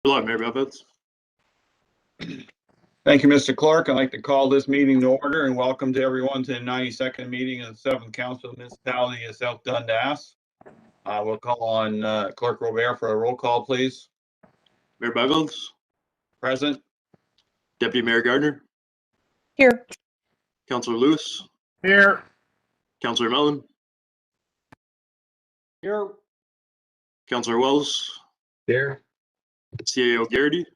Hello, Mayor Buffett. Thank you, Mr. Clerk. I'd like to call this meeting to order and welcome to everyone to the 92nd meeting of the 7th Council of the Municipality of South Dundas. We'll call on Clerk Robert for a roll call, please. Mayor Buffett. Present. Deputy Mayor Gardner. Here. Councillor Lewis. Here. Councillor Mellon. Here. Councillor Wells. Here. CAO Garrity.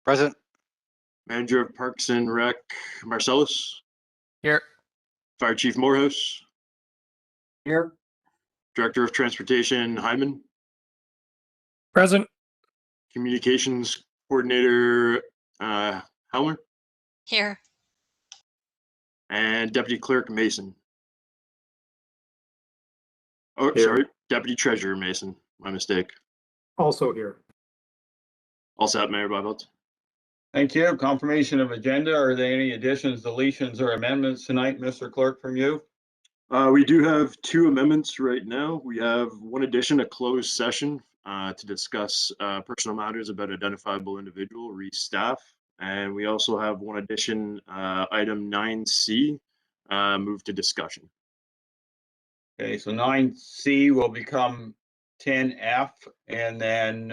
Present. Manager of Parks and Rec Marcellus. Here. Fire Chief Morehouse. Here. Director of Transportation Hyman. Present. Communications Coordinator Helmer. Here. And Deputy Clerk Mason. Oh, Here. sorry, Deputy Treasurer Mason. My mistake. Also here. All set, Mayor Buffett. Thank you. Confirmation of agenda. Are there any additions, deletions, or amendments tonight, Mr. Clerk, from you? We do have two amendments right now. We have one addition, a closed session to discuss personal matters about identifiable individual, staff. And we also have one addition, item 9C, move to discussion. Okay, so 9C will become 10F, and then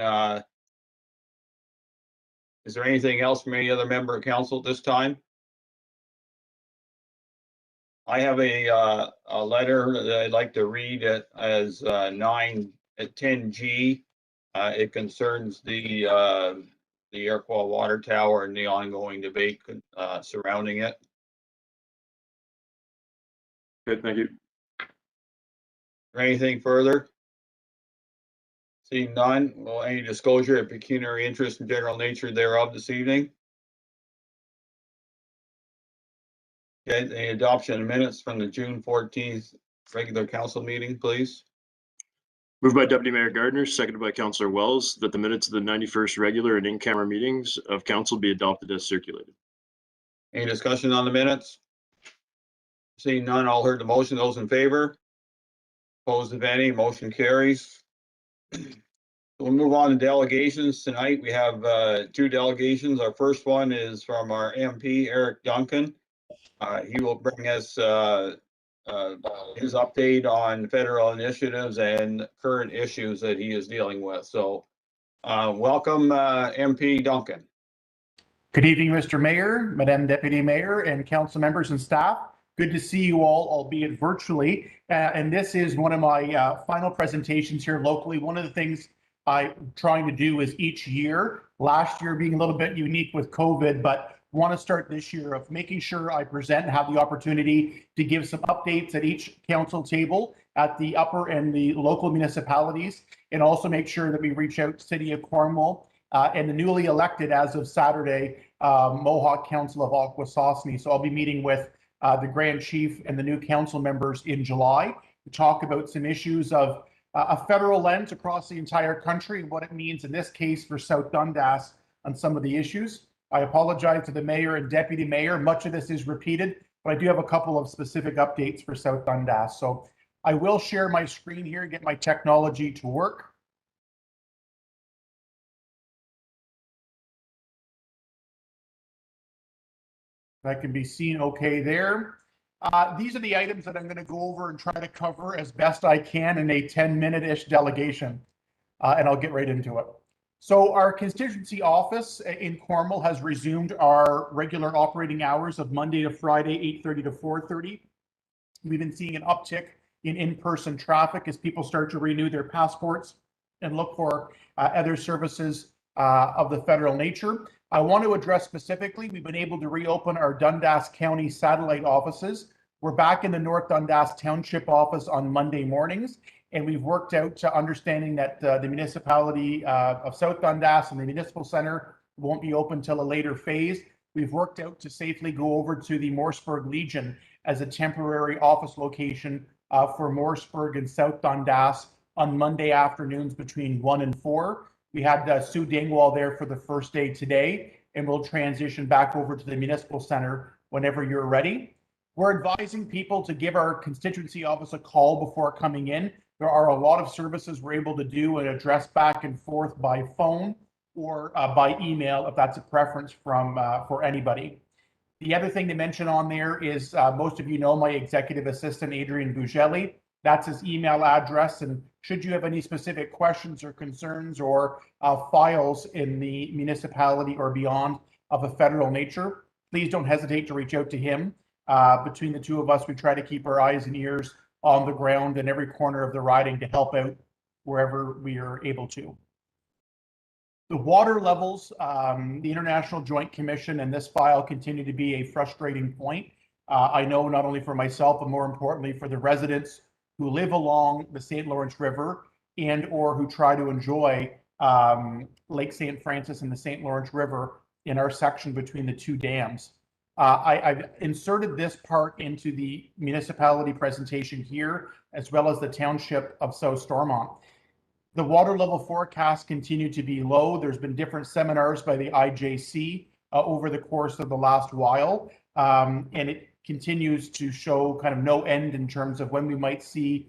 is there anything else from any other member of council at this time? I have a letter that I'd like to read it as 10G. It concerns the air quality water tower and the ongoing debate surrounding it. Okay, thank you. Anything further? Seeing none, well, any disclosure of pecuniary interest and general nature thereof this evening? Okay, the adoption of minutes from the June 14th regular council meeting, please. Moved by Deputy Mayor Gardner, seconded by Councillor Wells, that the minutes of the 91st regular and in-camera meetings of council be adopted as circulated. Any discussion on the minutes? Seeing none, all heard the motion. Those in favor? Opposed, if any, motion carries. We'll move on to delegations. Tonight we have two delegations. Our first one is from our MP, Eric Duncan. He will bring us his update on federal initiatives and current issues that he is dealing with. So welcome, MP Duncan. Good evening, Mr. Mayor, Madam Deputy Mayor, and council members and staff. Good to see you all, albeit virtually. And this is one of my final presentations here locally. One of the things I'm trying to do is each year, last year being a little bit unique with COVID, but want to start this year of making sure I present and have the opportunity to give some updates at each council table at the upper and the local municipalities, and also make sure that we reach out to City of Cornwall and the newly elected, as of Saturday, Mohawk Council of Akwesasne. So I'll be meeting with the Grand Chief and the new council members in July to talk about some issues of a federal lens across the entire country and what it means in this case for South Dundas on some of the issues. I apologize to the mayor and deputy mayor. Much of this is repeated, but I do have a couple of specific updates for South Dundas. So I will share my screen here and get my technology to work. That can be seen okay there. These are the items that I'm going to go over and try to cover as best I can in a 10-minute-ish delegation, and I'll get right into it. So our constituency office in Cornwall has resumed our regular operating hours of Monday to Friday, 8:30 to 4:30. We've been seeing an uptick in-person traffic as people start to renew their passports and look for other services of the federal nature. I want to address specifically, we've been able to reopen our Dundas County satellite offices. We're back in the North Dundas Township office on Monday mornings, and we've worked out to understanding that the municipality of South Dundas and the municipal center won't be open till a later phase. We've worked out to safely go over to the Morseburg Legion as a temporary office location for Morseburg and South Dundas on Monday afternoons between 1 and 4. We had Sue Dingwall there for the first day today, and we'll transition back over to the municipal center whenever you're ready. We're advising people to give our constituency office a call before coming in. There are a lot of services we're able to do and address back and forth by phone or by email if that's a preference for anybody. The other thing to mention on there is most of you know my executive assistant, Adrian Bugelli. That's his email address. And should you have any specific questions or concerns or files in the municipality or beyond of a federal nature, please don't hesitate to reach out to him. Between the two of us, we try to keep our eyes and ears on the ground in every corner of the riding to help out wherever we are able to. The water levels, the International Joint Commission and this file continue to be a frustrating point. I know not only for myself, but more importantly for the residents who live along the St. Lawrence River and or who try to enjoy Lake St. Francis and the St. Lawrence River in our section between the two dams. I've inserted this part into the municipality presentation here, as well as the township of South Stormont. The water level forecasts continue to be low. There's been different seminars by the IJC over the course of the last while, and it continues to show kind of no end in terms of when we might see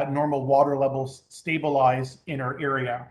normal water levels stabilize in our area.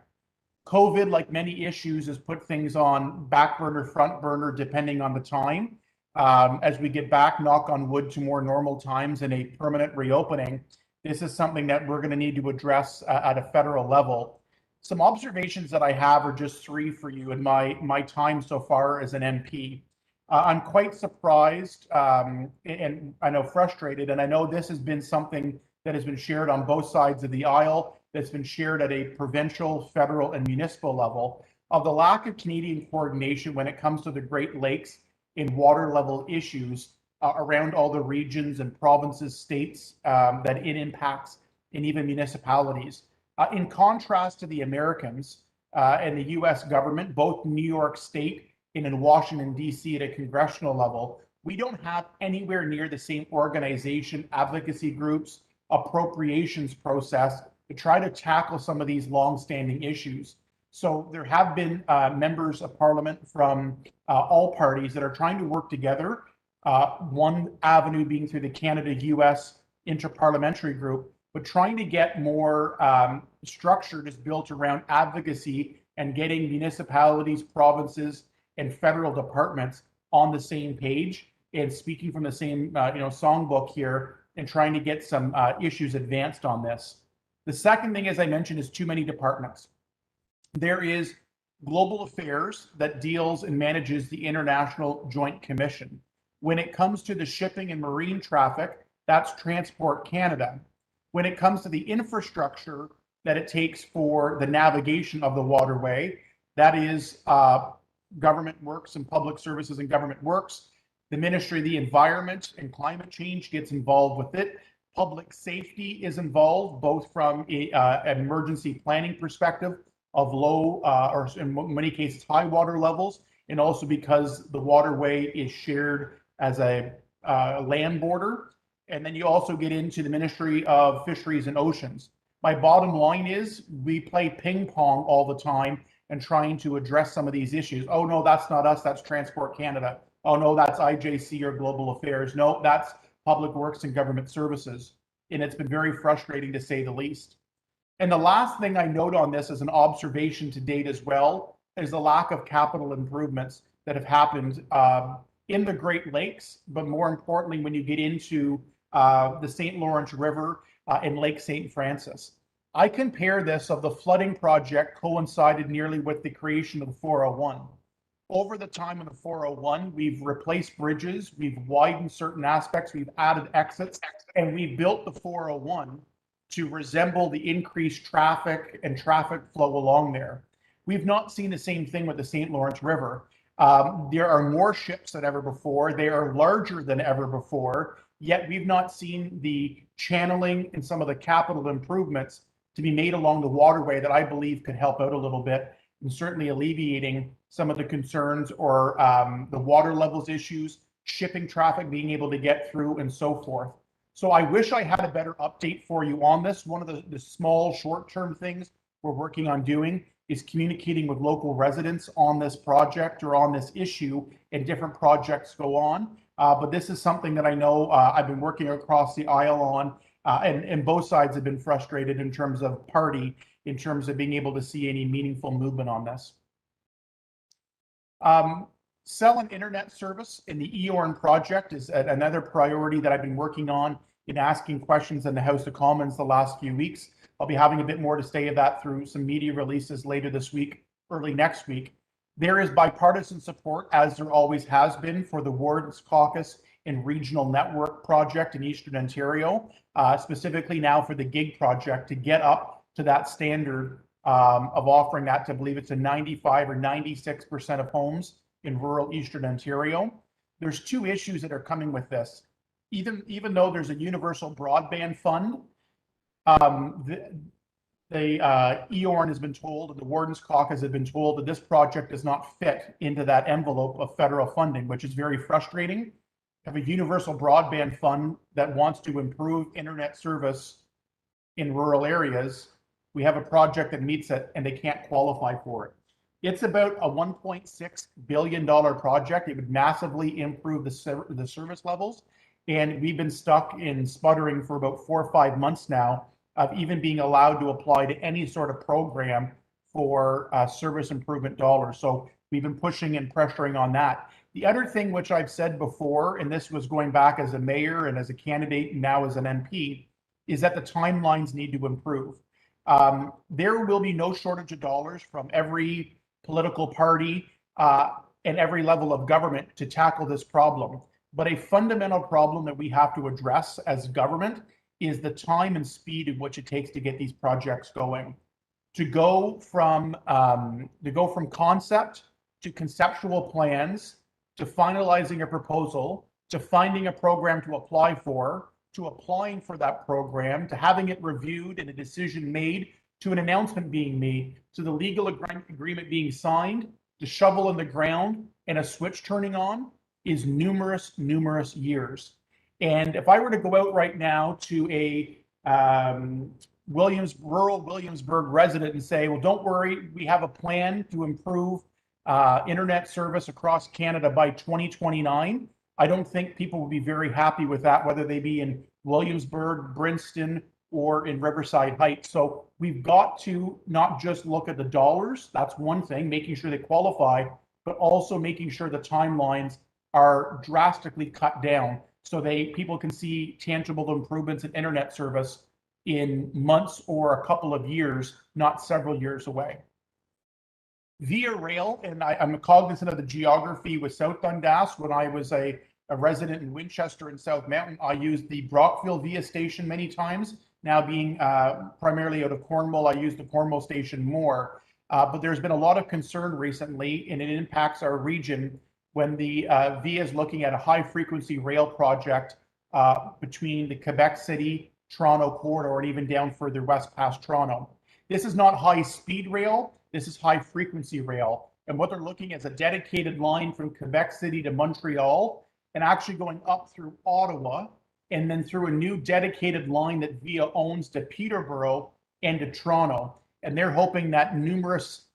COVID, like many issues, has put things on back burner, front burner, depending on the time. As we get back, knock on wood, to more normal times and a permanent reopening, this is something that we're going to need to address at a federal level. Some observations that I have are just three for you in my time so far as an MP. I'm quite surprised and I know frustrated, and I know this has been something that has been shared on both sides of the aisle, that's been shared at a provincial, federal, and municipal level, of the lack of Canadian coordination when it comes to the Great Lakes in water level issues around all the regions and provinces, states that it impacts, and even municipalities. In contrast to the Americans and the US government, both New York State and in Washington, D.C. at a congressional level, we don't have anywhere near the same organization, advocacy groups, appropriations process to try to tackle some of these long-standing issues. So there have been members of parliament from all parties that are trying to work together. One avenue being through the Canada-US Interparliamentary Group, but trying to get more structure just built around advocacy and getting municipalities, provinces, and federal departments on the same page and speaking from the same songbook here and trying to get some issues advanced on this. The second thing, as I mentioned, is too many departments. There is Global Affairs that deals and manages the International Joint Commission. When it comes to the shipping and marine traffic, that's Transport Canada. When it comes to the infrastructure that it takes for the navigation of the waterway, that is Government Works and Public Services and Government Works. The Ministry of the Environment and Climate Change gets involved with it. Public safety is involved, both from an emergency planning perspective of low or in many cases high water levels, and also because the waterway is shared as a land border. And then you also get into the Ministry of Fisheries and Oceans. My bottom line is we play ping pong all the time and trying to address some of these issues. Oh no, that's not us, that's Transport Canada. Oh no, that's IJC or Global Affairs. No, that's Public Works and Government Services. And it's been very frustrating to say the least. And the last thing I note on this as an observation to date as well is the lack of capital improvements that have happened in the Great Lakes, but more importantly, when you get into the St. Lawrence River and Lake St. Francis. I compare this of the flooding project coincided nearly with the creation of the 401. Over the time of the 401, we've replaced bridges, we've widened certain aspects, we've added exits, and we've built the 401 to resemble the increased traffic and traffic flow along there. We've not seen the same thing with the St. Lawrence River. There are more ships than ever before. They are larger than ever before, yet we've not seen the channeling and some of the capital improvements to be made along the waterway that I believe could help out a little bit and certainly alleviating some of the concerns or the water levels issues, shipping traffic being able to get through and so forth. So I wish I had a better update for you on this. One of the small short-term things we're working on doing is communicating with local residents on this project or on this issue, and different projects go on. But this is something that I know I've been working across the aisle on, and both sides have been frustrated in terms of party, in terms of being able to see any meaningful movement on this. Cell and internet service in the EORN project is another priority that I've been working on in asking questions in the House of Commons the last few weeks. I'll be having a bit more to say of that through some media releases later this week, early next week. There is bipartisan support, as there always has been, for the Warden's Caucus and Regional Network project in Eastern Ontario, specifically now for the GIG project to get up to that standard of offering that to, I believe it's a 95 or 96% of homes in rural Eastern Ontario. There's two issues that are coming with this. Even though there's a universal broadband fund, the EORN has been told, and the Warden's Caucus has been told that this project does not fit into that envelope of federal funding, which is very frustrating. Have a universal broadband fund that wants to improve internet service in rural areas. We have a project that meets it and they can't qualify for it. It's about a $1.6 billion project. It would massively improve the service levels. And we've been stuck in sputtering for about 4 or 5 months now of even being allowed to apply to any sort of program for service improvement dollars. So we've been pushing and pressuring on that. The other thing which I've said before, and this was going back as a mayor and as a candidate and now as an MP, is that the timelines need to improve. There will be no shortage of dollars from every political party and every level of government to tackle this problem. But a fundamental problem that we have to address as government is the time and speed in which it takes to get these projects going. To go from concept to conceptual plans, to finalizing a proposal, to finding a program to apply for, to applying for that program, to having it reviewed and a decision made, to an announcement being made, to the legal agreement being signed, to shovel in the ground and a switch turning on is numerous years. And if I were to go out right now to a rural Williamsburg resident and say, well, don't worry, we have a plan to improve internet service across Canada by 2029, I don't think people will be very happy with that, whether they be in Williamsburg, Princeton, or in Riverside Heights. So we've got to not just look at the dollars, that's one thing, making sure they qualify, but also making sure the timelines are drastically cut down so people can see tangible improvements in internet service in months or a couple of years, not several years away. Via rail, and I'm cognizant of the geography with South Dundas. When I was a resident in Winchester and South Mountain, I used the Brockville Via station many times. Now being primarily out of Cornwall, I use the Cornwall station more. But there's been a lot of concern recently, and it impacts our region when the VIA is looking at a high frequency rail project between the Quebec City, Toronto corridor, and even down further west past Toronto. This is not high speed rail, this is high frequency rail. And what they're looking at is a dedicated line from Quebec City to Montreal and actually going up through Ottawa and then through a new dedicated line that VIA owns to Peterborough and to Toronto. And they're hoping that numerous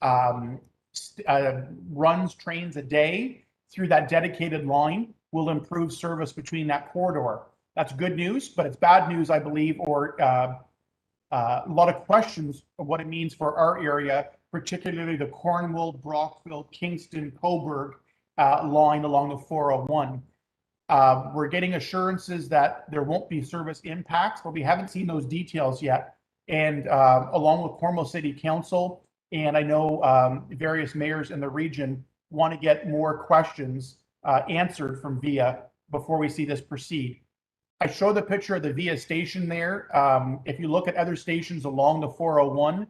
trains a day through that dedicated line will improve service between that corridor. That's good news, but it's bad news, I believe, or a lot of questions of what it means for our area, particularly the Cornwall, Brockville, Kingston, Cobourg line along the 401. We're getting assurances that there won't be service impacts, but we haven't seen those details yet. And along with Cornwall City Council, and I know various mayors in the region want to get more questions answered from VIA before we see this proceed. I show the picture of the VIA station there. If you look at other stations along the 401,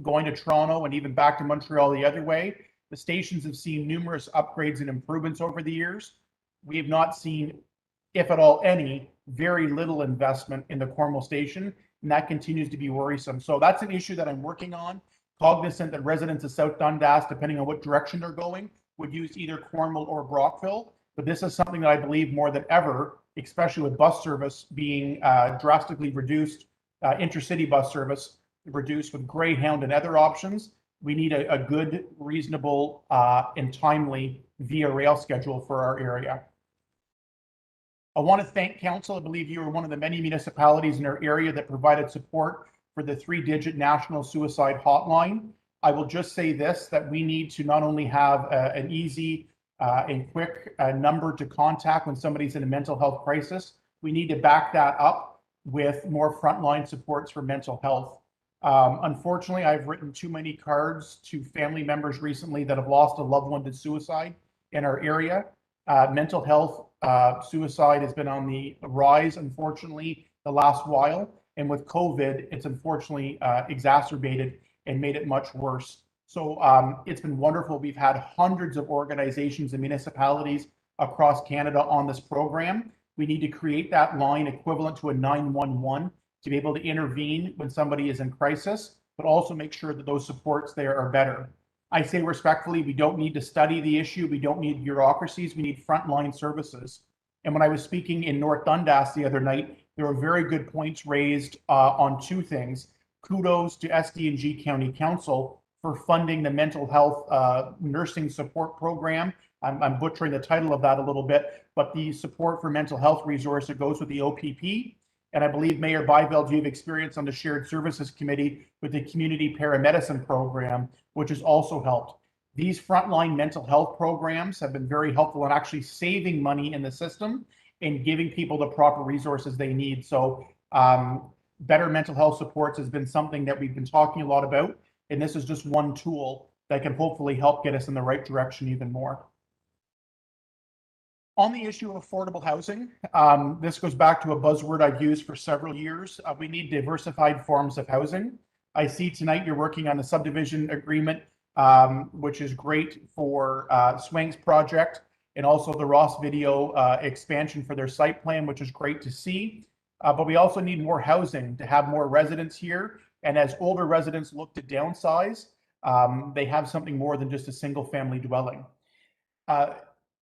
going to Toronto and even back to Montreal the other way, the stations have seen numerous upgrades and improvements over the years. We have not seen, if at all any, very little investment in the Cornwall station, and that continues to be worrisome. So that's an issue that I'm working on, cognizant that residents of South Dundas, depending on what direction they're going, would use either Cornwall or Brockville. But this is something that I believe more than ever, especially with bus service being drastically reduced, intercity bus service reduced with Greyhound and other options, we need a good, reasonable, and timely VIA rail schedule for our area. I want to thank Council. I believe you are one of the many municipalities in our area that provided support for the 3-digit national suicide hotline. I will just say this, that we need to not only have an easy and quick number to contact when somebody's in a mental health crisis, we need to back that up with more frontline supports for mental health. Unfortunately, I've written too many cards to family members recently that have lost a loved one to suicide in our area. Mental health suicide has been on the rise, unfortunately, the last while. And with COVID, it's unfortunately exacerbated and made it much worse. So it's been wonderful. We've had hundreds of organizations and municipalities across Canada on this program. We need to create that line equivalent to a 911 to be able to intervene when somebody is in crisis, but also make sure that those supports there are better. I say respectfully, we don't need to study the issue. We don't need bureaucracies. We need frontline services. And when I was speaking in North Dundas the other night, there were very good points raised on two things. Kudos to SD&G County Council for funding the mental health nursing support program. I'm butchering the title of that a little bit, but the support for mental health resource that goes with the OPP. And I believe Mayor Byveld, you have experience on the Shared Services Committee with the Community Paramedicine Program, which has also helped. These frontline mental health programs have been very helpful in actually saving money in the system and giving people the proper resources they need. So better mental health supports has been something that we've been talking a lot about. And this is just one tool that can hopefully help get us in the right direction even more. On the issue of affordable housing, this goes back to a buzzword I've used for several years. We need diversified forms of housing. I see tonight you're working on a subdivision agreement, which is great for Swanks project, and also the Ross Video expansion for their site plan, which is great to see. But we also need more housing to have more residents here. And as older residents look to downsize, they have something more than just a single family dwelling.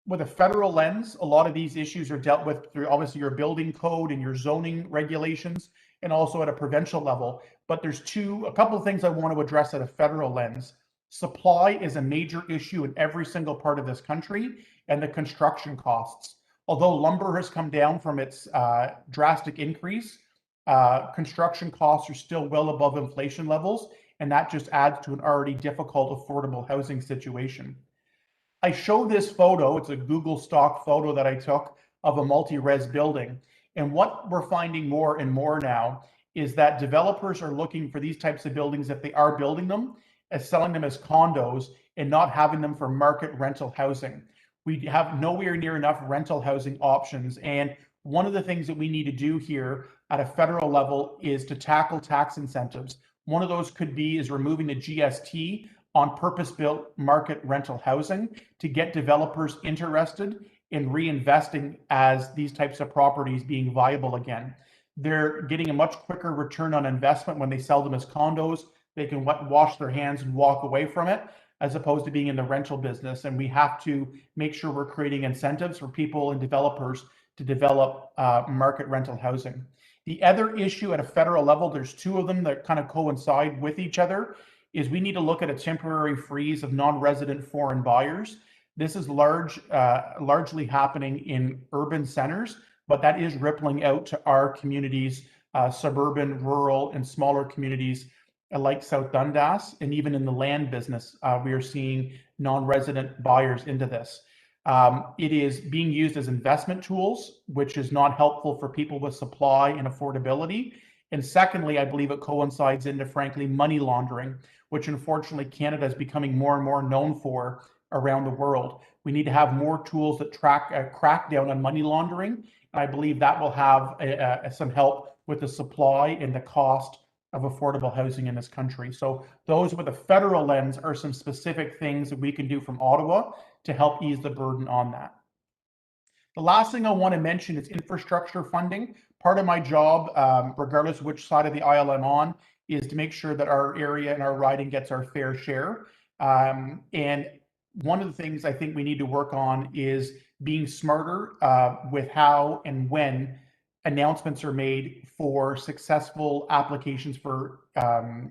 With a federal lens, a lot of these issues are dealt with through obviously your building code and your zoning regulations, and also at a provincial level. But there's a couple of things I want to address at a federal lens. Supply is a major issue in every single part of this country, and the construction costs. Although lumber has come down from its drastic increase, construction costs are still well above inflation levels, and that just adds to an already difficult affordable housing situation. I show this photo, it's a Google stock photo that I took of a multi-res building. And what we're finding more and more now is that developers are looking for these types of buildings, if they are building them, as selling them as condos and not having them for market rental housing. We have nowhere near enough rental housing options. And one of the things that we need to do here at a federal level is to tackle tax incentives. One of those could be is removing the GST on purpose-built market rental housing to get developers interested in reinvesting as these types of properties being viable again. They're getting a much quicker return on investment when they sell them as condos. They can wash their hands and walk away from it, as opposed to being in the rental business. And we have to make sure we're creating incentives for people and developers to develop market rental housing. The other issue at a federal level, there's two of them that kind of coincide with each other, is we need to look at a temporary freeze of non-resident foreign buyers. This is largely happening in urban centers, but that is rippling out to our communities, suburban, rural, and smaller communities like South Dundas, and even in the land business, we are seeing non-resident buyers into this. It is being used as investment tools, which is not helpful for people with supply and affordability. And secondly, I believe it coincides into, frankly, money laundering, which unfortunately Canada is becoming more and more known for around the world. We need to have more tools that crack down on money laundering. And I believe that will have some help with the supply and the cost of affordable housing in this country. So those with a federal lens are some specific things that we can do from Ottawa to help ease the burden on that. The last thing I want to mention is infrastructure funding. Part of my job, regardless of which side of the aisle I'm on, is to make sure that our area and our riding gets our fair share. And one of the things I think we need to work on is being smarter with how and when announcements are made for successful applications for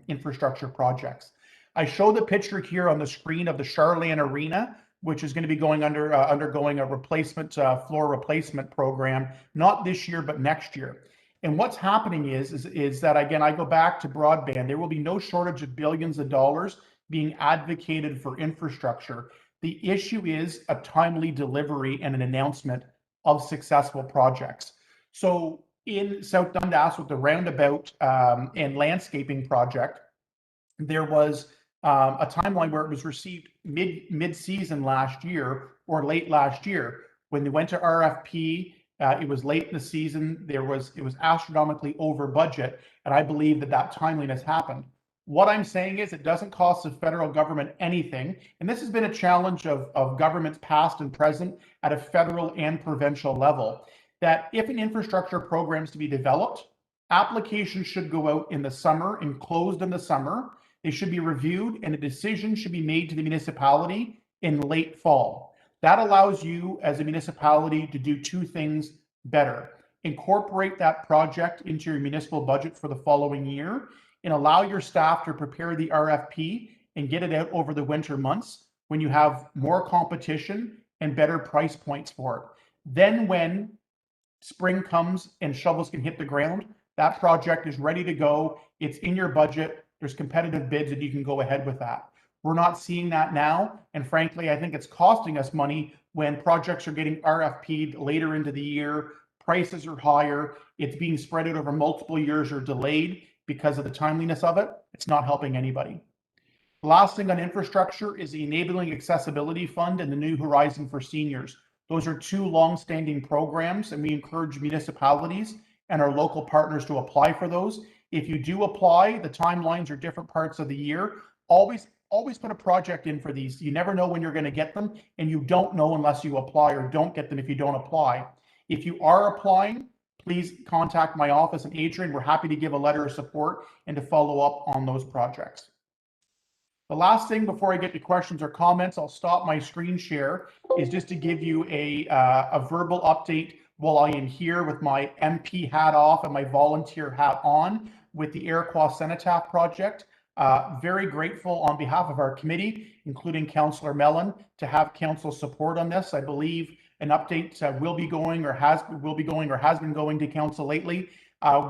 infrastructure projects. I show the picture here on the screen of the Charlene Arena, which is going to be going undergoing a replacement floor replacement program, not this year, but next year. And what's happening is that, again, I go back to broadband. There will be no shortage of billions of dollars being advocated for infrastructure. The issue is a timely delivery and an announcement of successful projects. So in South Dundas with the roundabout and landscaping project, there was a timeline where it was received mid-season last year or late last year. When they went to RFP, it was late in the season. It was astronomically over budget, and I believe that timeliness happened. What I'm saying is it doesn't cost the federal government anything, and this has been a challenge of governments past and present at a federal and provincial level, that if an infrastructure program is to be developed, applications should go out in the summer and closed in the summer. They should be reviewed, and a decision should be made to the municipality in late fall. That allows you as a municipality to do two things better. Incorporate that project into your municipal budget for the following year and allow your staff to prepare the RFP and get it out over the winter months when you have more competition and better price points for it. Then when spring comes and shovels can hit the ground, that project is ready to go. It's in your budget. There's competitive bids and you can go ahead with that. We're not seeing that now. And frankly, I think it's costing us money when projects are getting RFP'd later into the year, prices are higher, it's being spread out over multiple years or delayed because of the timeliness of it. It's not helping anybody. The last thing on infrastructure is the Enabling Accessibility Fund and the New Horizon for Seniors. Those are two long-standing programs, and we encourage municipalities and our local partners to apply for those. If you do apply, the timelines are different parts of the year. Always put a project in for these. You never know when you're going to get them, and you don't know unless you apply, or don't get them if you don't apply. If you are applying, please contact my office and Adrian. We're happy to give a letter of support and to follow up on those projects. The last thing before I get to questions or comments, I'll stop my screen share, is just to give you a verbal update while I am here with my MP hat off and my volunteer hat on with the Iroquois Cenotaph project. Very grateful on behalf of our committee, including Councillor Mellon, to have council support on this. I believe an update will be going or has been going to council lately.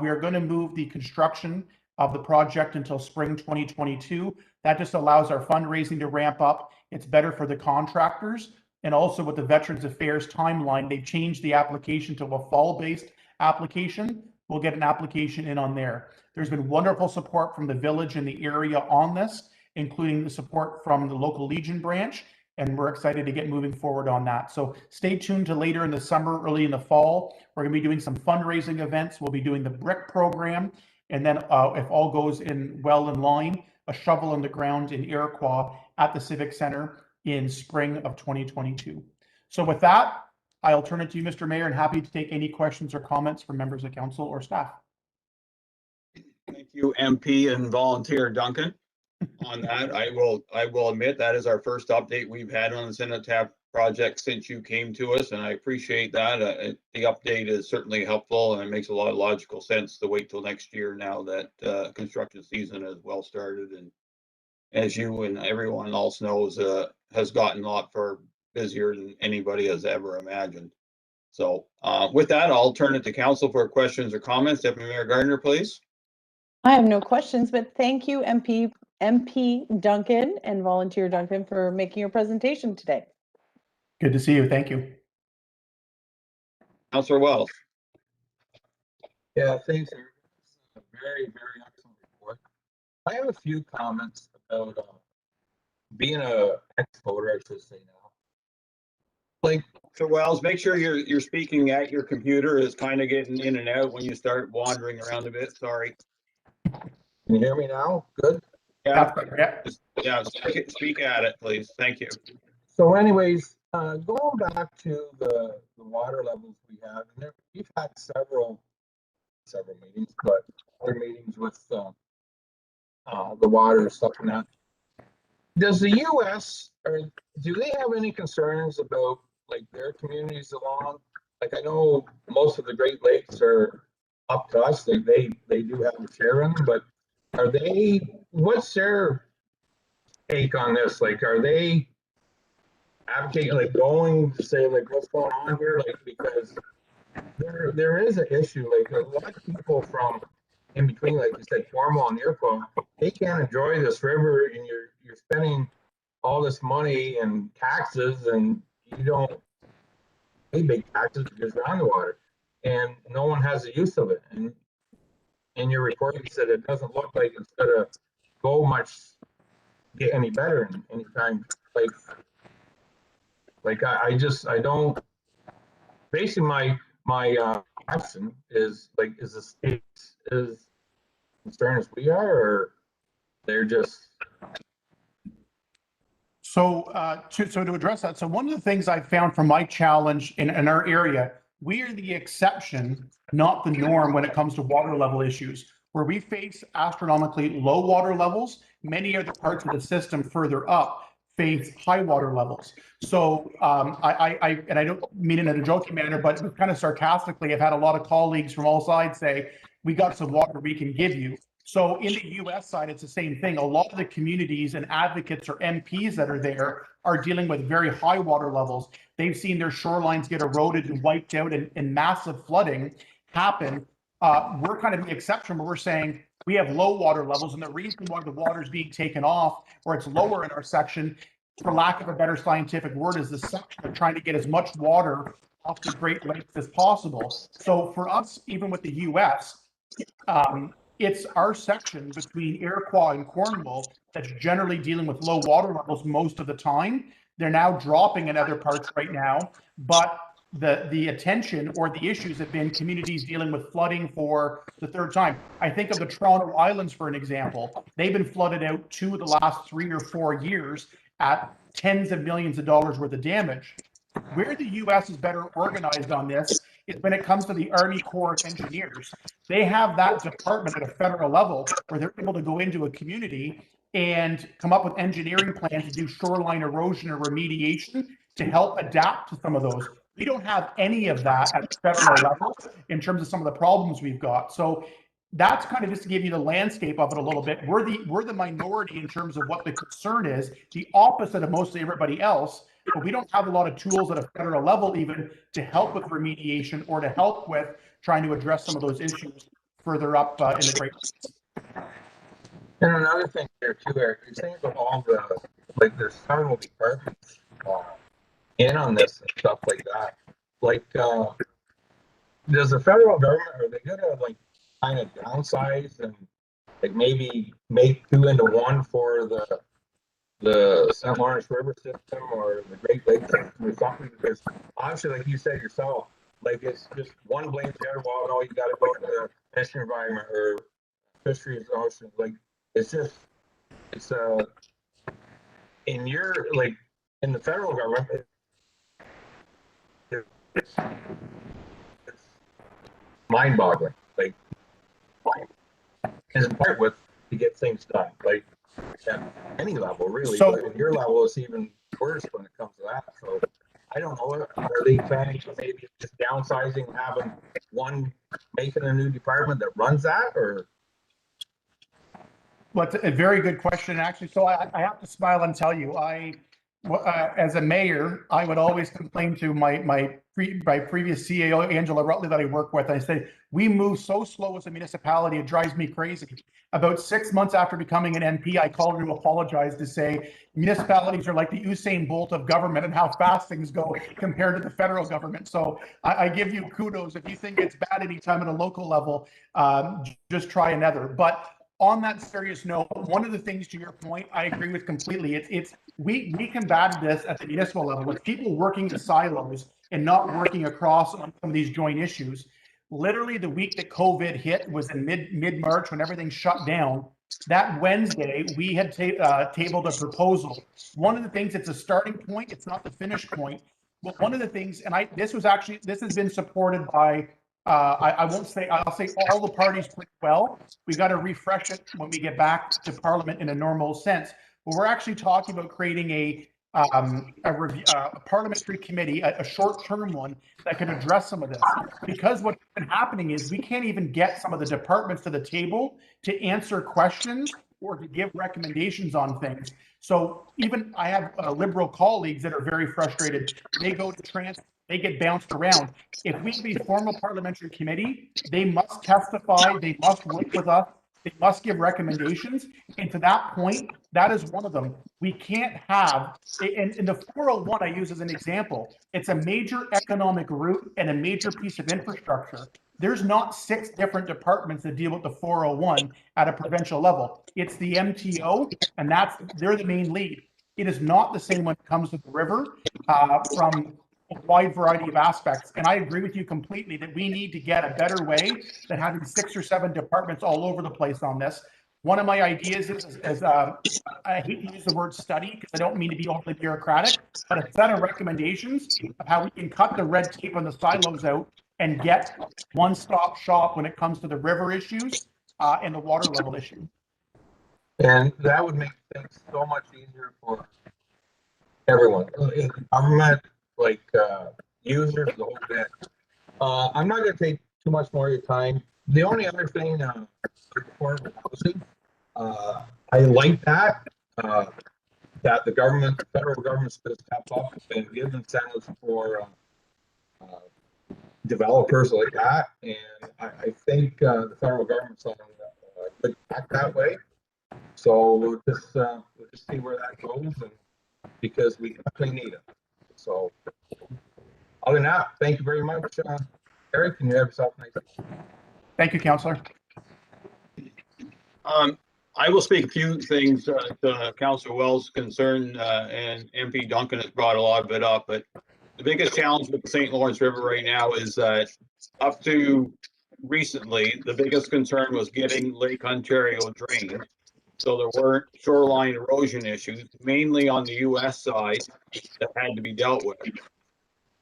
We are going to move the construction of the project until spring 2022. That just allows our fundraising to ramp up. It's better for the contractors. And also with the Veterans Affairs timeline, they've changed the application to a fall-based application. We'll get an application in on there. There's been wonderful support from the village and the area on this, including the support from the local Legion branch, and we're excited to get moving forward on that. So stay tuned to later in the summer, early in the fall. We're going to be doing some fundraising events. We'll be doing the brick program, and then if all goes well in line, a shovel in the ground in Iroquois at the Civic Center in spring of 2022. So with that, I'll turn it to you, Mr. Mayor, and happy to take any questions or comments from members of council or staff. Thank you, MP and volunteer Duncan. On that, I will admit that is our first update we've had on the Cenotaph project since you came to us, and I appreciate that. The update is certainly helpful, and it makes a lot of logical sense to wait till next year now that construction season is well started, and as you and everyone else knows, has gotten a lot busier than anybody has ever imagined. So with that, I'll turn it to council for questions or comments. Deputy Mayor Gardner, please. I have no questions, but thank you, MP Duncan and volunteer Duncan, for making your presentation today. Good to see you. Thank you. Councillor Wells. Yeah, thanks, Eric. A very, very excellent report. I have a few comments about being a ex-voter, I should say now. Like, So Wells, make sure you're speaking at your computer. Is kind of getting in and out when you start wandering around a bit. Sorry. can you hear me now? Good. Yeah, Yeah. speak at it, please. Thank you. So anyways, going back to the water levels we have, and we've had several meetings, but other meetings with the water and stuff and that. Does the U.S. or do they have any concerns about like their communities along? Like I know most of the Great Lakes are up to us. They do have a share in them, but are they? What's their take on this? Like, are they advocating like going to say like what's going on here? Like because there is an issue. Like a lot of people from in between, like you said, Cornwall and Iroquois, they can't enjoy this river, and you're spending all this money and taxes, and you don't pay big taxes because you're on the water, and no one has the use of it. And in your report, you said it doesn't look like it's gonna go much, get any better in any time. Like I don't. Basically, my question is, like, is the state as concerned as we are, or they're just? So, to address that, so one of the things I've found from my challenge in our area, we are the exception, not the norm, when it comes to water level issues. Where we face astronomically low water levels, many other parts of the system further up face high water levels. So I don't mean it in a joking manner, but kind of sarcastically, I've had a lot of colleagues from all sides say, we got some water we can give you. So in the US side, it's the same thing. A lot of the communities and advocates or MPs that are there are dealing with very high water levels. They've seen their shorelines get eroded and wiped out, and massive flooding happen. We're kind of the exception where we're saying we have low water levels, and the reason why the water is being taken off, or it's lower in our section, for lack of a better scientific word, is the section of trying to get as much water off the Great Lakes as possible. So for us, even with the US, it's our section between Iroquois and Cornwall that's generally dealing with low water levels most of the time. They're now dropping in other parts right now, but the attention or the issues have been communities dealing with flooding for the third time. I think of the Toronto Islands for an example. They've been flooded out 2 of the last 3 or 4 years at tens of millions of dollars worth of damage. Where the US is better organized on this is when it comes to the Army Corps of Engineers. They have that department at a federal level where they're able to go into a community and come up with engineering plans to do shoreline erosion or remediation to help adapt to some of those. We don't have any of that at the federal level in terms of some of the problems we've got. So that's kind of just to give you the landscape of it a little bit. We're the minority in terms of what the concern is, the opposite of mostly everybody else. But we don't have a lot of tools at a federal level even to help with remediation or to help with trying to address some of those issues further up in the Great Lakes. And another thing there too, Eric, you're saying about all the, like, there's several departments in on this and stuff like that. Like, does the federal government, are they gonna, like, kind of downsize and, like, maybe make 2 into 1 for the St. Lawrence River system or the Great Lakes system or something? Because obviously, like you said yourself, like, it's just one blames the other. Well, no, you got to go to the fish environment or fisheries ocean. Like, it's just, it's in your, like, in the federal government, it's mind-boggling. Like, and part with to get things done. Like, at any level, really. So, but at your level, it's even worse when it comes to that. So I don't know. Are they planning to maybe just downsizing, having one, making a new department that runs that, or? Well, it's a very good question, actually. So I have to smile and tell you, as a mayor, I would always complain to my previous CAO, Angela Rutley, that I work with. I say, we move so slow as a municipality, it drives me crazy. About 6 months after becoming an MP, I called her to apologize, to say municipalities are like the Usain Bolt of government and how fast things go compared to the federal government. So I give you kudos. If you think it's bad anytime at a local level, just try another. But on that serious note, one of the things, to your point, I agree with completely. We combated this at the municipal level with people working in silos and not working across on some of these joint issues. Literally, the week that COVID hit was in mid-March when everything shut down. That Wednesday, we had tabled a proposal. One of the things, it's a starting point, it's not the finish point. But one of the things, and this has been supported by, I won't say, I'll say all the parties pretty well. We got to refresh it when we get back to Parliament in a normal sense. But we're actually talking about creating a parliamentary committee, a short-term one that can address some of this. Because what's been happening is we can't even get some of the departments to the table to answer questions or to give recommendations on things. So even I have Liberal colleagues that are very frustrated. They go to they get bounced around. If we have a formal parliamentary committee, they must testify, they must work with us, they must give recommendations. And to that point, that is one of them. We can't have, and the 401 I use as an example, it's a major economic route and a major piece of infrastructure. There's not 6 different departments that deal with the 401 at a provincial level. It's the MTO, and they're the main lead. It is not the same when it comes to the river from a wide variety of aspects. And I agree with you completely that we need to get a better way than having 6 or 7 departments all over the place on this. One of my ideas is I hate to use the word study because I don't mean to be overly bureaucratic, but a set of recommendations of how we can cut the red tape on the silos out and get one-stop shop when it comes to the river issues and the water level issue. And that would make things so much easier for everyone in government, like users, the whole bit. I'm not going to take too much more of your time. The only other thing, affordable housing, I like that the government, federal government's going to step up and give incentives for developers like that, and I think the federal government's on a good track that way. So we'll just see where that goes, and because we definitely need it. So other than that, thank you very much, Eric, and you have yourself a nice day. Thank you, Councillor. I will speak a few things to Councillor Wells' concern, and MP Duncan has brought a lot of it up, but the biggest challenge with the St. Lawrence River right now is that up to recently, the biggest concern was getting Lake Ontario drained. So there weren't shoreline erosion issues, mainly on the US side, that had to be dealt with.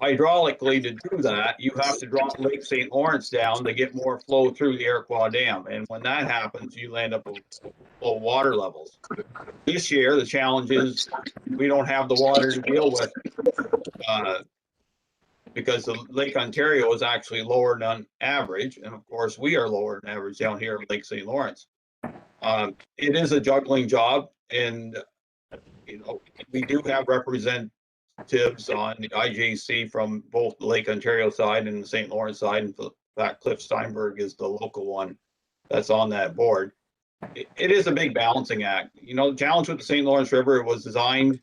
Hydraulically, to do that, you have to drop Lake St. Lawrence down to get more flow through the Iroquois Dam. And when that happens, you land up with low water levels. This year, the challenge is we don't have the water to deal with because the Lake Ontario is actually lower than average. And of course, we are lower than average down here at Lake St. Lawrence. It is a juggling job, and we do have representatives on the IJC from both the Lake Ontario side and the St. Lawrence side. In fact, Cliff Steinberg is the local one that's on that board. It is a big balancing act. The challenge with the St. Lawrence River, it was designed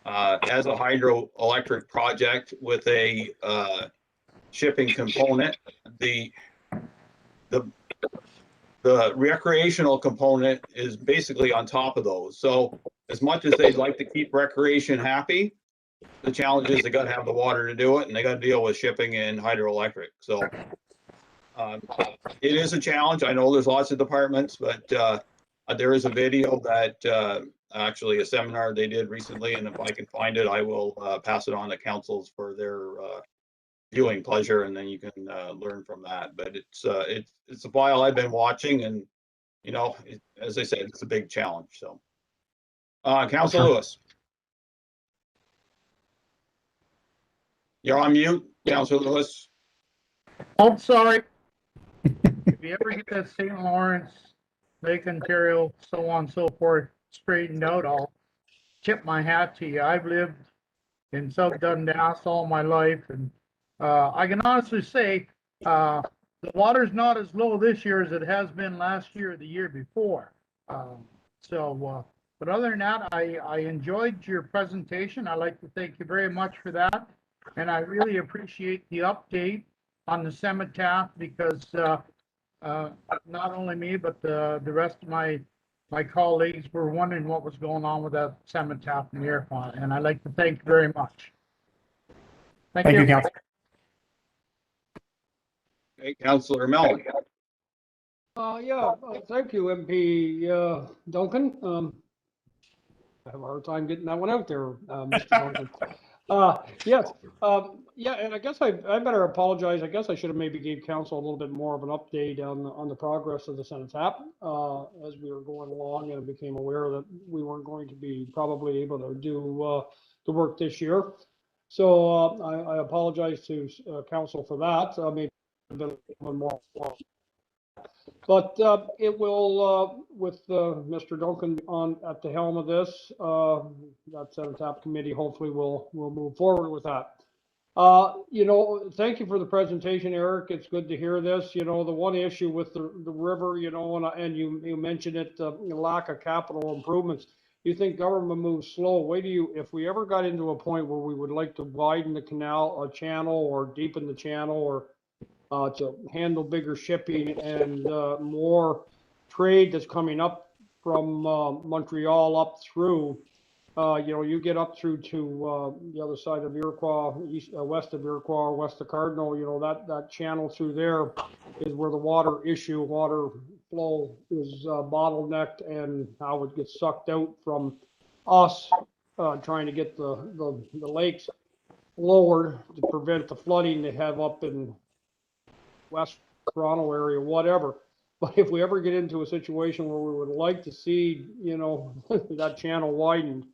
as a hydroelectric project with a shipping component. The recreational component is basically on top of those. So as much as they'd like to keep recreation happy, the challenge is they got to have the water to do it, and they got to deal with shipping and hydroelectric. So it is a challenge. I know there's lots of departments, but there is a video that actually a seminar they did recently, and if I can find it, I will pass it on to councils for their viewing pleasure, and then you can learn from that. But it's a file I've been watching, and as I said, it's a big challenge. So, Councilor Lewis, you're on mute, Councilor Lewis. Oh, sorry. If you ever get that St. Lawrence, Lake Ontario, so on and so forth straightened out, I'll tip my hat to you. I've lived in South Dundas all my life, and I can honestly say the water's not as low this year as it has been last year or the year before. But other than that, I enjoyed your presentation. I'd like to thank you very much for that. And I really appreciate the update on the cenotaph, because not only me, but the rest of my colleagues were wondering what was going on with that cenotaph in the Iroquois. And I'd like to thank you very much. Thank you. Councilor. Okay, Councilor Mellon. Thank you, MP Duncan. I have a hard time getting that one out there, Mr. Duncan. Yes, and I guess I better apologize. I guess I should have maybe gave council a little bit more of an update on the progress of the cenotaph as we were going along, and became aware that we weren't going to be probably able to do the work this year. So I apologize to council for that. Maybe a bit more. But it will, with Mr. Duncan on at the helm of this, that Senate TAP committee, hopefully we'll move forward with that. You know, thank you for the presentation, Eric. It's good to hear this. You know, the one issue with the river, you know, and you mentioned it, lack of capital improvements. You think government moves slow. Wait do you, if we ever got into a point where we would like to widen the canal, channel, or deepen the channel, or to handle bigger shipping and more trade that's coming up from Montreal up through, you know, you get up through to the other side of Iroquois, east, west of Iroquois, west of Cardinal, you know, that channel through there is where the water flow is bottlenecked, and how it gets sucked out from us trying to get the lakes lowered to prevent the flooding they have up in West Toronto area, whatever. But if we ever get into a situation where we would like to see, you know, that channel widened,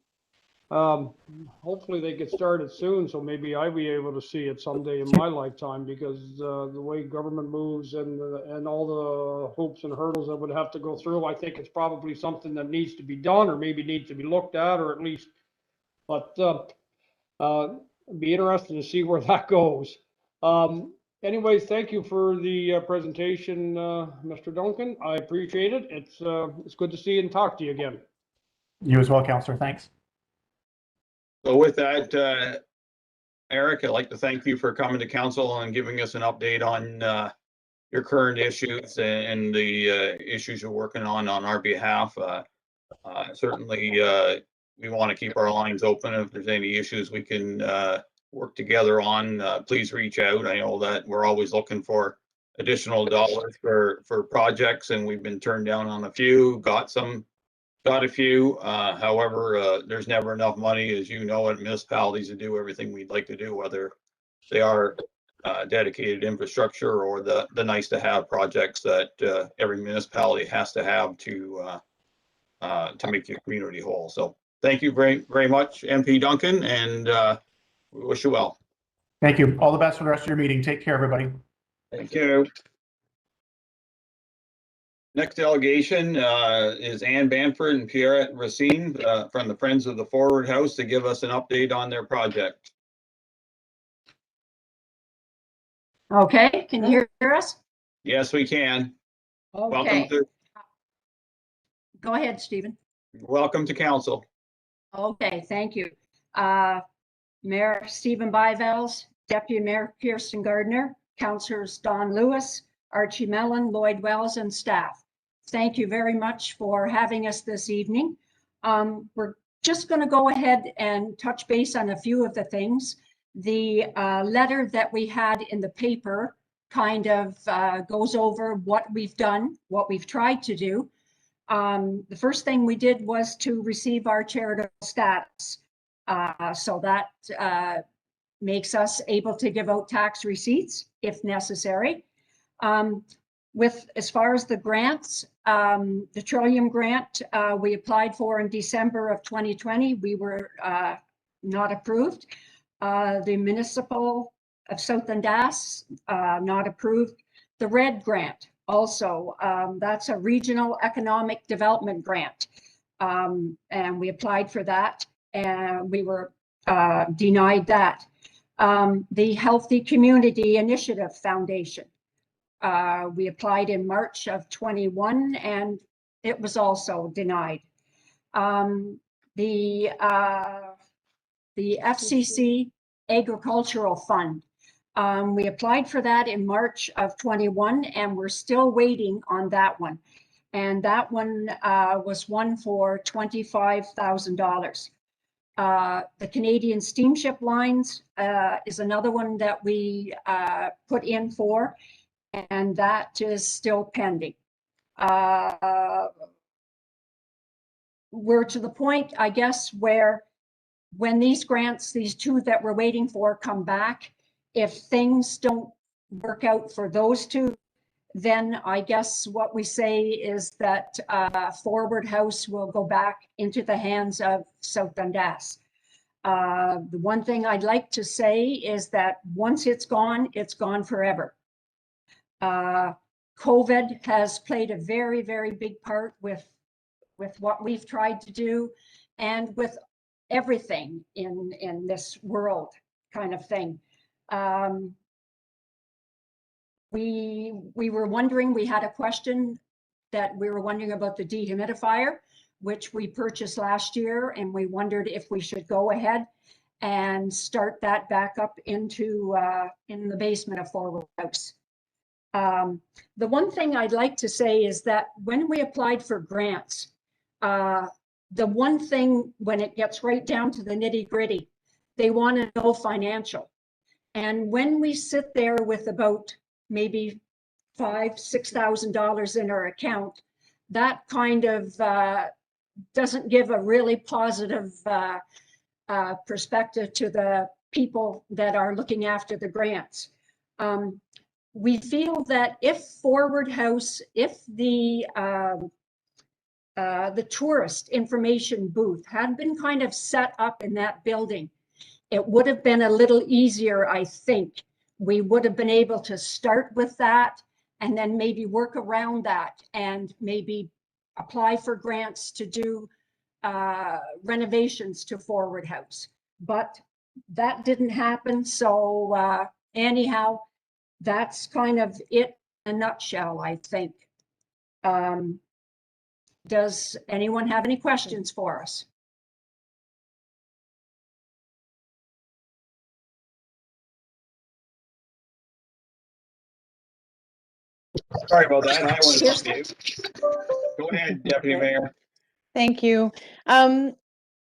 hopefully they get started soon, so maybe I'll be able to see it someday in my lifetime, because the way government moves and all the hoops and hurdles that would have to go through, I think it's probably something that needs to be done, or maybe needs to be looked at, or at least, but be interested to see where that goes. Anyways, thank you for the presentation, Mr. Duncan. I appreciate it. It's good to see you and talk to you again. You as well, Councillor. Thanks. So with that, Eric, I'd like to thank you for coming to council and giving us an update on your current issues and the issues you're working on our behalf. Certainly, we want to keep our lines open. If there's any issues we can work together on, please reach out. I know that we're always looking for additional dollars for projects, and we've been turned down on a few, got a few. However, there's never enough money, as you know, at municipalities to do everything we'd like to do, whether they are dedicated infrastructure or the nice to have projects that every municipality has to have to make your community whole. So thank you very, very much, MP Duncan, and we wish you well. Thank you. All the best for the rest of your meeting. Take care, everybody. Thank you. Next delegation is Ann Banford and Pierre Racine from the Friends of the Forward House to give us an update on their project. Okay, can you hear us? Yes, we can. Okay. Go ahead, Stephen. Welcome to council. Okay, thank you. Mayor Stephen Bivels, Deputy Mayor Kirsten Gardner, Councillors Don Lewis, Archie Mellon, Lloyd Wells, and staff. Thank you very much for having us this evening. We're just going to go ahead and touch base on a few of the things. The letter that we had in the paper kind of goes over what we've done, what we've tried to do. The first thing we did was to receive our charitable status. So that makes us able to give out tax receipts if necessary. With as far as the grants, the Trillium grant we applied for in December of 2020, we were not approved. The municipal of South Dundas, not approved. The RED grant also, that's a regional economic development grant. And we applied for that and we were denied that. The Healthy Community Initiative Foundation, we applied in March of 21 and it was also denied. The FCC Agricultural Fund, we applied for that in March of 21 and we're still waiting on that one. And that one was one for $25,000. The Canadian Steamship Lines is another one that we put in for, and that is still pending. We're to the point, I guess, where when these grants, these two that we're waiting for come back, if things don't work out for those two, then I guess what we say is that Forward House will go back into the hands of South Dundas. The one thing I'd like to say is that once it's gone forever. COVID has played a very, very big part with what we've tried to do and with everything in this world kind of thing. We were wondering, we had a question that we were wondering about the dehumidifier, which we purchased last year, and we wondered if we should go ahead and start that back up into in the basement of Forward House. The one thing I'd like to say is that when we applied for grants, the one thing when it gets right down to the nitty gritty, they want to know financial. And when we sit there with about maybe $5,000–6,000 in our account, that kind of doesn't give a really positive perspective to the people that are looking after the grants. We feel that if Forward House, if the tourist information booth had been kind of set up in that building, it would have been a little easier, I think. We would have been able to start with that and then maybe work around that and maybe apply for grants to do renovations to Forward House. But that didn't happen. So anyhow, that's kind of it in a nutshell, I think. Does anyone have any questions for us? Sorry about that. I was Go ahead, Deputy Mayor. Thank you. Anne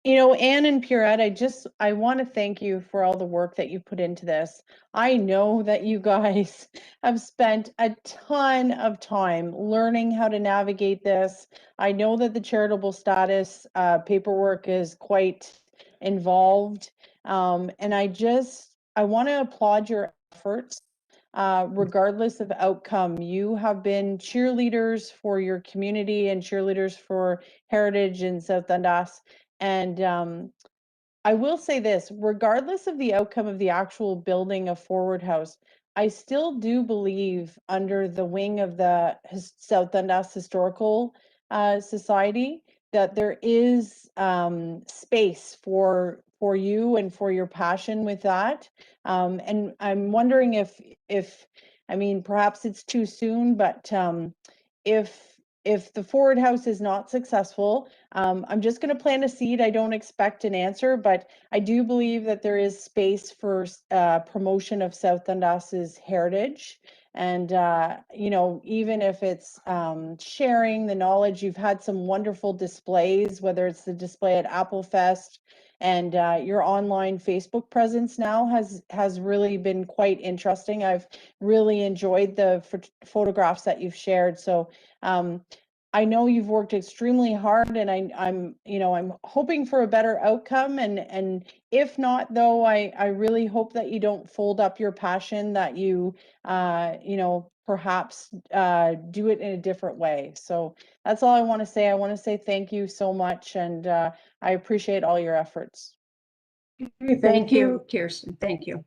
and Pierrette, I want to thank you for all the work that you put into this. I know that you guys have spent a ton of time learning how to navigate this. I know that the charitable status paperwork is quite involved. And I want to applaud your efforts. Regardless of outcome, you have been cheerleaders for your community and cheerleaders for heritage in South Dundas. And I will say this, regardless of the outcome of the actual building of Forward House, I still do believe under the wing of the South Dundas Historical Society that there is space for you and for your passion with that. And I'm wondering if I mean, perhaps it's too soon, but if the Forward House is not successful, I'm just going to plant a seed. I don't expect an answer, but I do believe that there is space for promotion of South Dundas's heritage. And, even if it's sharing the knowledge, you've had some wonderful displays, whether it's the display at Applefest, and your online Facebook presence now has really been quite interesting. I've really enjoyed the photographs that you've shared. So I know you've worked extremely hard, and I'm hoping for a better outcome. And if not, though, I really hope that you don't fold up your passion, that you perhaps do it in a different way. So that's all I want to say. I want to say thank you so much, and I appreciate all your efforts. Thank you, Kirsten. Thank you.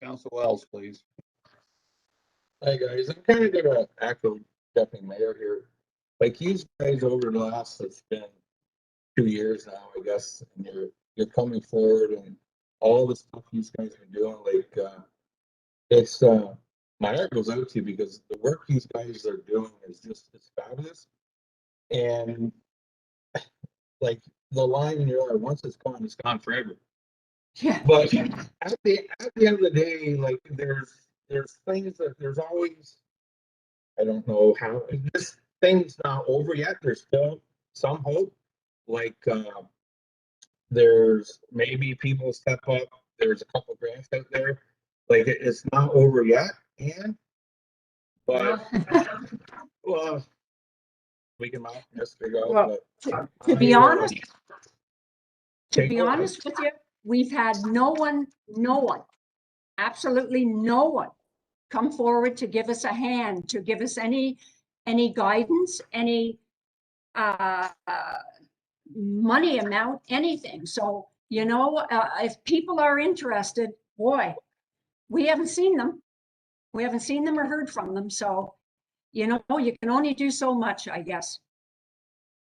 Council Wells, please. Hi, guys. I'm kind of gonna echo Deputy Mayor here. Like, you guys over the last, it's been 2 years now, I guess, and you're coming forward, and all the stuff you guys are doing, like, it's my heart goes out to you because the work these guys are doing is it's fabulous. And like the line in your eye, once it's gone forever. Yeah. But at the end of the day, like there's things that there's always, I don't know how, this thing's not over yet. There's still some hope. Like there's maybe people step up. There's a couple grants out there. Like it's not over yet, but well, we can just figure out. Well, but to be honest with you, we've had no one, absolutely no one come forward to give us a hand, to give us any guidance, any money amount, anything. So, if people are interested, boy, we haven't seen them. We haven't seen them or heard from them. So you know, you can only do so much, I guess.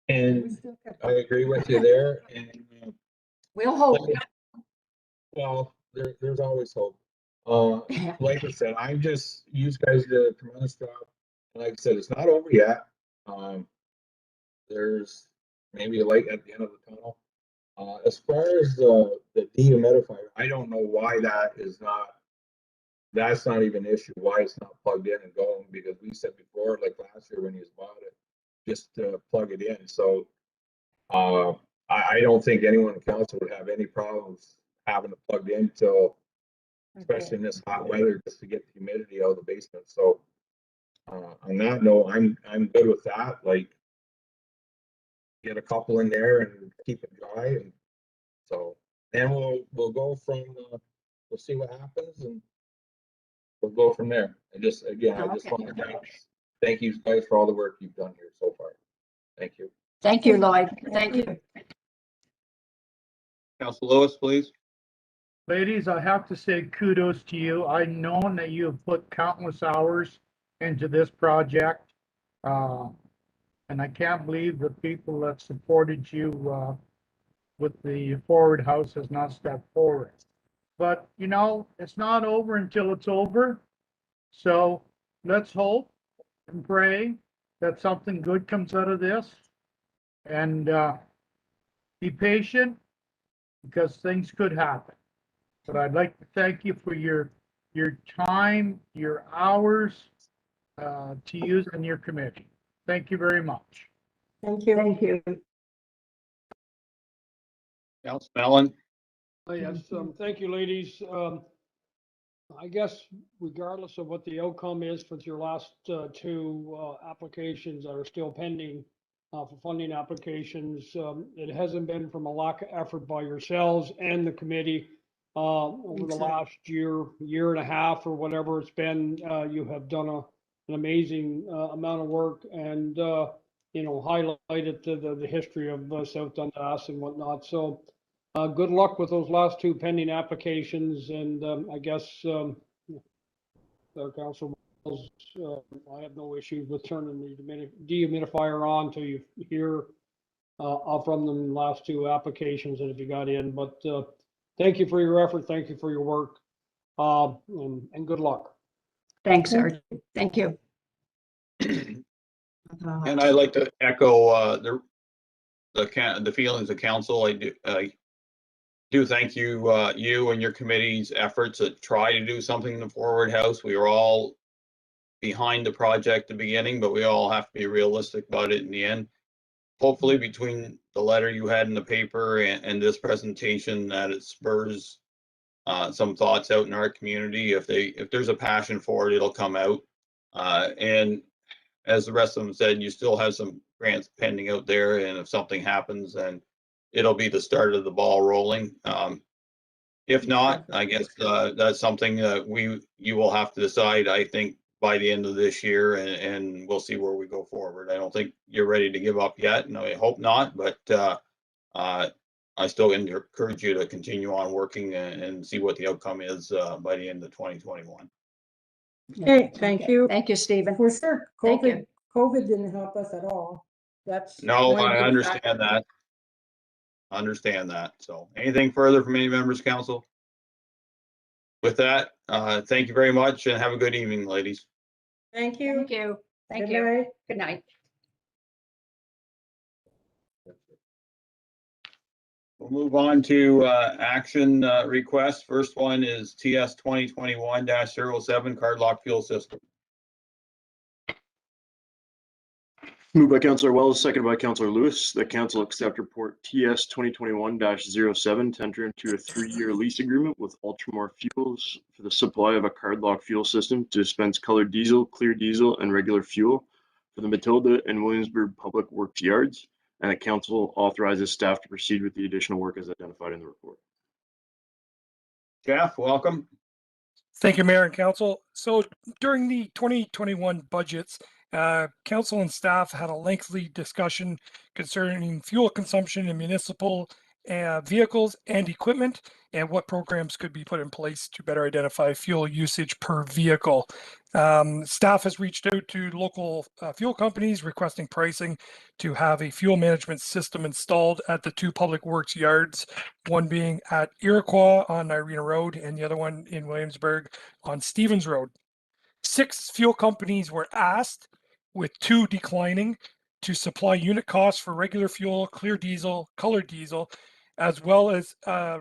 And I agree with you there. And We'll hope. well, there's always hope. Like I said, I'm just, you guys did a tremendous job. And like I said, it's not over yet. There's maybe a light at the end of the tunnel. As far as the dehumidifier, I don't know why that's not even an issue, why it's not plugged in and going, because we said before, like last year when you bought it, just plug it in. So I don't think anyone in council would have any problems having it plugged in till, especially in this hot weather, just to get the humidity out of the basement. So on that note, I'm good with that. Like, get a couple in there and keep it dry, and so then we'll go from we'll see what happens, and we'll go from there. And just again, I just want to thank you guys for all the work you've done here so far. Thank you. Thank you, Lloyd. Thank you. Councilor Lewis, please. Ladies, I have to say kudos to you. I've known that you have put countless hours into this project. And I can't believe the people that supported you with the forward house has not stepped forward. But, you know, it's not over until it's over. So let's hope and pray that something good comes out of this. And be patient, because things could happen. But I'd like to thank you for your time, your hours to use in your committee. Thank you very much. Thank you. Thank you. Councilor Mellon. Yes, thank you, ladies. I guess regardless of what the outcome is for your last two applications that are still pending for funding applications, it hasn't been from a lack of effort by yourselves and the committee over the last year and a half or whatever it's been. You have done an amazing amount of work, and you know, highlighted the history of South Dundas and whatnot. So good luck with those last two pending applications. And I guess Council Wells, I have no issues with turning the dehumidifier on till you hear from them in the last two applications that if you got in. But thank you for your effort. Thank you for your work. And good luck. Thanks, Archie. Thank you. And I'd like to echo the feelings of council. I do thank you, you and your committee's efforts to try to do something in the forward house. We were all behind the project at the beginning, but we all have to be realistic about it in the end. Hopefully, between the letter you had in the paper and this presentation, that it spurs some thoughts out in our community. If there's a passion for it, it'll come out. And as the rest of them said, you still have some grants pending out there, and if something happens, then it'll be the start of the ball rolling. If not, I guess that's something that you will have to decide, I think, by the end of this year, and we'll see where we go forward. I don't think you're ready to give up yet, and I hope not, but I still encourage you to continue on working and see what the outcome is by the end of 2021. Okay, thank you. Thank you, Stephen. For sure, Thank you. COVID didn't help us at all. That's. No, one I big understand factor. that. Understand that. So anything further from any members of council? With that, thank you very much and have a good evening, ladies. Thank you. Thank you. Thank Good you. night. Good night. We'll move on to action requests. First one is TS 2021-07 card lock fuel system. Moved by Councillor Wells, seconded by Councillor Lewis, that council accept report TS 2021-07 to enter into a 3-year lease agreement with Ultramar Fuels for the supply of a card lock fuel system to dispense colored diesel, clear diesel, and regular fuel for the Matilda and Williamsburg Public Works yards, and that council authorizes staff to proceed with the additional work as identified in the report. Jeff, welcome. Thank you, Mayor and Council. So during the 2021 budgets, Council and staff had a lengthy discussion concerning fuel consumption in municipal vehicles and equipment, and what programs could be put in place to better identify fuel usage per vehicle. Staff has reached out to local fuel companies requesting pricing to have a fuel management system installed at the 2 public works yards, one being at Iroquois on Irena Road and the other one in Williamsburg on Stevens Road. 6 fuel companies were asked, with 2 declining, to supply unit costs for regular fuel, clear diesel, colored diesel, as well as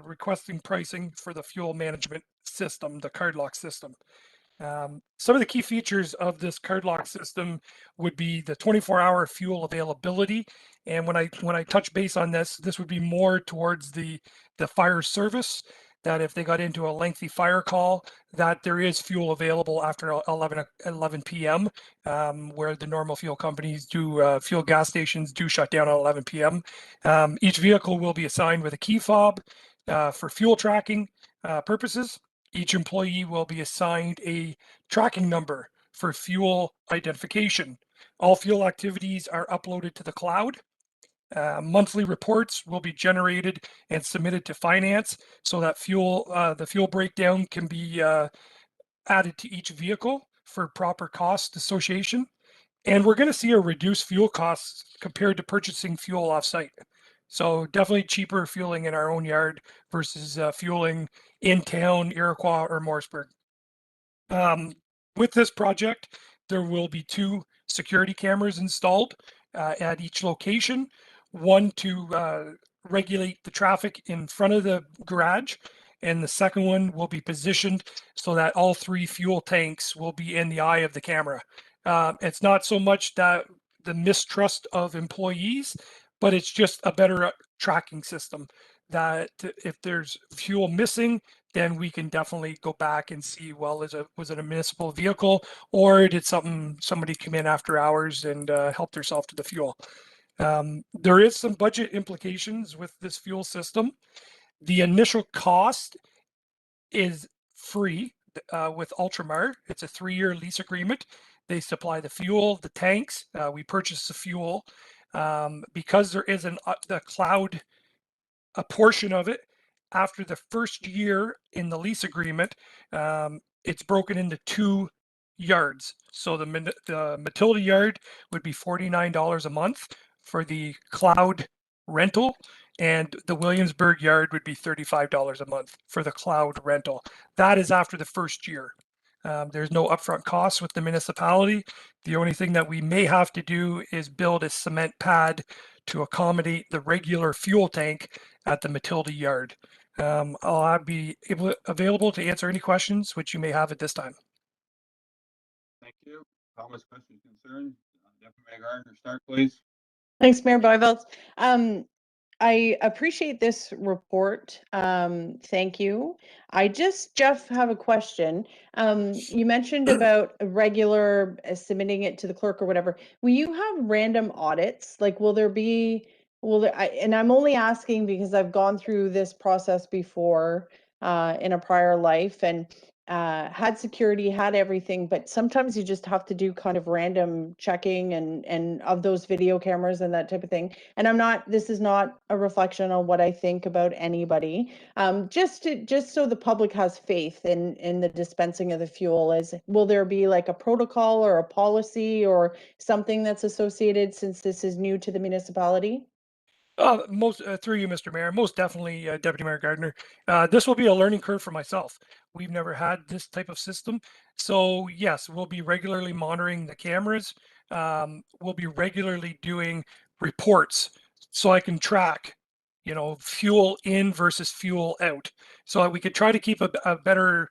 requesting pricing for the fuel management system, the card lock system. Some of the key features of this card lock system would be the 24-hour fuel availability. And when I touch base on this would be more towards the fire service, that if they got into a lengthy fire call, that there is fuel available after 11 p.m., where the normal fuel companies do, fuel gas stations do shut down at 11 p.m. Each vehicle will be assigned with a key fob for fuel tracking purposes. Each employee will be assigned a tracking number for fuel identification. All fuel activities are uploaded to the cloud. Monthly reports will be generated and submitted to finance so that the fuel breakdown can be added to each vehicle for proper cost association. And we're going to see a reduced fuel costs compared to purchasing fuel offsite. So definitely cheaper fueling in our own yard versus fueling in town, Iroquois or Morrisburg. With this project, there will be 2 security cameras installed at each location, one to regulate the traffic in front of the garage, and the second one will be positioned so that all 3 fuel tanks will be in the eye of the camera. It's not so much that the mistrust of employees, but it's just a better tracking system that if there's fuel missing, then we can definitely go back and see, well, was it a municipal vehicle, or did somebody come in after hours and help themselves to the fuel? There is some budget implications with this fuel system. The initial cost is free with Ultramar. It's a 3-year lease agreement. They supply the fuel, the tanks. We purchase the fuel. Because there is the cloud, a portion of it, after the first year in the lease agreement, it's broken into 2 yards. So the Matilda yard would be $49 a month for the cloud rental, and the Williamsburg yard would be $35 a month for the cloud rental. That is after the first year. There's no upfront costs with the municipality. The only thing that we may have to do is build a cement pad to accommodate the regular fuel tank at the Matilda yard. I'll be available to answer any questions which you may have at this time. Thank you. Comments, questions, concerns? Deputy Mayor Gardner, start, please. Thanks, Mayor Byveld. I appreciate this report. Thank you. Jeff, have a question. You mentioned about a regular submitting it to the clerk or whatever. Will you have random audits? Like, and I'm only asking because I've gone through this process before in a prior life, and had security, had everything, but sometimes you just have to do kind of random checking and of those video cameras and that type of thing. And this is not a reflection on what I think about anybody. Just so the public has faith in the dispensing of the fuel, will there be like a protocol or a policy or something that's associated, since this is new to the municipality? Through you, Mr. Mayor, most definitely, Deputy Mayor Gardner. This will be a learning curve for myself. We've never had this type of system. So yes, we'll be regularly monitoring the cameras. We'll be regularly doing reports so I can track, fuel in versus fuel out. So we could try to keep a better,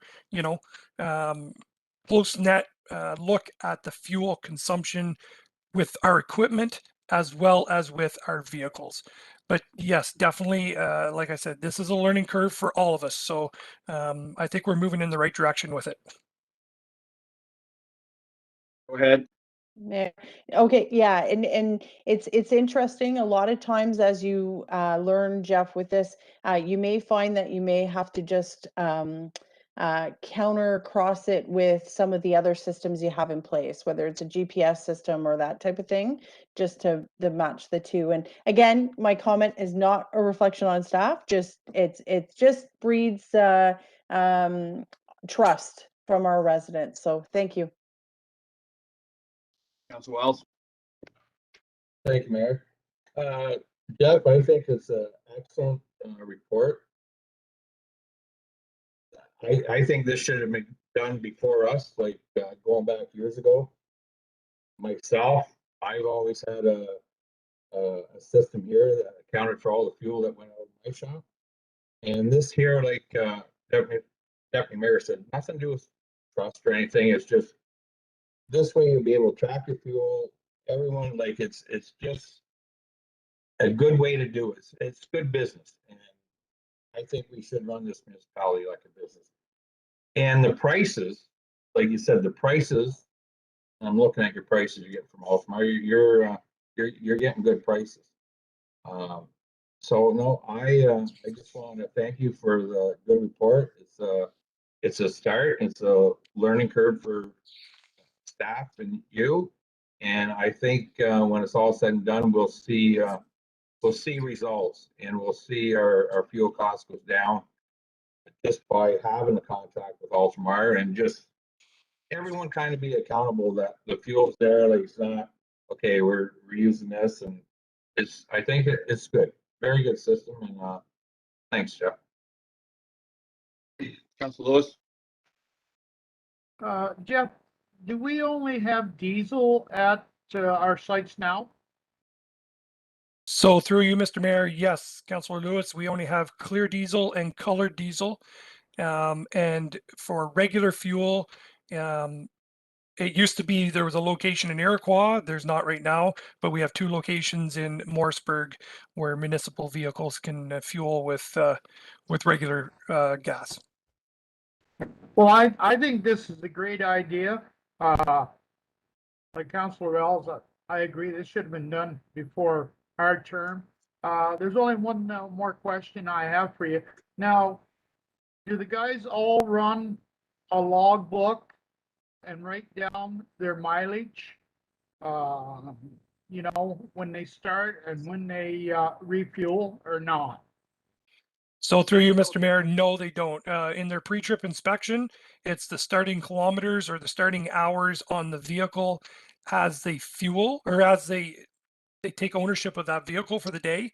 close net look at the fuel consumption with our equipment as well as with our vehicles. But yes, definitely, like I said, this is a learning curve for all of us. So I think we're moving in the right direction with it. Go ahead. Yeah. Okay. Yeah. And it's interesting. A lot of times as you learn, Jeff, with this, you may find that you may have to just counter cross it with some of the other systems you have in place, whether it's a GPS system or that type of thing, just to match the two. And again, my comment is not a reflection on staff, just it just breeds trust from our residents. So thank you. Council Wells. Thank you, Mayor. Jeff, I think it's an excellent report. I think this should have been done before us, like going back years ago. Myself, I've always had a system here that accounted for all the fuel that went out of my shop. And this here, like Deputy Mayor said, nothing to do with trust or anything. It's just this way you'll be able to track your fuel. Everyone, like it's just a good way to do it. It's good business, and I think we should run this municipality like a business. And the prices, like you said, the prices. I'm looking at your prices you get from Altamar. You're getting good prices. So no, I just want to thank you for the good report. It's a start. It's a learning curve for staff and you. And I think when it's all said and done, we'll see results, and we'll see our fuel costs goes down just by having the contract with Altamar, and just everyone kind of be accountable that the fuel's there. Like it's not okay. We're using this, and I think it's good. Very good system, and thanks, Jeff. Council Lewis. Jeff, do we only have diesel at our sites now? So through you, Mr. Mayor, yes, Councillor Lewis, we only have clear diesel and colored diesel. And for regular fuel, it used to be there was a location in Iroquois. There's not right now, but we have 2 locations in Morrisburg where municipal vehicles can fuel with regular gas. Well, I think this is a great idea. Like Councilor Wells, I agree. This should have been done before our term. There's only one more question I have for you. Now, do the guys all run a log book and write down their mileage? You know, when they start and when they refuel or not? So through you, Mr. Mayor, no, they don't. In their pre-trip inspection, it's the starting kilometers or the starting hours on the vehicle as they fuel or as they take ownership of that vehicle for the day.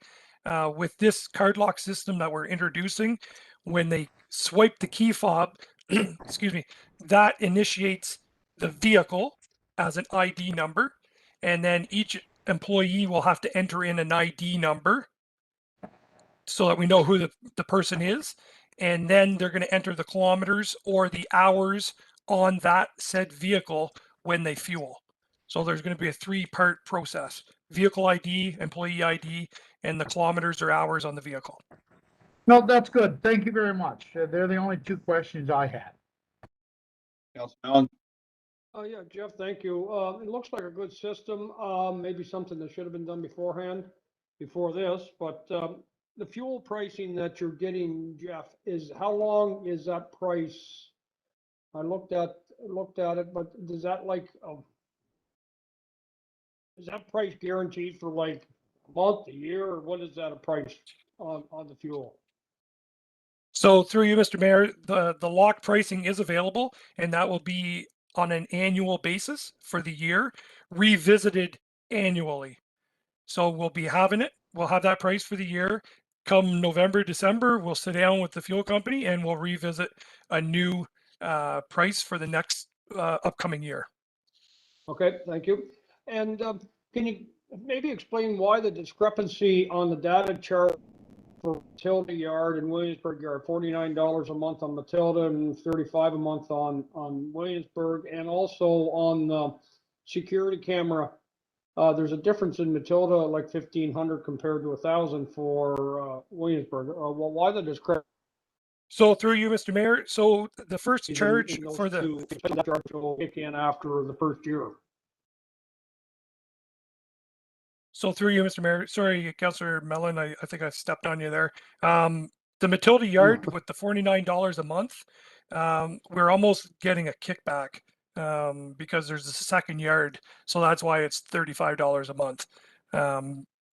With this card lock system that we're introducing, when they swipe the key fob, excuse me, that initiates the vehicle as an ID number, and then each employee will have to enter in an ID number so that we know who the person is, and then they're going to enter the kilometers or the hours on that said vehicle when they fuel. So there's going to be a 3-part process: vehicle ID, employee ID, and the kilometers or hours on the vehicle. No, that's good. Thank you very much. They're the only 2 questions I had. Council Allen. Oh, yeah, Jeff, thank you. It looks like a good system. Maybe something that should have been done beforehand, before this, but the fuel pricing that you're getting, Jeff, is how long is that price? I looked at it, but does that is that price guaranteed for like a month, a year, or what is that a price on the fuel? So through you, Mr. Mayor, the lock pricing is available, and that will be on an annual basis for the year, revisited annually. So we'll be having it. We'll have that price for the year. Come November, December, we'll sit down with the fuel company and we'll revisit a new price for the next upcoming year. Okay, thank you. And can you maybe explain why the discrepancy on the data chart for Matilda Yard and Williamsburg Yard, $49 a month on Matilda and $35 a month on Williamsburg, and also on the security camera? There's a difference in Matilda, like 1,500 compared to 1,000 for Williamsburg. Well, why the discrepancy? So through you, Mr. Mayor, so the first charge for the charge will kick in after the first year. So through you, Mr. Mayor, sorry, Councillor Mellon, I think I stepped on you there. The Matilda Yard with the $49 a month, we're almost getting a kickback because there's a second yard. So that's why it's $35 a month,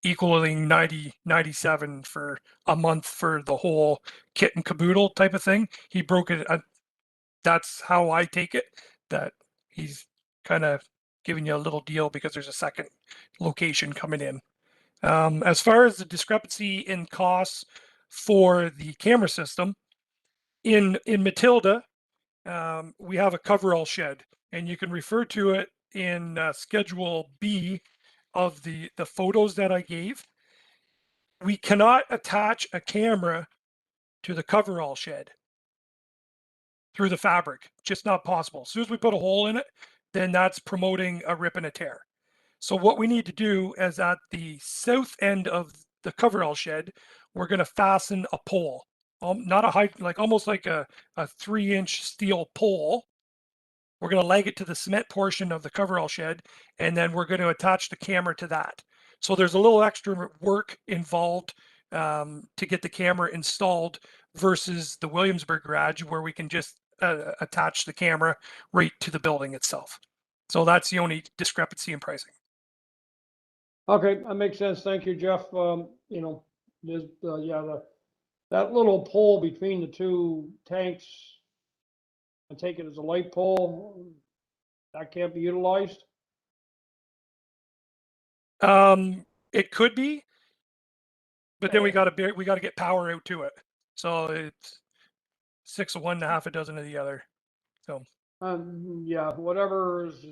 equaling 97 for a month for the whole kit and caboodle type of thing. He broke it. That's how I take it, that he's kind of giving you a little deal because there's a second location coming in. As far as the discrepancy in costs for the camera system, in Matilda, we have a coverall shed, and you can refer to it in Schedule B of the photos that I gave. We cannot attach a camera to the coverall shed through the fabric, just not possible. As soon as we put a hole in it, then that's promoting a rip and a tear. So what we need to do is at the south end of the coverall shed, we're going to fasten a pole, not a height, like almost like a 3-inch steel pole. We're going to leg it to the cement portion of the coverall shed, and then we're going to attach the camera to that. So there's a little extra work involved to get the camera installed versus the Williamsburg garage, where we can just attach the camera right to the building itself. So that's the only discrepancy in pricing. Okay, that makes sense. Thank you, Jeff. You know, there's, that little pole between the two tanks, I take it as a light pole, that can't be utilized? It could be, but then we got to get power out to it. So it's 6 of one and a half a dozen of the other. So yeah, whatever is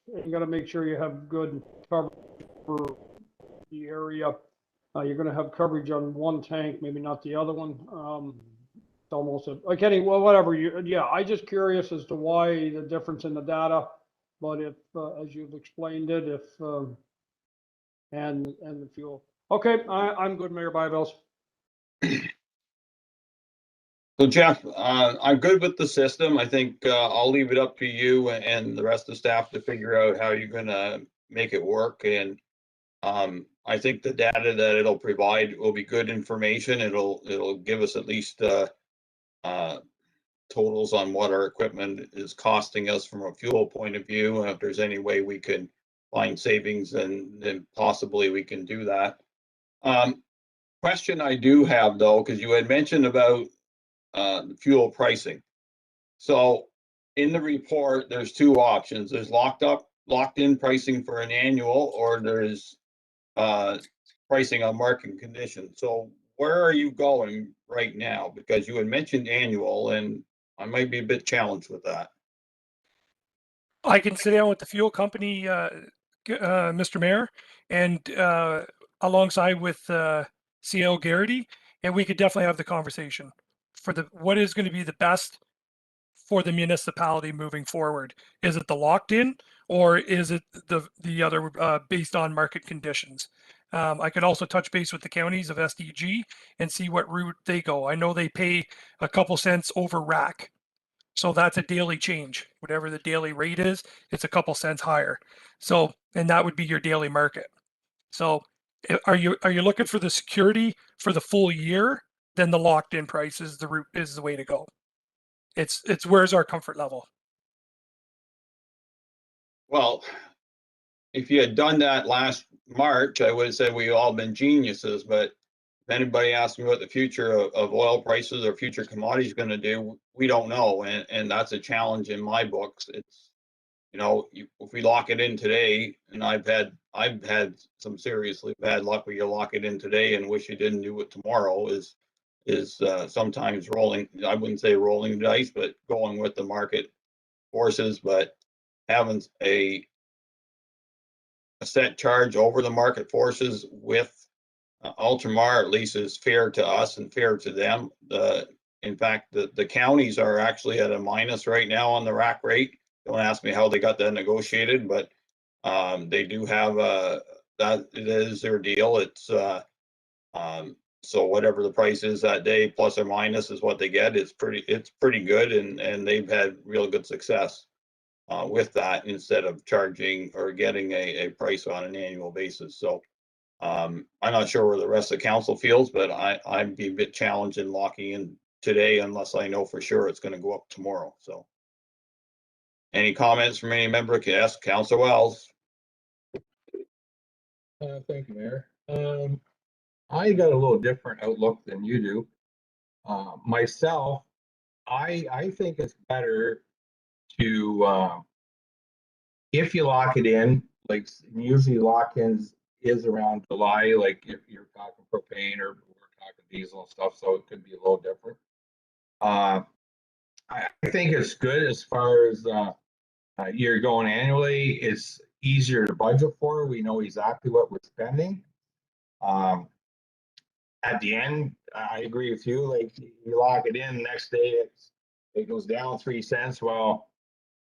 you got to make sure you have good coverage for the area. You're going to have coverage on one tank, maybe not the other one. It's almost like any, well, whatever yeah, I just curious as to why the difference in the data, but if, as you've explained it, if, and the fuel. Okay, I'm good, Mayor Byvells. So Jeff, I'm good with the system. I think I'll leave it up to you and the rest of the staff to figure out how you're gonna make it work. And I think the data that it'll provide will be good information. It'll give us at least totals on what our equipment is costing us from a fuel point of view. And if there's any way we can find savings, then possibly we can do that. Question I do have though, because you had mentioned about the fuel pricing. So in the report, there's two options. There's locked in pricing for an annual, or there's pricing on market conditions. So where are you going right now? Because you had mentioned annual, and I might be a bit challenged with that. I can sit down with the fuel company, Mr. Mayor, and alongside with CL Garrity, and we could definitely have the conversation for what is going to be the best for the municipality moving forward. Is it the locked in, or is it the other based on market conditions? I could also touch base with the counties of SDG and see what route they go. I know they pay a couple cents over rack. So that's a daily change. Whatever the daily rate is, it's a couple cents higher. So, and that would be your daily market. So are you looking for the security for the full year? Then the locked in price is the way to go. It's where's our comfort level? Well, if you had done that last March, I would have said we've all been geniuses, but if anybody asks me what the future of oil prices or future commodities going to do, we don't know. And that's a challenge in my books. It's, you know, if we lock it in today, and I've had some seriously bad luck where you lock it in today and wish you didn't do it tomorrow is sometimes rolling, I wouldn't say rolling the dice, but going with the market forces, but having a set charge over the market forces with Ultramar at least is fair to us and fair to them. In fact, the counties are actually at a minus right now on the rack rate. Don't ask me how they got that negotiated, but they do have that it is their deal. It's so whatever the price is that day, plus or minus, is what they get. It's pretty good, and they've had real good success with that instead of charging or getting a price on an annual basis. So I'm not sure where the rest of the council feels, but I'd be a bit challenged in locking in today unless I know for sure it's gonna go up tomorrow, so. Any comments from any member? Yes, Councilor Wells. Thank you, Mayor. I got a little different outlook than you do. Myself, I think it's better to, if you lock it in, like usually lock-ins is around July, like if you're talking propane or we're talking diesel and stuff, so it could be a little different. I think it's good as far as you're going annually. It's easier to budget for. We know exactly what we're spending. At the end, I agree with you. Like you lock it in, next day it goes down 3 cents. Well,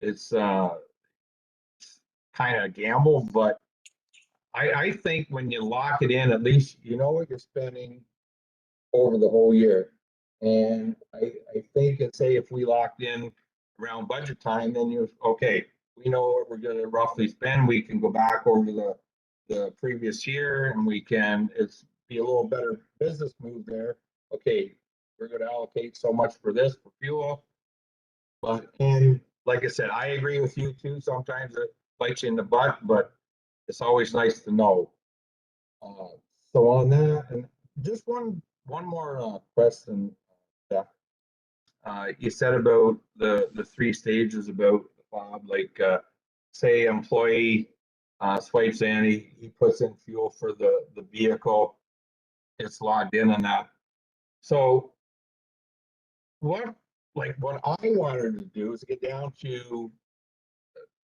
it's kind of a gamble, but I think when you lock it in, at least you know what you're spending over the whole year. And I think and say if we locked in around budget time, then you're okay. We know what we're going to roughly spend. We can go back over the previous year, and we can be a little better business move there. Okay, we're going to allocate so much for this for fuel. But and like I said, I agree with you too. Sometimes it bites you in the butt, but it's always nice to know. So on that, and just one more question. You said about the 3 stages about the fob, like say employee swipes in, he puts in fuel for the vehicle, it's logged in on that. So what I wanted to do is get down to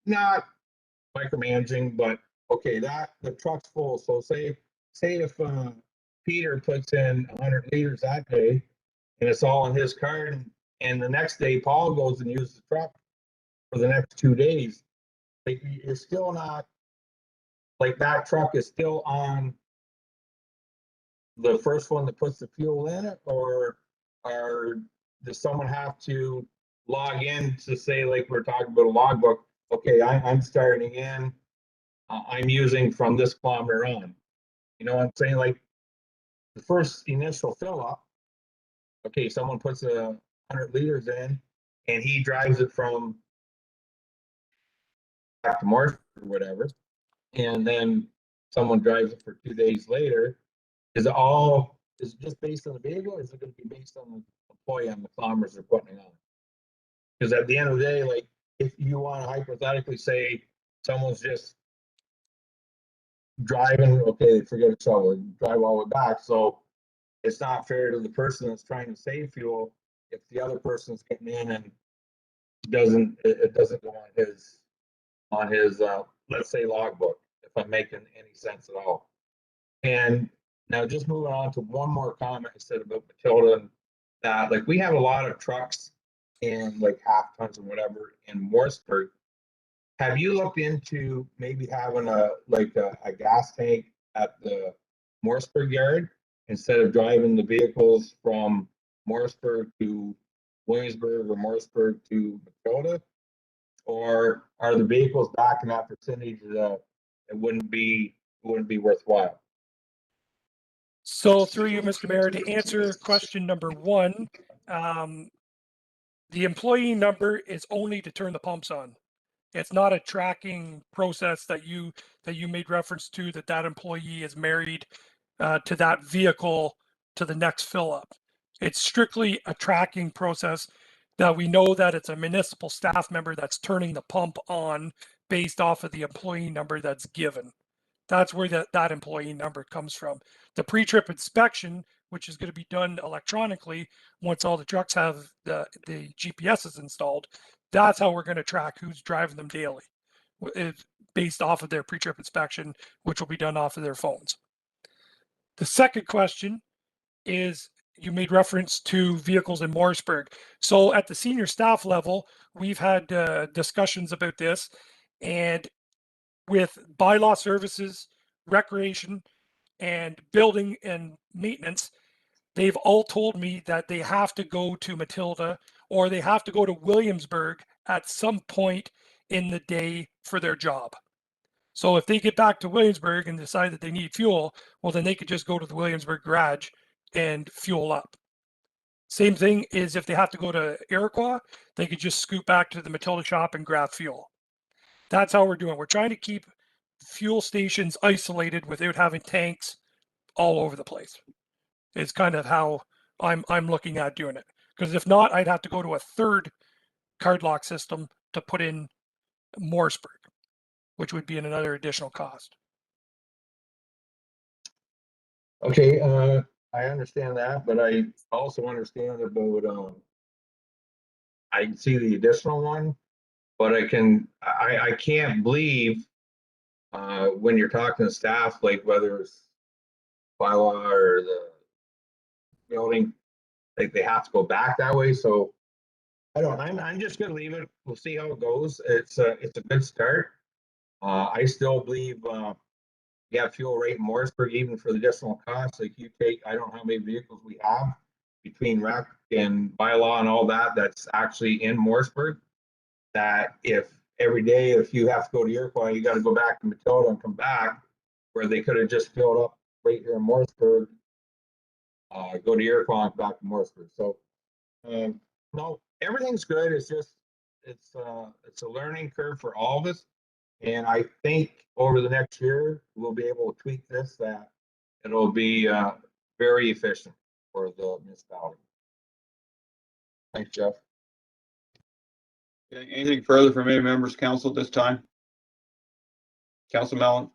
not micromanaging, but okay, that the truck's full. So say if Peter puts in 100 liters that day and it's all in his card, and the next day Paul goes and uses the truck for the next 2 days, like you're still not, like that truck is still on the first one that puts the fuel in it, or does someone have to log in to say, like we're talking about a logbook, okay, I'm starting in, I'm using from this kilometer on. You know what I'm saying? Like the first initial fill up, okay, someone puts 100 liters in and he drives it from back to Morse or whatever, and then someone drives it for 2 days later. Is it just based on the vehicle, or is it going to be based on the employee and the kilometers they're putting on? Because at the end of the day, like if you want to hypothetically say someone's just driving, okay, forget a shovel, drive all the way back. So it's not fair to the person that's trying to save fuel if the other person's getting in and it doesn't go on his let's say logbook, if I'm making any sense at all. And now just moving on to one more comment I said about Matilda, and that like we have a lot of trucks in like half tons and whatever in Morrisburg. Have you looked into maybe having a gas tank at the Morrisburg yard instead of driving the vehicles from Morrisburg to Williamsburg or Morrisburg to Matilda? Or are the vehicles back in that vicinity that it wouldn't be worthwhile? So through you, Mr. Mayor, to answer question number 1, the employee number is only to turn the pumps on. It's not a tracking process that you made reference to, that employee is married to that vehicle to the next fill up. It's strictly a tracking process that we know that it's a municipal staff member that's turning the pump on based off of the employee number that's given. That's where that employee number comes from. The pre-trip inspection, which is going to be done electronically once all the trucks have the GPSs installed, that's how we're going to track who's driving them daily, based off of their pre-trip inspection, which will be done off of their phones. The second question is, you made reference to vehicles in Morrisburg. So at the senior staff level, we've had discussions about this, and with bylaw services, recreation, and building and maintenance, they've all told me that they have to go to Matilda or they have to go to Williamsburg at some point in the day for their job. So if they get back to Williamsburg and decide that they need fuel, well, then they could just go to the Williamsburg garage and fuel up. Same thing is if they have to go to Iroquois, they could just scoot back to the Matilda shop and grab fuel. That's how we're doing. We're trying to keep fuel stations isolated without having tanks all over the place. It's kind of how I'm looking at doing it. Because if not, I'd have to go to a third card lock system to put in Morrisburg, which would be another additional cost. Okay, I understand that, but I also understand about, I can see the additional one, but I can't believe, when you're talking to staff, like whether it's bylaw or the building, like they have to go back that way, so I'm just gonna leave it. We'll see how it goes. It's a good start. I still believe, you have fuel rate in Morrisburg, even for the additional costs, like you take, I don't know how many vehicles we have between rec and bylaw and all that, that's actually in Morrisburg. That if every day, if you have to go to Iroquois, you gotta go back to Matilda and come back, where they could have just filled up right here in Morrisburg. Go to Iroquois and back to Morrisburg, so, no, everything's good, it's just, it's a learning curve for all of us. And I think over the next year, we'll be able to tweak this, that it'll be very efficient for the municipality. Thanks, Jeff. Okay, anything further from any members of council at this time? Council Mellon?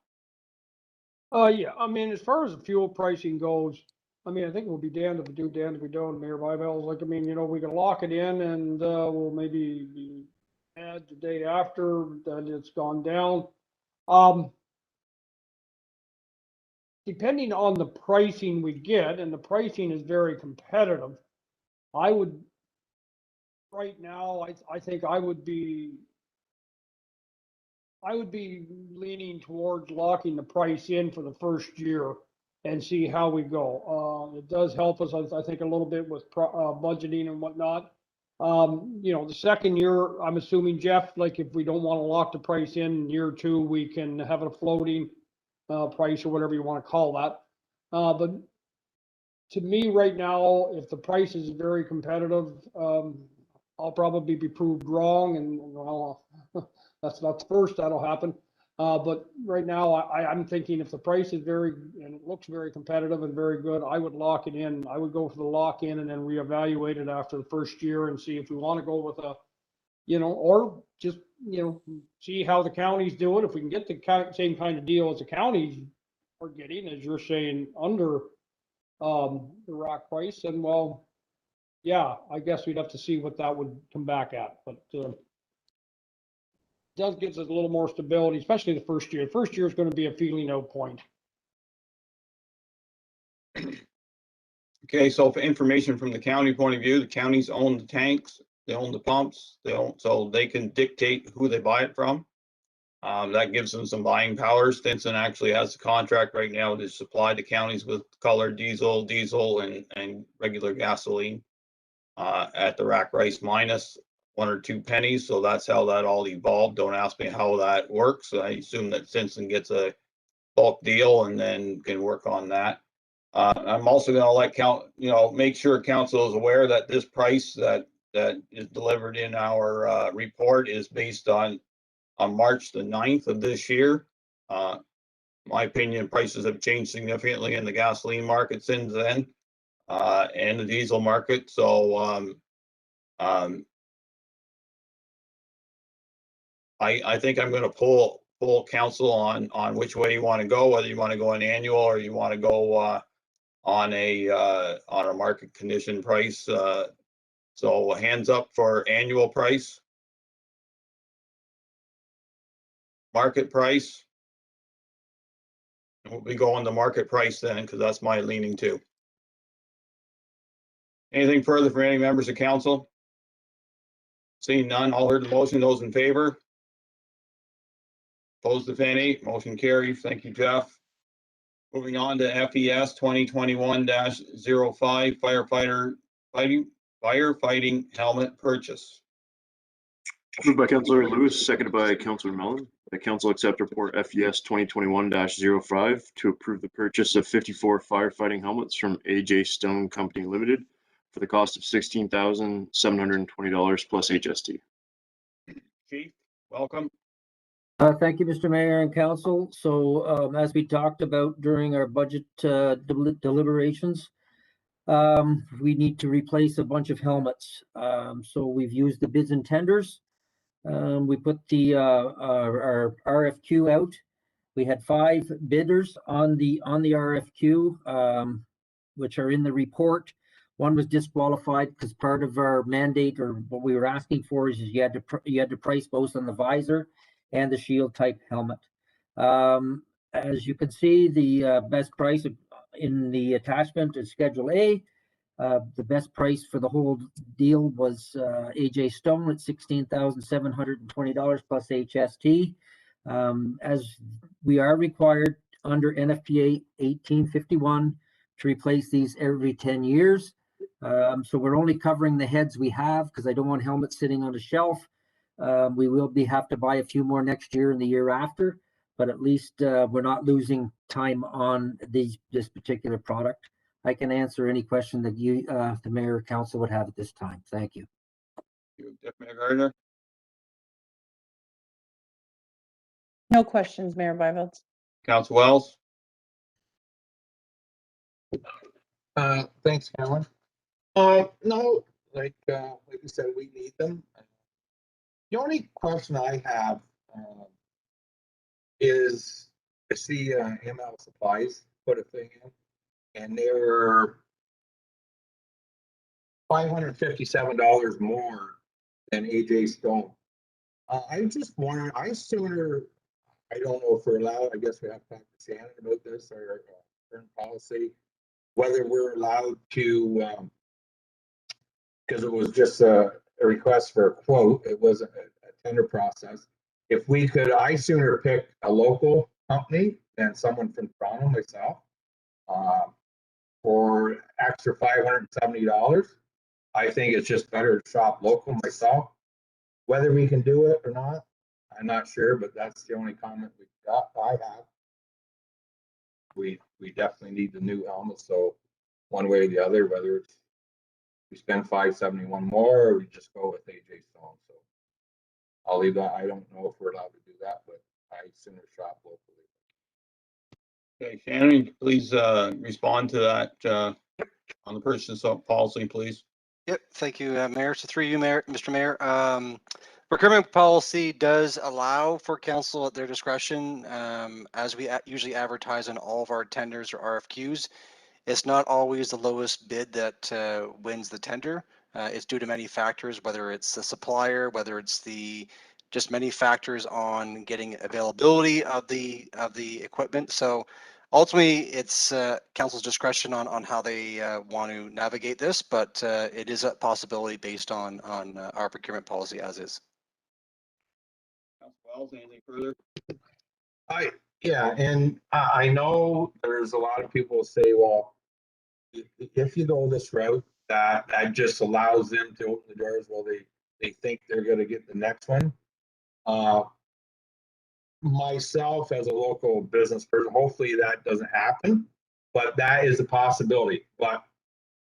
Yeah, I mean, as far as the fuel pricing goes, I mean, I think we'll be damned if we do, damned if we don't. Mayor Bivell's like, I mean, you know, we can lock it in and we'll maybe add the day after that it's gone down. Depending on the pricing we get, and the pricing is very competitive, I would, right now, I think I would be leaning towards locking the price in for the first year and see how we go. It does help us, I think, a little bit with budgeting and whatnot. You know, the second year, I'm assuming, Jeff, like if we don't want to lock the price in year two, we can have a floating price or whatever you want to call that. But to me right now, if the price is very competitive, I'll probably be proved wrong, and well, that's not the first that'll happen. But right now, I'm thinking if the price is very, and it looks very competitive and very good, I would lock it in. I would go for the lock in and then reevaluate it after the first year and see if we want to go with a, you know, or just, you know, see how the counties do it. If we can get the same kind of deal as the counties are getting, as you're saying, under the rack price, and well, yeah, I guess we'd have to see what that would come back at, but does gives us a little more stability, especially the first year. First year is going to be a feeling out point. Okay, so for information from the county point of view, the counties own the tanks, they own the pumps, so they can dictate who they buy it from. That gives them some buying power. Stinson actually has a contract right now to supply the counties with colored diesel, and regular gasoline at the rack price minus 1 or 2 pennies. So that's how that all evolved. Don't ask me how that works. I assume that Stinson gets a bulk deal and then can work on that. I'm also going to let make sure council is aware that this price that is delivered in our report is based on March the 9th of this year. My opinion, prices have changed significantly in the gasoline market since then, and the diesel market. So I think I'm going to pull council on which way you want to go, whether you want to go an annual or you want to go on a market condition price. So hands up for annual price. Market price. We'll be going to market price then, because that's my leaning too. Anything further from any members of council? Seeing none, all heard the motion. Those in favor? Opposed if any, motion carries. Thank you, Jeff. Moving on to FES 2021-05 firefighting helmet purchase. Moved by Councillor Lewis, seconded by Councillor Mellon. The council accept report FES 2021-05 to approve the purchase of 54 firefighting helmets from AJ Stone Company Limited for the cost of $16,720 plus HST. Chief, welcome. Thank you, Mr. Mayor and Council. So as we talked about during our budget deliberations, we need to replace a bunch of helmets. So we've used the bids and tenders. We put our RFQ out. We had 5 bidders on the RFQ, which are in the report. One was disqualified because part of our mandate, or what we were asking for, is you had to price both on the visor and the shield type helmet. As you can see, the best price in the attachment is Schedule A. The best price for the whole deal was AJ Stone at $16,720 plus HST. As we are required under NFPA 1851 to replace these every 10 years. So we're only covering the heads we have because I don't want helmets sitting on a shelf. We will have to buy a few more next year and the year after, but at least we're not losing time on this particular product. I can answer any question that you, the Mayor or Council would have at this time. Thank you. Deputy Mayor Gardner. No questions, Mayor Byvelds. Council Wells. Thanks, Alan. No, like you said, we need them. The only question I have is I see ML Supplies put a thing in, and they're $557 more than AJ Stone. I just wonder, I don't know if we're allowed, I guess we have to talk to Shannon about this, or current policy, whether we're allowed to, because it was just a request for a quote, it wasn't a tender process. If we could, I sooner pick a local company than someone from Toronto myself, for extra $570. I think it's just better to shop local myself. Whether we can do it or not, I'm not sure, but that's the only comment we got. I have. We definitely need the new helmet, so one way or the other, whether it's we spend $571 more or we just go with AJ Stone. So I'll leave that. I don't know if we're allowed to do that, but I sooner shop locally. Okay, Shannon, please respond to that on the purchase policy, please. Yep, thank you, Mayor. So through you, Mayor, Mr. Mayor, procurement policy does allow for council at their discretion, as we usually advertise on all of our tenders or RFQs. It's not always the lowest bid that wins the tender. It's due to many factors, whether it's the supplier, whether it's just many factors on getting availability of the equipment. So ultimately, it's council's discretion on how they want to navigate this, but it is a possibility based on our procurement policy as is. Council Wells, anything further? Yeah, and I know there's a lot of people who say, well, if you go this route, that just allows them to open the doors while they think they're going to get the next one. Myself as a local business person, hopefully that doesn't happen, but that is a possibility. But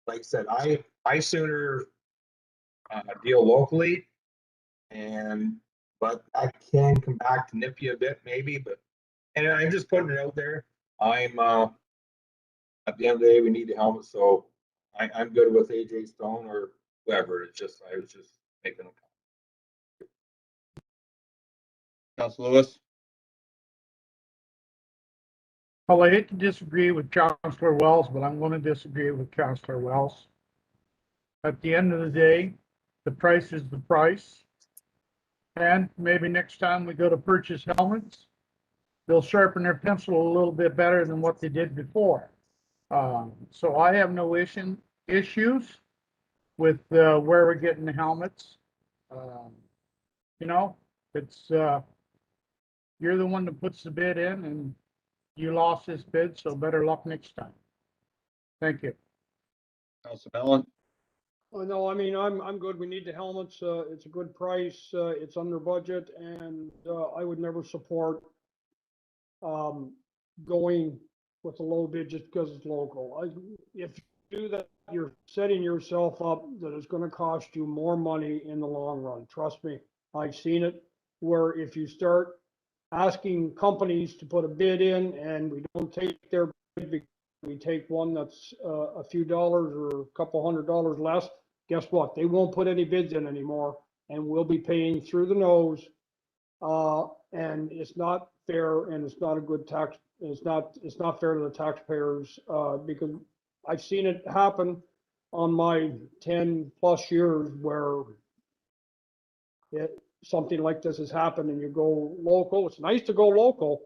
like I said, I sooner deal locally, but I can come back to nip you a bit maybe, and I'm just putting it out there. I'm at the end of the day, we need the helmet, so I'm good with AJ Stone or whoever. It's just I was just making a comment. Council Lewis. Well, I hate to disagree with Councillor Wells, but I'm going to disagree with Councillor Wells. At the end of the day, the price is the price. And maybe next time we go to purchase helmets, they'll sharpen their pencil a little bit better than what they did before. So I have no issues with where we're getting the helmets. You know, it's you're the one that puts the bid in, and you lost this bid, so better luck next time. Thank you. Council Mellon. Oh, no, I mean, I'm good. We need the helmets. It's a good price. It's under budget, and I would never support going with a low bid just because it's local. If you do that, you're setting yourself up that it's going to cost you more money in the long run. Trust me, I've seen it where if you start asking companies to put a bid in and we don't take their bid, we take one that's a few dollars or a couple $100 less, guess what? They won't put any bids in anymore and we'll be paying through the nose. And it's not fair and it's not a good tax. It's not fair to the taxpayers because I've seen it happen on my 10+ years where something like this has happened and you go local. It's nice to go local.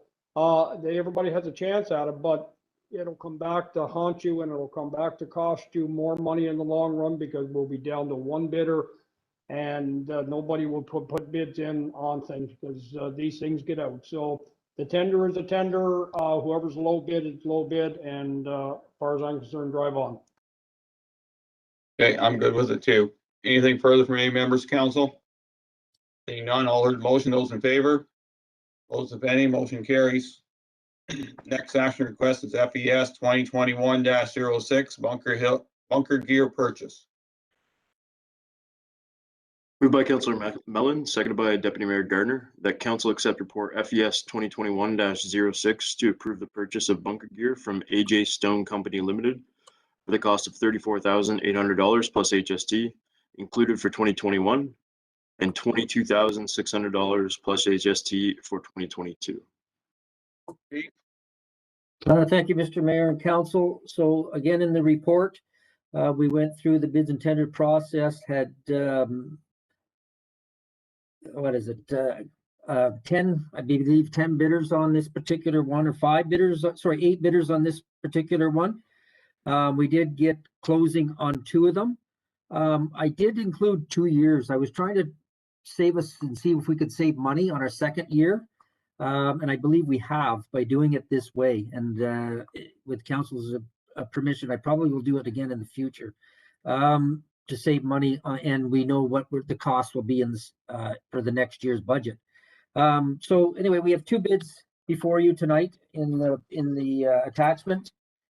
Everybody has a chance at it, but it'll come back to haunt you and it'll come back to cost you more money in the long run because we'll be down to one bidder and nobody will put bids in on things because these things get out. So the tender is a tender. Whoever's low bid is low bid, and as far as I'm concerned, drive on. Okay, I'm good with it too. Anything further from any members of council? Seeing none, all heard the motion. Those in favor? Opposed, if any, motion carries. Next action request is FES 2021-06 bunker gear purchase. Moved by Councillor Mellon, seconded by Deputy Mayor Gardner, that council accept report FES 2021-06 to approve the purchase of bunker gear from AJ Stone Company Limited for the cost of $34,800 plus HST, included for 2021, and $22,600 plus HST for 2022. Thank you, Mr. Mayor and Council. So again, in the report, we went through the bids and tender process, had what is it, 10, I believe 10 bidders on this particular one, or 8 bidders on this particular one. We did get closing on 2 of them. I did include 2 years. I was trying to save us and see if we could save money on our second year. And I believe we have by doing it this way. And with council's permission, I probably will do it again in the future. To save money, and we know what the cost will be in this, for the next year's budget. So anyway, we have 2 bids before you tonight in the attachment.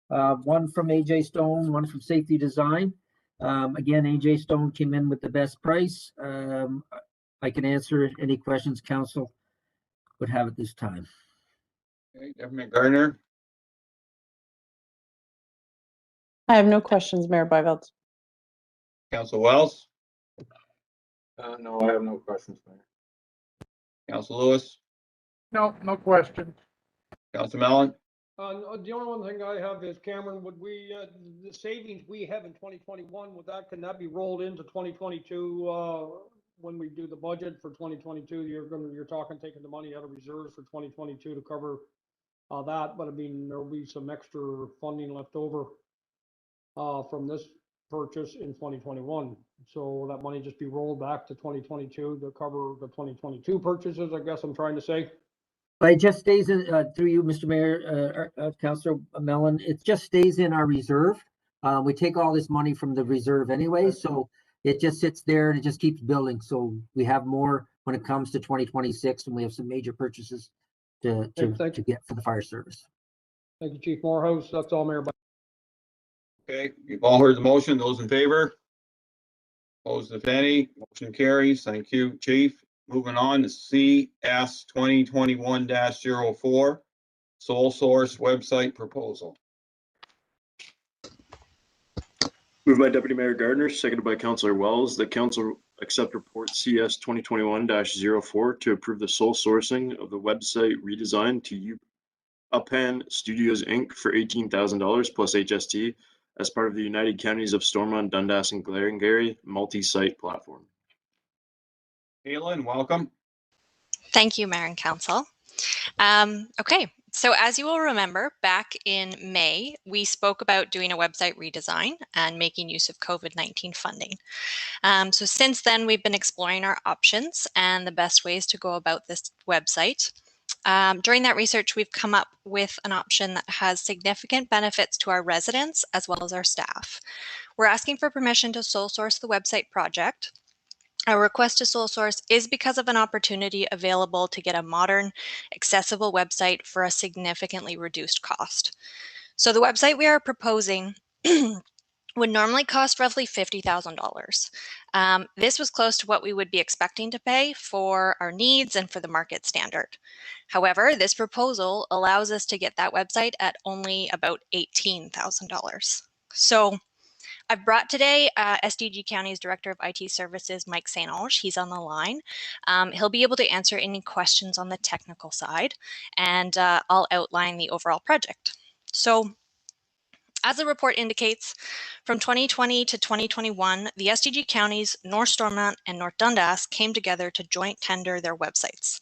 One from AJ Stone, one from Safety Design. Again, AJ Stone came in with the best price. I can answer any questions council would have at this time. Okay, Deputy Gardner. I have no questions, Mayor Byveld. Council Wells. No, I have no questions, Mayor. Council Lewis. No, no questions. Council Mellon. The only one thing I have is, Cameron, would we, the savings we have in 2021, can that be rolled into 2022, when we do the budget for 2022? You're talking taking the money out of reserves for 2022 to cover that, but I mean, there'll be some extra funding left over from this purchase in 2021. So that money just be rolled back to 2022 to cover the 2022 purchases, I guess I'm trying to say. But it just stays in, through you, Mr. Mayor, Councillor Mellon, it just stays in our reserve. We take all this money from the reserve anyway, so it just sits there and it just keeps building. So we have more when it comes to 2026, and we have some major purchases to get for the fire service. Thank you, Chief Morehouse. That's all, Mayor. Okay, you've all heard the motion. Those in favor? Opposed, if any, motion carries. Thank you, Chief. Moving on to CS 2021-04, sole source website proposal. Moved by Deputy Mayor Gardner, seconded by Councillor Wells, that council accept report CS 2021-04 to approve the sole sourcing of the website redesign to Upan Studios Inc. for $18,000 plus HST as part of the United Counties of Stormont, Dundas, and Glengarry multi-site platform. Caitlin, welcome. Thank you, Mayor and Council. Okay, so as you will remember, back in May, we spoke about doing a website redesign and making use of COVID-19 funding. So since then, we've been exploring our options and the best ways to go about this website. During that research, we've come up with an option that has significant benefits to our residents as well as our staff. We're asking for permission to sole source the website project. Our request to sole source is because of an opportunity available to get a modern, accessible website for a significantly reduced cost. So the website we are proposing would normally cost roughly $50,000. This was close to what we would be expecting to pay for our needs and for the market standard. However, this proposal allows us to get that website at only about $18,000. So I've brought today SDG County's Director of IT Services, Mike St. Ange. He's on the line. He'll be able to answer any questions on the technical side, and I'll outline the overall project. So, as the report indicates, from 2020 to 2021, the SDG counties North Stormont and North Dundas came together to joint tender their websites.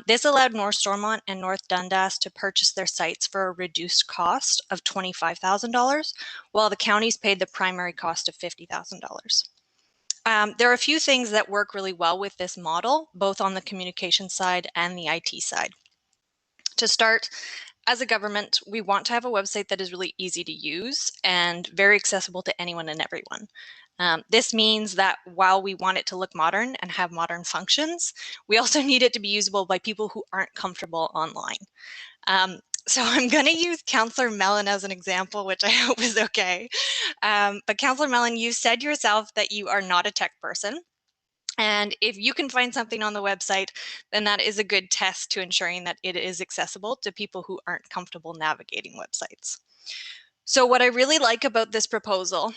This allowed North Stormont and North Dundas to purchase their sites for a reduced cost of $25,000, while the counties paid the primary cost of $50,000. There are a few things that work really well with this model, both on the communication side and the IT side. To start, as a government, we want to have a website that is really easy to use and very accessible to anyone and everyone. This means that while we want it to look modern and have modern functions, we also need it to be usable by people who aren't comfortable online. So I'm going to use Councillor Mellon as an example, which I hope is okay. But Councillor Mellon, you said yourself that you are not a tech person. And if you can find something on the website, then that is a good test to ensuring that it is accessible to people who aren't comfortable navigating websites. So what I really like about this proposal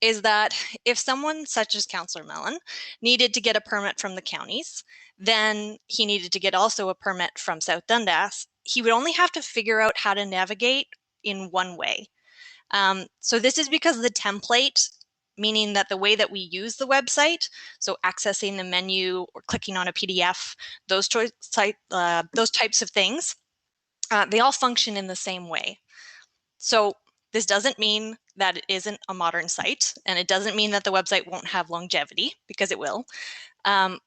is that if someone such as Councillor Mellon needed to get a permit from the counties, then he needed to get also a permit from South Dundas, he would only have to figure out how to navigate in one way. So this is because the template, meaning that the way that we use the website, so accessing the menu or clicking on a PDF, those types of things, they all function in the same way. So this doesn't mean that it isn't a modern site, and it doesn't mean that the website won't have longevity, because it will.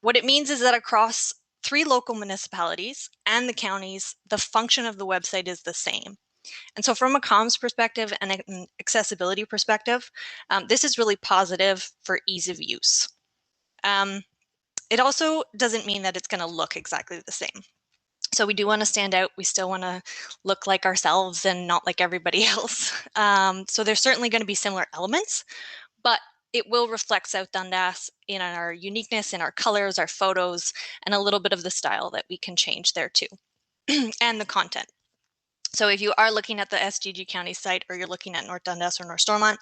What it means is that across 3 local municipalities and the counties, the function of the website is the same. And so from a comms perspective and an accessibility perspective, this is really positive for ease of use. It also doesn't mean that it's going to look exactly the same. So we do want to stand out. We still want to look like ourselves and not like everybody else. So there's certainly going to be similar elements, but it will reflect South Dundas in our uniqueness, in our colors, our photos, and a little bit of the style that we can change there too, and the content. So if you are looking at the SDG County site, or you're looking at North Dundas or North Stormont,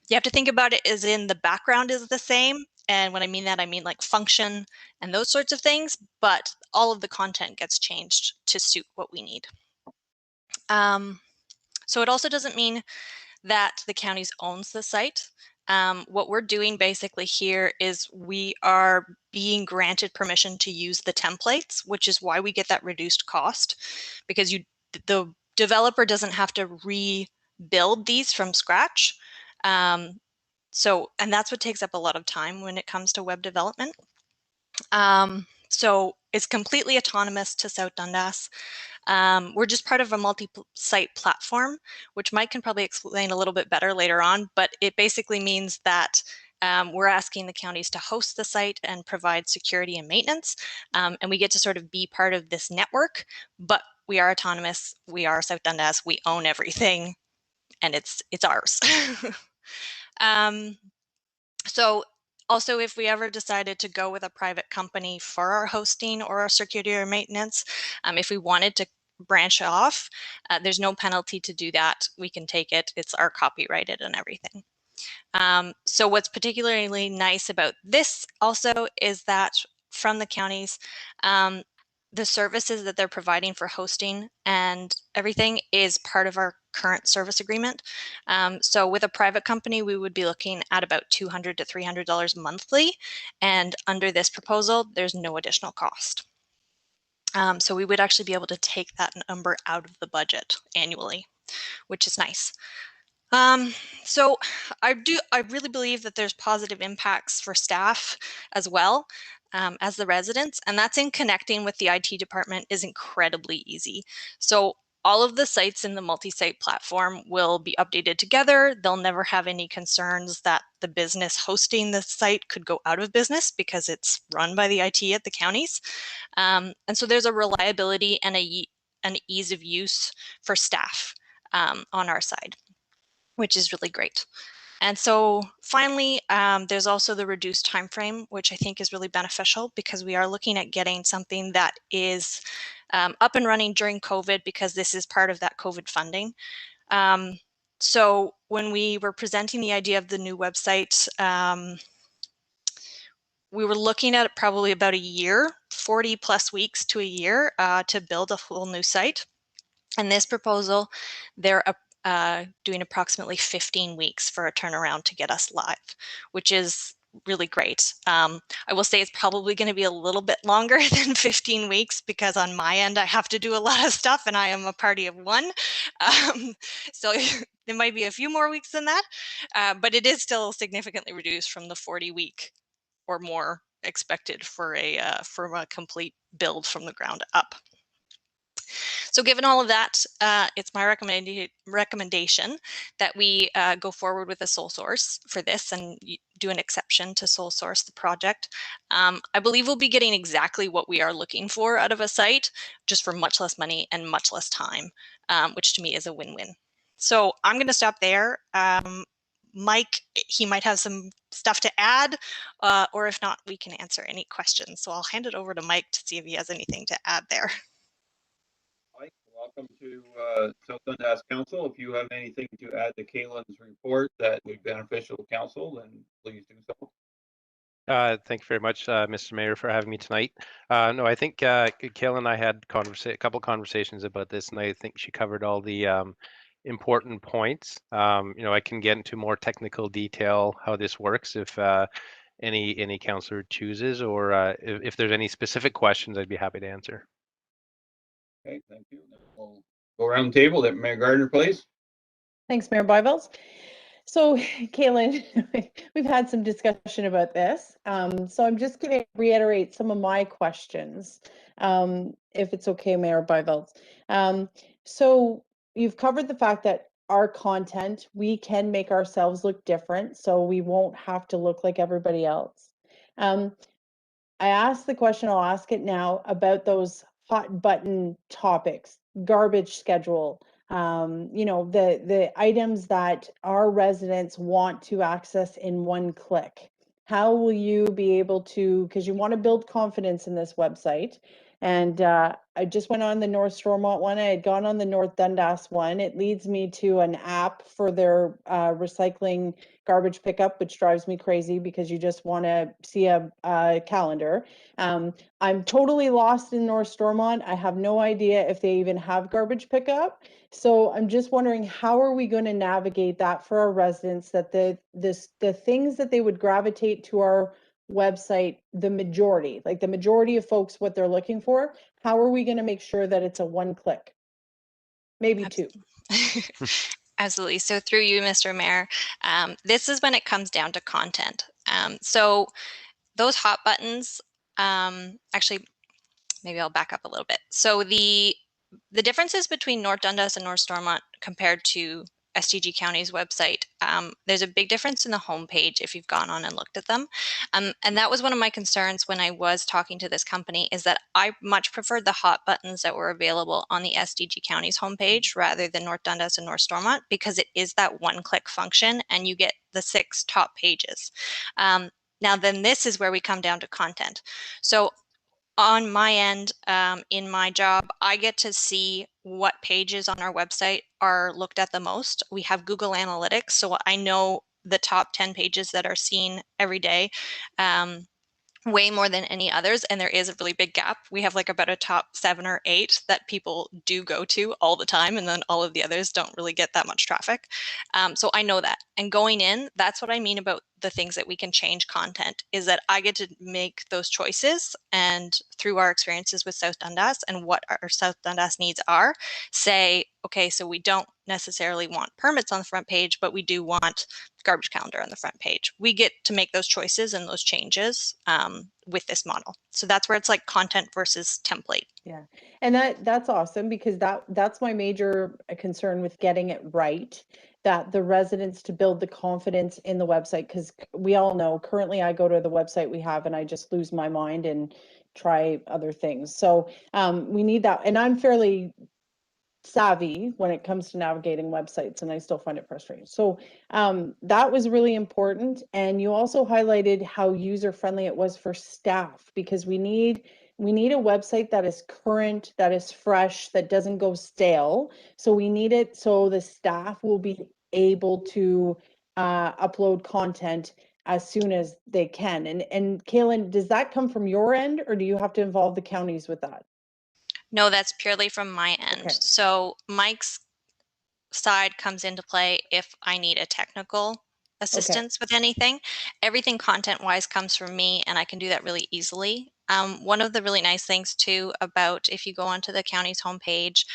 you have to think about it as in the background is the same. And when I mean that, I mean like function and those sorts of things, but all of the content gets changed to suit what we need. So it also doesn't mean that the counties owns the site. What we're doing basically here is we are being granted permission to use the templates, which is why we get that reduced cost, because the developer doesn't have to rebuild these from scratch. And that's what takes up a lot of time when it comes to web development. So it's completely autonomous to South Dundas. We're just part of a multi-site platform, which Mike can probably explain a little bit better later on, but it basically means that we're asking the counties to host the site and provide security and maintenance, and we get to sort of be part of this network, but we are autonomous, we are South Dundas, we own everything, and it's ours. So also, if we ever decided to go with a private company for our hosting or our security or maintenance, if we wanted to branch off, there's no penalty to do that. We can take it. It's our copyrighted and everything. So what's particularly nice about this also is that from the counties, the services that they're providing for hosting and everything is part of our current service agreement. So with a private company, we would be looking at about $200 to $300 monthly. And under this proposal, there's no additional cost. So we would actually be able to take that number out of the budget annually, which is nice. So I really believe that there's positive impacts for staff as well as the residents, and that's in connecting with the IT department is incredibly easy. So all of the sites in the multi-site platform will be updated together. They'll never have any concerns that the business hosting the site could go out of business because it's run by the IT at the counties. And so there's a reliability and an ease of use for staff on our side. which is really great. And so finally, there's also the reduced time frame, which I think is really beneficial because we are looking at getting something that is up and running during COVID, because this is part of that COVID funding. So when we were presenting the idea of the new website, we were looking at probably about a year, 40 plus weeks to a year to build a full new site. And this proposal, they're doing approximately 15 weeks for a turnaround to get us live, which is really great. I will say it's probably going to be a little bit longer than 15 weeks because on my end, I have to do a lot of stuff and I am a party of one. So there might be a few more weeks than that, but it is still significantly reduced from the 40-week or more expected for a complete build from the ground up. So given all of that, it's my recommendation that we go forward with a sole source for this and do an exception to sole source the project. I believe we'll be getting exactly what we are looking for out of a site, just for much less money and much less time, which to me is a win-win. So I'm going to stop there. Mike, he might have some stuff to add, or if not, we can answer any questions. So I'll hand it over to Mike to see if he has anything to add there. Mike, welcome to South Dundas Council. If you have anything to add to Kaylin's report that would be beneficial to council, then please do so. Thank you very much, Mr. Mayor, for having me tonight. No, I think Kaylin and I had a couple conversations about this, and I think she covered all the important points. I can get into more technical detail how this works if any councillor chooses, or if there's any specific questions, I'd be happy to answer. Okay, thank you. We'll go around the table. Mayor Gardner, please. Thanks, Mayor Byvelds. So, Kaylin, we've had some discussion about this. So I'm just going to reiterate some of my questions, if it's okay, Mayor Byvelds. So you've covered the fact that our content, we can make ourselves look different, so we won't have to look like everybody else. I asked the question, I'll ask it now, about those hot button topics, garbage schedule, the items that our residents want to access in one click. How will you be able to, because you want to build confidence in this website, and I just went on the North Stormont one, I had gone on the North Dundas one. It leads me to an app for their recycling garbage pickup, which drives me crazy because you just want to see a calendar. I'm totally lost in North Stormont. I have no idea if they even have garbage pickup. So I'm just wondering, how are we going to navigate that for our residents, that the things that they would gravitate to our website, the majority of folks, what they're looking for, how are we going to make sure that it's a one click? Maybe two. Absolutely. So through you, Mr. Mayor, this is when it comes down to content. So those hot buttons, actually, maybe I'll back up a little bit. So the differences between North Dundas and North Stormont compared to STG County's website, there's a big difference in the homepage if you've gone on and looked at them. And that was one of my concerns when I was talking to this company, is that I much preferred the hot buttons that were available on the STG County's homepage rather than North Dundas and North Stormont, because it is that one-click function and you get the 6 top pages. Now then, this is where we come down to content. So on my end, in my job, I get to see what pages on our website are looked at the most. We have Google Analytics, so I know the top 10 pages that are seen every day, way more than any others, and there is a really big gap. We have like about a top 7 or 8 that people do go to all the time, and then all of the others don't really get that much traffic. So I know that. And going in, that's what I mean about the things that we can change content, is that I get to make those choices, and through our experiences with South Dundas and what our South Dundas needs are, say, okay, so we don't necessarily want permits on the front page, but we do want garbage calendar on the front page. We get to make those choices and those changes with this model. So that's where it's like content versus template. Yeah, and that's awesome, because that's my major concern with getting it right, that the residents to build the confidence in the website, because we all know currently I go to the website we have and I just lose my mind and try other things. So we need that, and I'm fairly savvy when it comes to navigating websites, and I still find it frustrating. So that was really important. And you also highlighted how user-friendly it was for staff, because we need a website that is current, that is fresh, that doesn't go stale. So we need it so the staff will be able to upload content as soon as they can. And Kaylin, does that come from your end, or do you have to involve the counties with that? No, that's purely from my end. Okay. So Mike's side comes into play if I need a technical assistance with anything. Everything content-wise comes from me, and I can do that really easily. One of the really nice things too about if you go onto the county's homepage,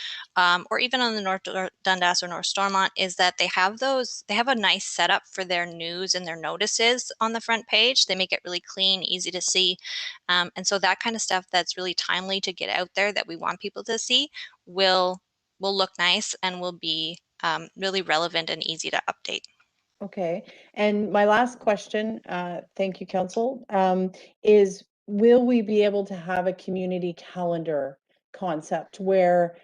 or even on the North Dundas or North Stormont, is that they have a nice setup for their news and their notices on the front page. They make it really clean, easy to see. And so that kind of stuff that's really timely to get out there that we want people to see will look nice and will be really relevant and easy to update. Okay, and my last question, thank you, Council, is will we be able to have a community calendar concept where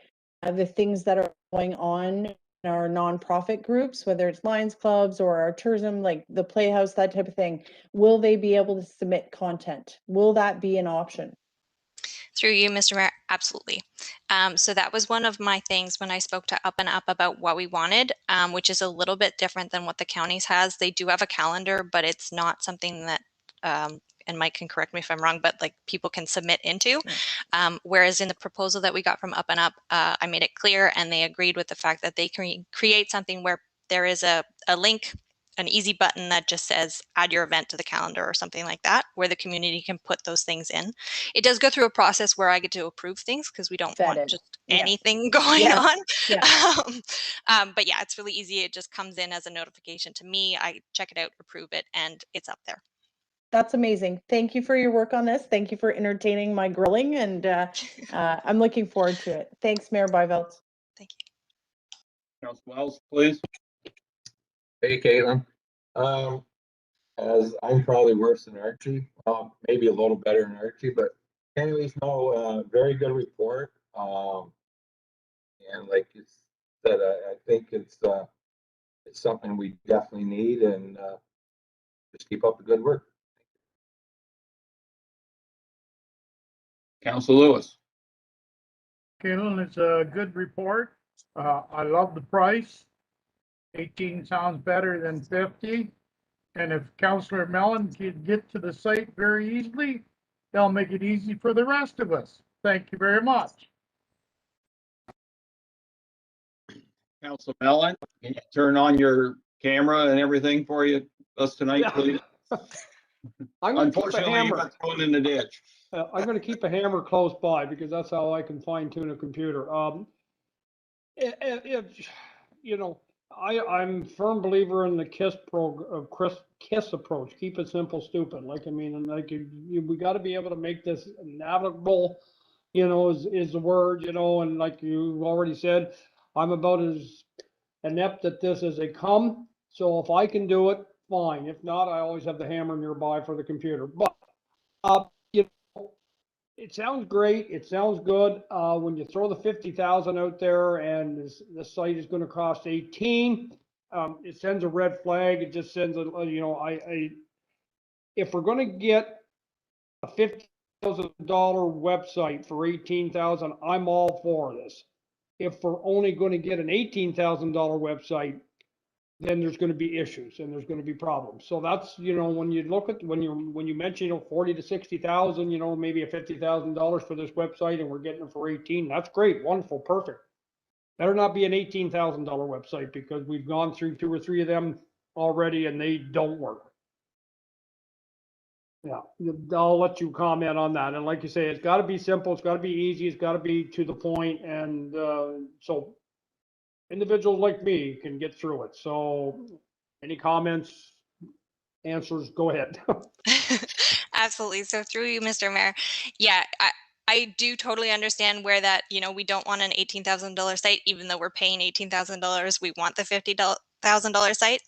the things that are going on in our nonprofit groups, whether it's Lions Clubs or our tourism, like the Playhouse, that type of thing, will they be able to submit content? Will that be an option? Through you, Mr. Mayor, absolutely. So that was one of my things when I spoke to Up and Up about what we wanted, which is a little bit different than what the counties has. They do have a calendar, but it's not something that, and Mike can correct me if I'm wrong, but like people can submit into. Whereas in the proposal that we got from Up and Up, I made it clear and they agreed with the fact that they can create something where there is a link, an easy button that just says add your event to the calendar or something like that, where the community can put those things in. It does go through a process where I get to approve things because we don't want just anything going on. But yeah, it's really easy. It just comes in as a notification to me. I check it out, approve it, and it's up there. That's amazing. Thank you for your work on this. Thank you for entertaining my grilling, and I'm looking forward to it. Thanks, Mayor Byveld. Thank you. Councilor Wells, please. Hey, Caitlin. As I'm probably worse than Archie, maybe a little better than Archie, but anyways, no, very good report. And like you said, I think it's something we definitely need, and just keep up the good work. Councilor Lewis. Caitlin, it's a good report. I love the price. 18 sounds better than 50. And if Councillor Mellon can get to the site very easily, they'll make it easy for the rest of us. Thank you very much. Councilor Mellon, can you turn on your camera and everything for us tonight, please? I'm going to keep a Unfortunately, you hammer. got thrown in the ditch. I'm going to keep a hammer close by because that's how I can fine tune a computer. If you know, I'm a firm believer in the KISS approach. Keep it simple, stupid. Like, I mean, and like we got to be able to make this navigable. You know, is the word. You know, and like you already said, I'm about as inept at this as they come. So if I can do it, fine. If not, I always have the hammer nearby for the computer. But you know, it sounds great. It sounds good. When you throw the 50,000 out there and the site is going to cost 18, it sends a red flag. It just sends a, you know, if we're going to get a $50,000 website for 18,000, I'm all for this. If we're only going to get an $18,000 website, then there's going to be issues and there's going to be problems. So that's, you know, when you look at, when you mention, you know, 40 to 60,000, you know, maybe a $50,000 for this website and we're getting it for 18, that's great, wonderful, perfect. Better not be an $18,000 website because we've gone through 2 or 3 of them already and they don't work. Yeah, I'll let you comment on that. And like you say, it's got to be simple, it's got to be easy, it's got to be to the point, and so individuals like me can get through it. So any comments, answers, go ahead. Absolutely. So through you, Mr. Mayor, yeah, I do totally understand where that, you know, we don't want an $18,000 site, even though we're paying $18,000, we want the $50,000 site.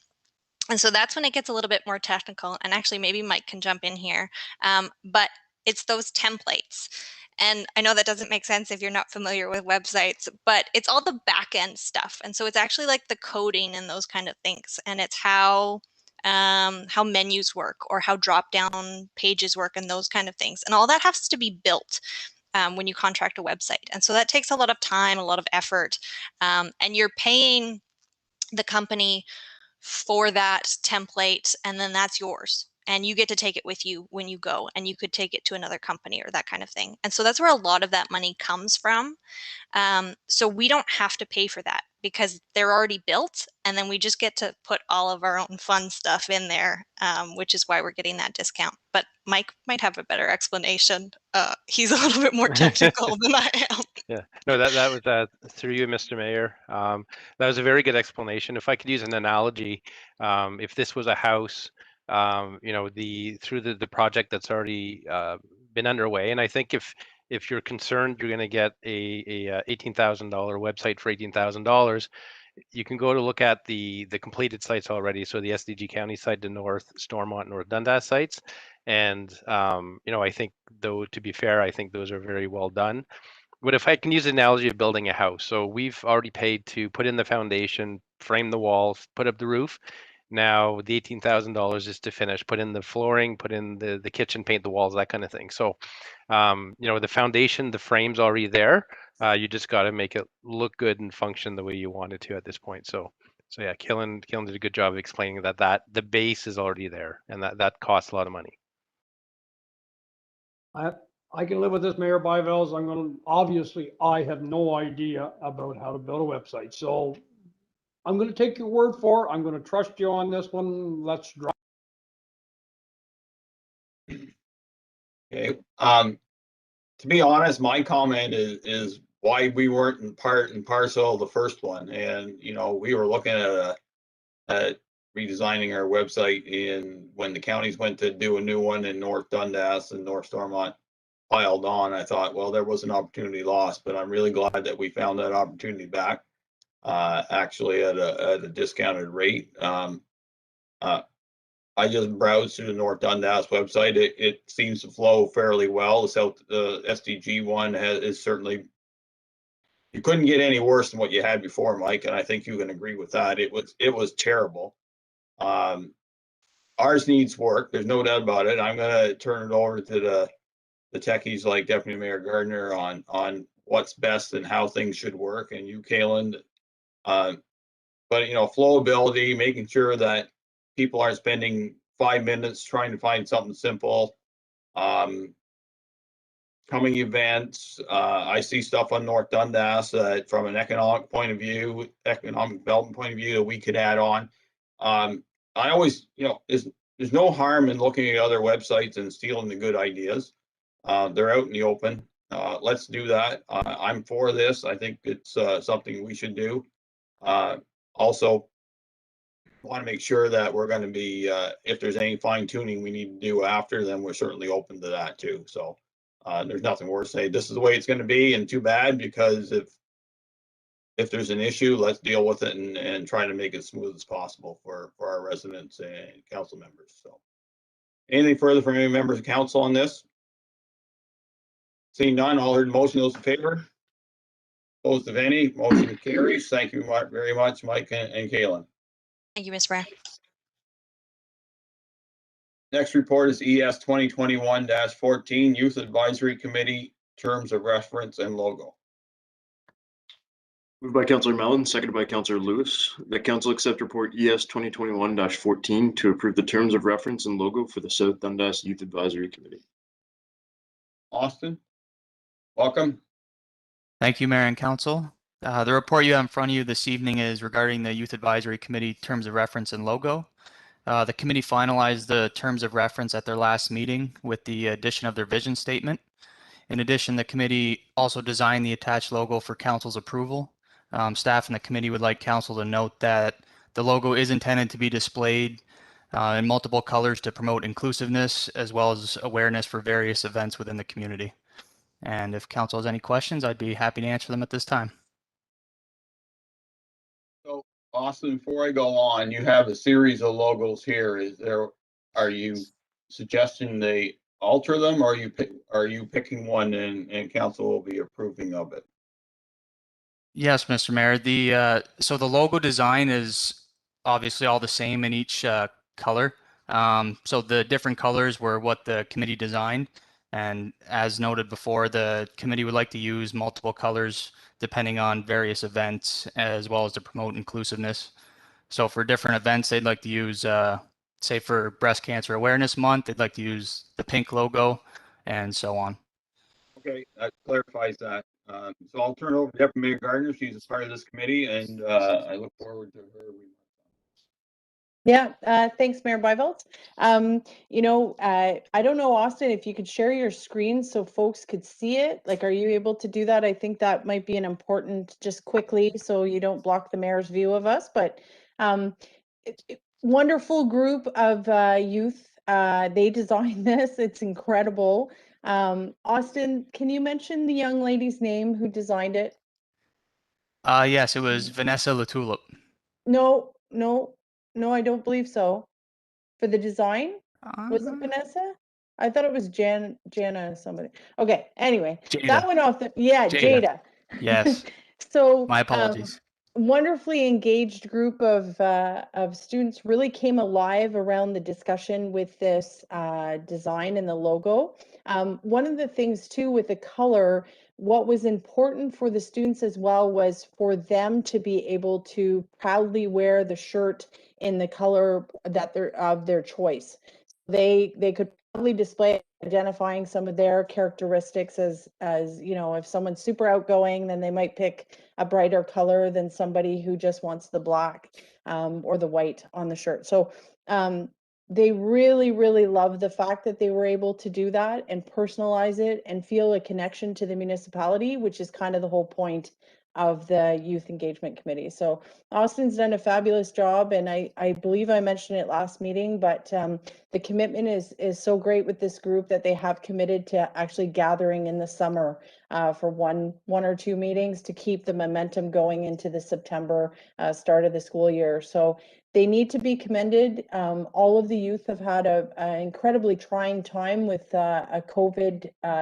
And so that's when it gets a little bit more technical, and actually maybe Mike can jump in here. But it's those templates. And I know that doesn't make sense if you're not familiar with websites, but it's all the back end stuff. And so it's actually like the coding and those kind of things. And it's how menus work or how drop down pages work and those kind of things. And all that has to be built when you contract a website. And so that takes a lot of time, a lot of effort, and you're paying the company for that template, and then that's yours. And you get to take it with you when you go, and you could take it to another company or that kind of thing. And so that's where a lot of that money comes from. So we don't have to pay for that because they're already built, and then we just get to put all of our own fun stuff in there, which is why we're getting that discount. But Mike might have a better explanation. He's a little bit more technical than I am. Yeah, no, that was through you, Mr. Mayor. That was a very good explanation. If I could use an analogy, if this was a house, you know, through the project that's already been underway, and I think if you're concerned you're going to get a $18,000 website for $18,000, you can go to look at the completed sites already. So the SDG County site, the North Stormont, North Dundas sites, and you know, I think, though, to be fair, I think those are very well done. But if I can use the analogy of building a house, so we've already paid to put in the foundation, frame the walls, put up the roof. Now the $18,000 is to finish, put in the flooring, put in the kitchen, paint the walls, that kind of thing. So, you know, the foundation, the frame's already there. You just got to make it look good and function the way you want it to at this point. So yeah, Killen did a good job of explaining that the base is already there, and that costs a lot of money. I can live with this, Mayor Byvells. Obviously, I have no idea about how to build a website. So I'm going to take your word for it. I'm going to trust you on this one. Let's drive. Okay. To be honest, my comment is why we weren't in part and parcel of the first one. And, you know, we were looking at redesigning our website when the counties went to do a new one in North Dundas and North Stormont piled on. I thought, well, there was an opportunity lost, but I'm really glad that we found that opportunity back, actually at a discounted rate. I just browsed through the North Dundas website. It seems to flow fairly well. The SDG one is certainly, you couldn't get any worse than what you had before, Mike, and I think you can agree with that. It was terrible. Ours needs work. There's no doubt about it. I'm going to turn it over to the techies like Deputy Mayor Gardner on what's best and how things should work, and you, Kalen. But, you know, flowability, making sure that people aren't spending 5 minutes trying to find something simple. Coming events, I see stuff on North Dundas that from an economic development point of view, that we could add on. I always, you know, there's no harm in looking at other websites and stealing the good ideas. They're out in the open. Let's do that. I'm for this. I think it's something we should do. Also, want to make sure that we're going to be, if there's any fine tuning we need to do after, then we're certainly open to that too. So there's nothing worse saying this is the way it's going to be, and too bad, because if there's an issue, let's deal with it and try to make it as smooth as possible for our residents and council members. So anything further from any members of council on this? Seeing none, all heard the motion, those in favor? Opposed of any, motion carries. Thank you very much, Mike and Kalen. Thank you, Mr. Mayor. Next report is ES 2021-14 Youth Advisory Committee Terms of Reference and Logo. Moved by Councillor Mellon, seconded by Councillor Lewis. The council accept report ES 2021-14 to approve the terms of reference and logo for the South Dundas Youth Advisory Committee. Austin, welcome. Thank you, Mayor and Council. The report you have in front of you this evening is regarding the Youth Advisory Committee Terms of Reference and Logo. The committee finalized the terms of reference at their last meeting with the addition of their vision statement. In addition, the committee also designed the attached logo for council's approval. Staff and the committee would like council to note that the logo is intended to be displayed in multiple colors to promote inclusiveness as well as awareness for various events within the community. And if council has any questions, I'd be happy to answer them at this time. So, Austin, before I go on, you have a series of logos here. Are you suggesting they alter them, or are you picking one and council will be approving of it? Yes, Mr. Mayor. So the logo design is obviously all the same in each color. So the different colors were what the committee designed. And as noted before, the committee would like to use multiple colors depending on various events, as well as to promote inclusiveness. So for different events, they'd like to use, say for Breast Cancer Awareness Month, they'd like to use the pink logo and so on. Okay, that clarifies that. So I'll turn it over to Deputy Mayor Gardner. She's a part of this committee, and I look forward to her. Yeah, thanks, Mayor Byveld. I don't know, Austin, if you could share your screen so folks could see it. Like, are you able to do that? I think that might be an important, just quickly, so you don't block the mayor's view of us. But wonderful group of youth. They designed this. It's incredible. Austin, can you mention the young lady's name who designed it? Yes, it was Vanessa Latulip. No, I don't believe so. For the design? Was it Vanessa? I thought it was Jana somebody. Okay, anyway, that Jada. went off the, yeah, Jada. Yes. So, My apologies. wonderfully engaged group of students really came alive around the discussion with this design and the logo. One of the things too with the color, what was important for the students as well was for them to be able to proudly wear the shirt in the color that they're of their choice. They could probably display identifying some of their characteristics as if someone's super outgoing, then they might pick a brighter color than somebody who just wants the black or the white on the shirt. So they really, really love the fact that they were able to do that and personalize it and feel a connection to the municipality, which is kind of the whole point of the Youth Engagement Committee. So Austin's done a fabulous job, and I believe I mentioned it last meeting, but the commitment is so great with this group that they have committed to actually gathering in the summer for one or two meetings to keep the momentum going into the September start of the school year. So they need to be commended. All of the youth have had an incredibly trying time with a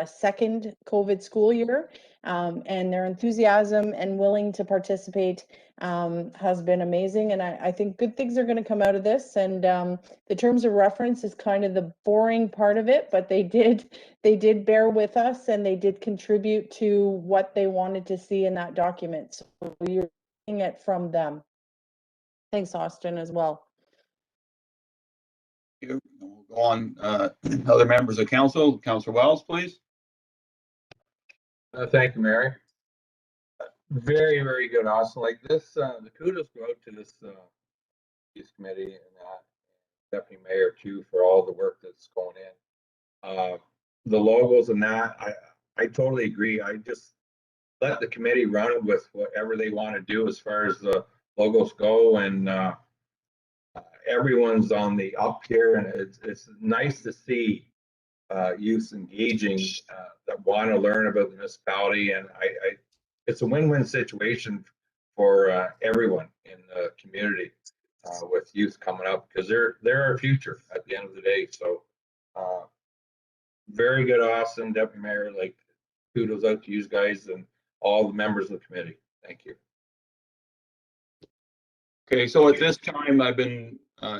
second COVID school year. And their enthusiasm and willing to participate has been amazing. And I think good things are going to come out of this. And the terms of reference is kind of the boring part of it, but they did bear with us and they did contribute to what they wanted to see in that document. So you're getting it from them. Thanks, Austin, as well. We'll go on. Other members of council. Councilor Wells, please. Thank you, Mary. Very, very good, Austin. Like this, the kudos go out to this youth committee and deputy mayor too for all the work that's going in. The logos and that, I totally agree. I just let the committee run with whatever they want to do as far as the logos go, and everyone's on the up here, and it's nice to see youth engaging that want to learn about the municipality, and it's a win-win situation for everyone in the community with youth coming up, because they're our future at the end of the day. So very good, Austin, Deputy Mayor. Like, kudos out to you guys and all the members of the committee. Thank you. Okay, so at this time, I've been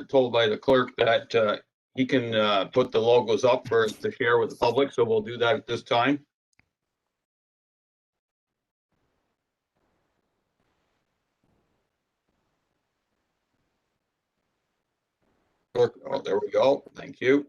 told by the clerk that he can put the logos up for to share with the public, so we'll do that at this time. Clerk, oh, there we go. Thank you.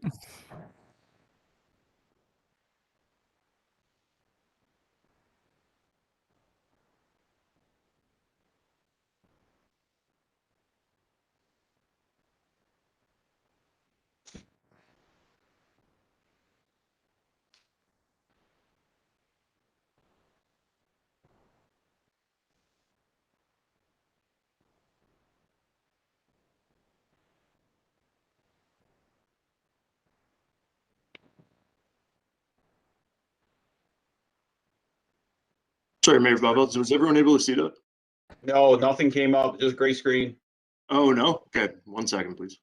Sorry, Mayor Byveld, was everyone able to see that? No, nothing came up, just gray screen. Oh, no? Okay, 1 second, please.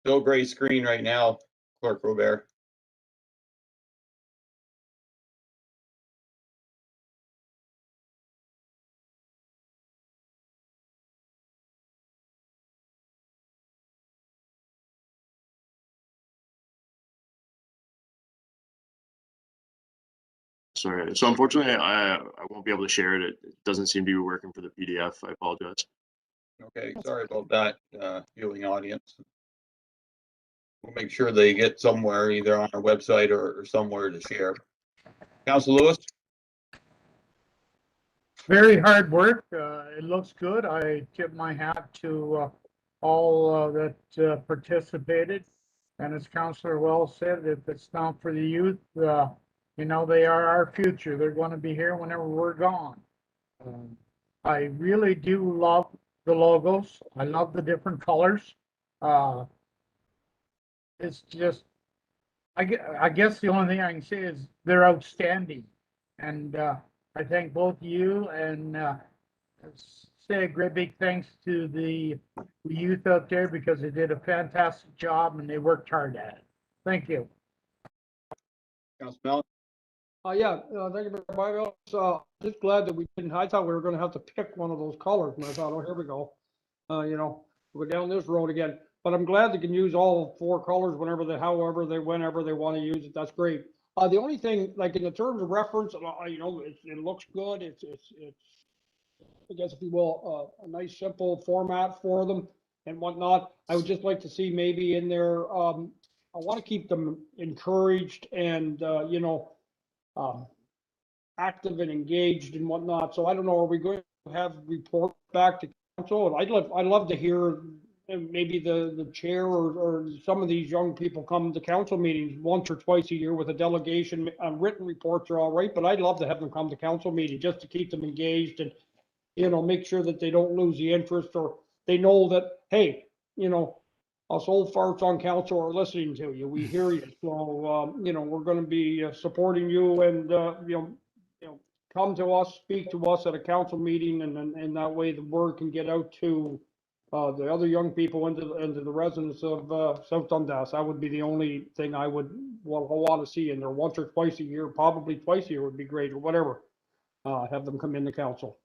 Still gray screen right now, Clerk Robert. Sorry. So unfortunately, I won't be able to share it. It doesn't seem to be working for the PDF. I apologize. Okay, sorry about that, viewing audience. We'll make sure they get somewhere, either on our website or somewhere to share. Council Lewis? Very hard work. It looks good. I tip my hat to all that participated. And as Councillor Wells said, if it's not for the youth, you know, they are our future. They're going to be here whenever we're gone. I really do love the logos. I love the different colors. It's just, I guess the only thing I can say is they're outstanding. And I thank both you and say a great big thanks to the youth out there because they did a fantastic job and they worked hard at it. Thank you. Council Mellon? Yeah, thank you, Mr. Bible. So just glad that we didn't, I thought we were gonna have to pick one of those colors, and I thought, oh, here we go. You know, we're down this road again, but I'm glad they can use all 4 colors whenever they, whenever they want to use it. That's great. The only thing, like in the terms of reference, you know, it looks good. It's, I guess if you will, a nice simple format for them and whatnot. I would just like to see maybe in there, I want to keep them encouraged and, you know, active and engaged and whatnot. So I don't know, are we going to have report back to council? And I'd love to hear maybe the chair or some of these young people come to council meetings once or twice a year with a delegation. Written reports are all right, but I'd love to have them come to council meeting just to keep them engaged and, you know, make sure that they don't lose the interest, or they know that, hey, you know, us old farts on council are listening to you. We hear you. So, you know, we're going to be supporting you, and, you know, come to us, speak to us at a council meeting, and that way the word can get out to the other young people and to the residents of South Dundas. That would be the only thing I would want to see in there once or twice a year, probably twice a year would be great, or whatever. Have them come into council.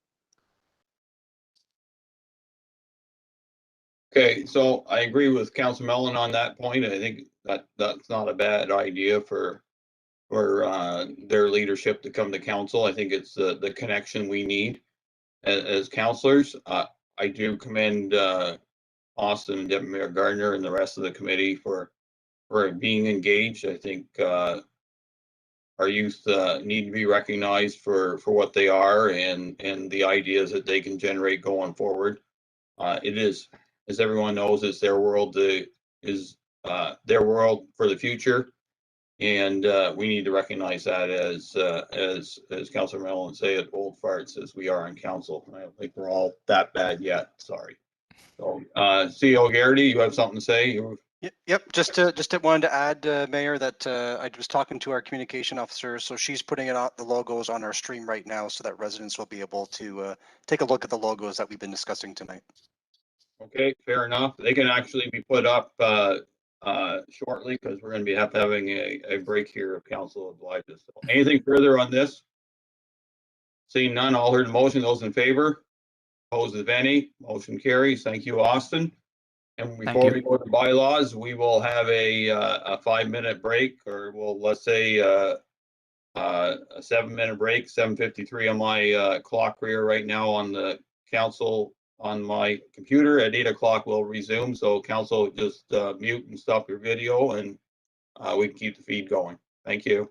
Okay, so I agree with Council Mellon on that point. I think that's not a bad idea for their leadership to come to council. I think it's the connection we need as councilors. I do commend Austin and Deputy Mayor Gardner and the rest of the committee for being engaged. I think our youth need to be recognized for what they are and the ideas that they can generate going forward. It is, as everyone knows, it's their world their world for the future, and we need to recognize that as Councilor Mellon say it, old farts as we are on council. I don't think we're all that bad yet. Sorry. So, CEO Garrity, you have something to say? Yep. Just wanted to add, Mayor, that I was talking to our communication officer, so she's putting it on the logos on our stream right now, so that residents will be able to take a look at the logos that we've been discussing tonight. Okay, fair enough. They can actually be put up shortly because we're going to be having a break here if council obliges. So anything further on this? Seeing none, all heard the motion. Those in favor? Opposed, if any? Motion carries. Thank you, Austin. And before we go to bylaws, we will have a 5-minute break, or let's say a 7-minute break. 7:53 on my clock here right now on the council on my computer. At 8 o'clock we'll resume. So council, just mute and stop your video, and we can keep the feed going. Thank you.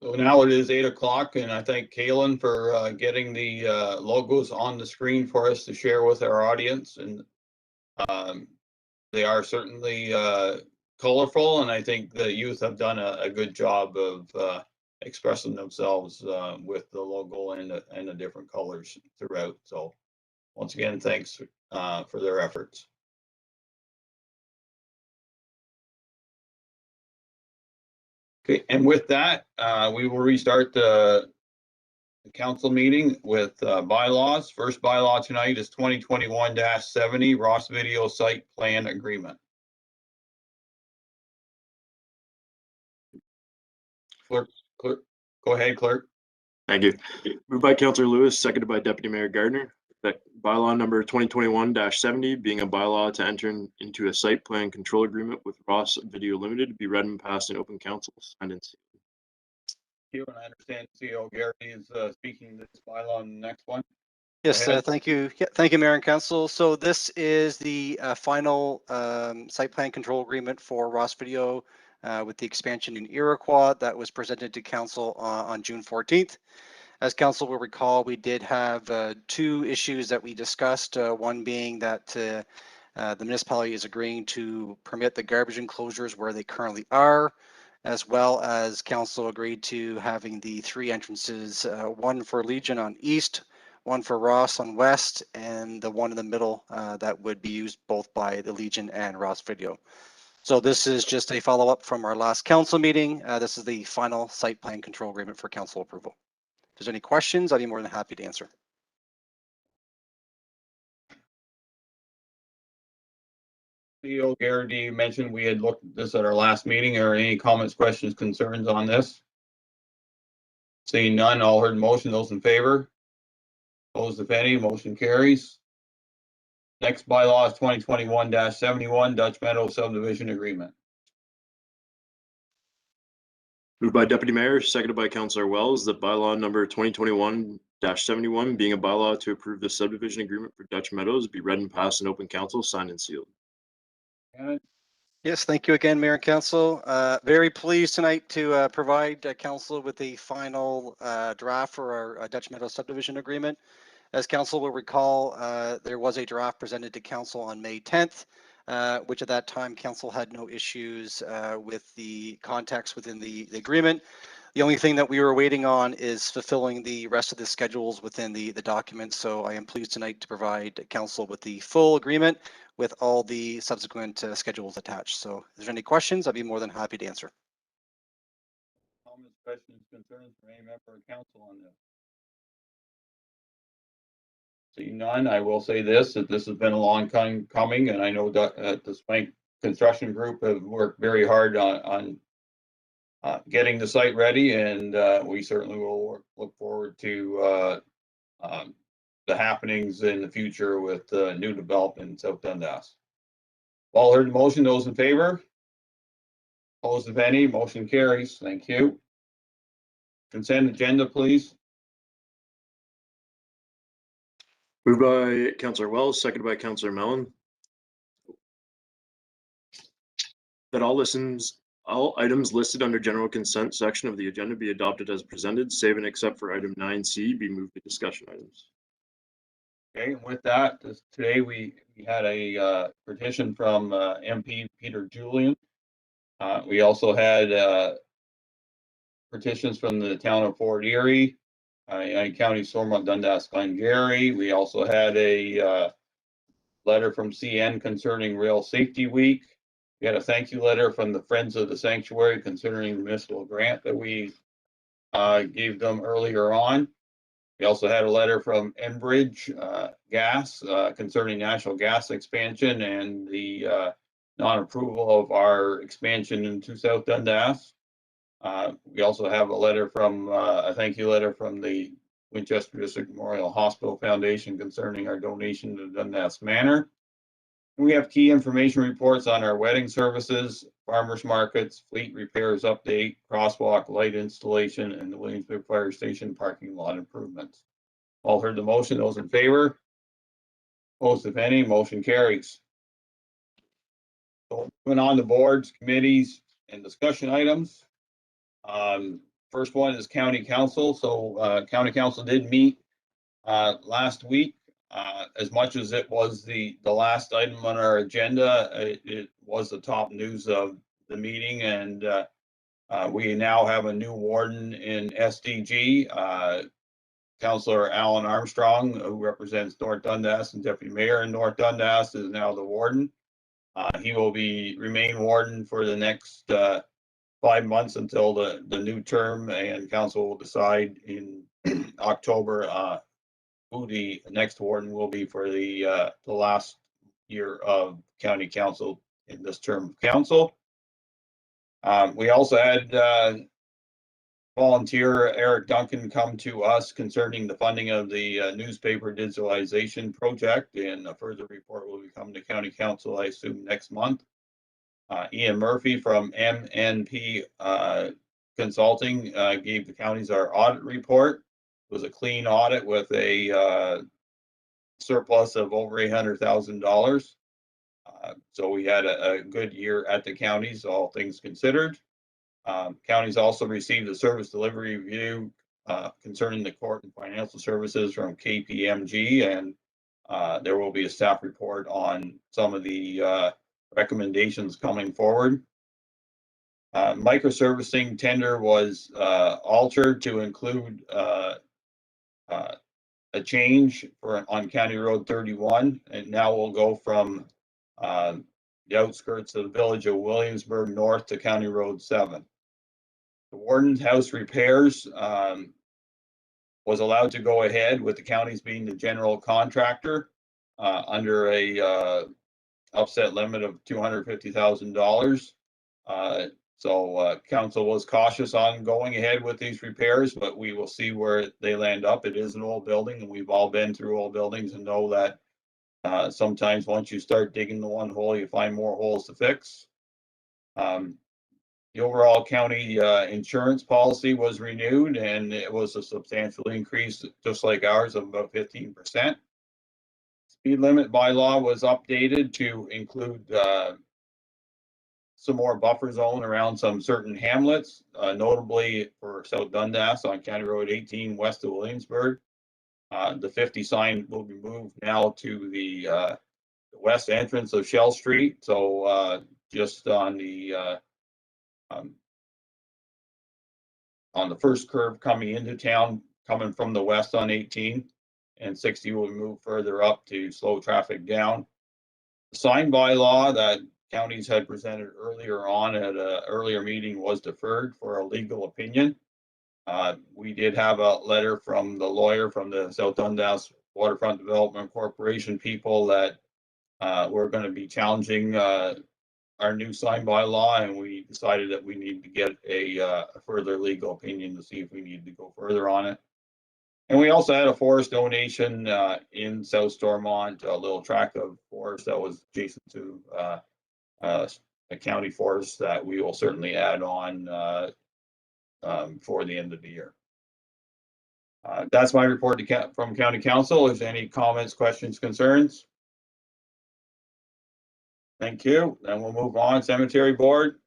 So now it is 8 o'clock, and I thank Kalen for getting the logos on the screen for us to share with our audience. And they are certainly colorful, and I think the youth have done a good job of expressing themselves with the logo and the different colors throughout. So once again, thanks for their efforts. Okay, and with that, we will restart the council meeting with bylaws. First bylaw tonight is 2021-70 Ross Video Site Plan Agreement. Clerk, go ahead, clerk. Thank you. Moved by Councillor Lewis, seconded by Deputy Mayor Gardner. That bylaw number 2021-70 being a bylaw to enter into a site plan control agreement with Ross Video Limited be read and passed in open council. And And I understand CEO Gary is speaking this bylaw on the next one. Yes, thank you. Yeah, thank you, Mayor and Council. So this is the final site plan control agreement for Ross Video with the expansion in Iroquois that was presented to Council on June 14th. As Council will recall, we did have two issues that we discussed, one being that the municipality is agreeing to permit the garbage enclosures where they currently are, as well as Council agreed to having the three entrances, one for Legion on east, one for Ross on west, and the one in the middle that would be used both by the Legion and Ross Video. So this is just a follow-up from our last council meeting. This is the final site plan control agreement for council approval. If there's any questions, I'd be more than happy to answer. CEO Garrity, you mentioned we had looked at this at our last meeting. Are any comments, questions, concerns on this? Seeing none, all heard the motion. Those in favor? Opposed, if any, motion carries. Next bylaw is 2021-71 Dutch Meadow Subdivision Agreement. moved by Deputy Mayor, seconded by Councillor Wells, that bylaw number 2021-71 being a bylaw to approve the subdivision agreement for Dutch Meadows be read and passed in open council, signed and sealed. Yes, thank you again, Mayor and Council. Very pleased tonight to provide Council with the final draft for our Dutch Meadows subdivision agreement. As Council will recall, there was a draft presented to Council on May 10th, which at that time Council had no issues with the context within the agreement. The only thing that we were waiting on is fulfilling the rest of the schedules within the document. So I am pleased tonight to provide Council with the full agreement with all the subsequent schedules attached. So if there's any questions, I'd be more than happy to answer. Comments, questions, concerns from any member of council on this? Seeing none, I will say this, that this has been a long time coming, and I know that the Spank Construction Group have worked very hard on getting the site ready, and we certainly will look forward to the happenings in the future with new development in South Dundas. All heard the motion, those in favor? Opposed, if any, motion carries. Thank you. Consent agenda, please. Moved by Councillor Wells, seconded by Councillor Mellon. That all items listed under general consent section of the agenda be adopted as presented, save and except for item 9C be moved to discussion items. Okay, and with that, today we had a petition from MP Peter Julian. We also had petitions from the town of Fort Erie, County Stormont, Dundas, Glengarry. We also had a letter from CN concerning Rail Safety Week. We had a thank you letter from the Friends of the Sanctuary concerning the municipal grant that we gave them earlier on. We also had a letter from Enbridge Gas concerning natural gas expansion and the non-approval of our expansion into South Dundas. We also have a letter from a thank you letter from the Winchester District Memorial Hospital Foundation concerning our donation to Dundas Manor. We have key information reports on our wedding services, farmers markets, fleet repairs update, crosswalk light installation, and the Williamsburg Fire Station parking lot improvements. All heard the motion. Those in favor? Opposed, if any, motion carries. So moving on to boards, committees, and discussion items. First one is county council. So county council did meet last week. As much as it was the last item on our agenda, it was the top news of the meeting, and we now have a new warden in SDG. Councillor Alan Armstrong, who represents North Dundas and Deputy Mayor in North Dundas, is now the warden. He will remain warden for the next 5 months until the new term, and council will decide in October who the next warden will be for the last year of county council in this term of council. We also had volunteer Eric Duncan come to us concerning the funding of the newspaper digitalization project, and a further report will be coming to county council, I assume, next month. Ian Murphy from MNP Consulting gave the counties our audit report. It was a clean audit with a surplus of over $800,000. So we had a good year at the counties, all things considered. Counties also received a service delivery review concerning the court and financial services from KPMG, and there will be a staff report on some of the recommendations coming forward. Microservicing tender was altered to include a change on County Road 31, and now we'll go from the outskirts of the village of Williamsburg north to County Road 7. The warden's house repairs was allowed to go ahead with the counties being the general contractor under a upset limit of $250,000. So council was cautious on going ahead with these repairs, but we will see where they land up. It is an old building, and we've all been through old buildings and know that sometimes once you start digging the one hole, you find more holes to fix. The overall county insurance policy was renewed, and it was a substantial increase, just like ours, of about 15%. Speed limit bylaw was updated to include some more buffer zone around some certain hamlets, notably for South Dundas on County Road 18 west of Williamsburg. The 50 sign will be moved now to the west entrance of Shell Street, so just on the first curve coming into town, coming from the west on 18, and 60 will move further up to slow traffic down. The sign bylaw that counties had presented earlier on at an earlier meeting was deferred for a legal opinion. We did have a letter from the lawyer from the South Dundas Waterfront Development Corporation people that we're going to be challenging our new sign bylaw, and we decided that we need to get a further legal opinion to see if we need to go further on it. And we also had a forest donation in South Stormont, a little tract of forest that was adjacent to a county forest that we will certainly add on for the end of the year. That's my report from County Council. Is there any comments, questions, concerns? Thank you. Then we'll move on. Cemetery Board.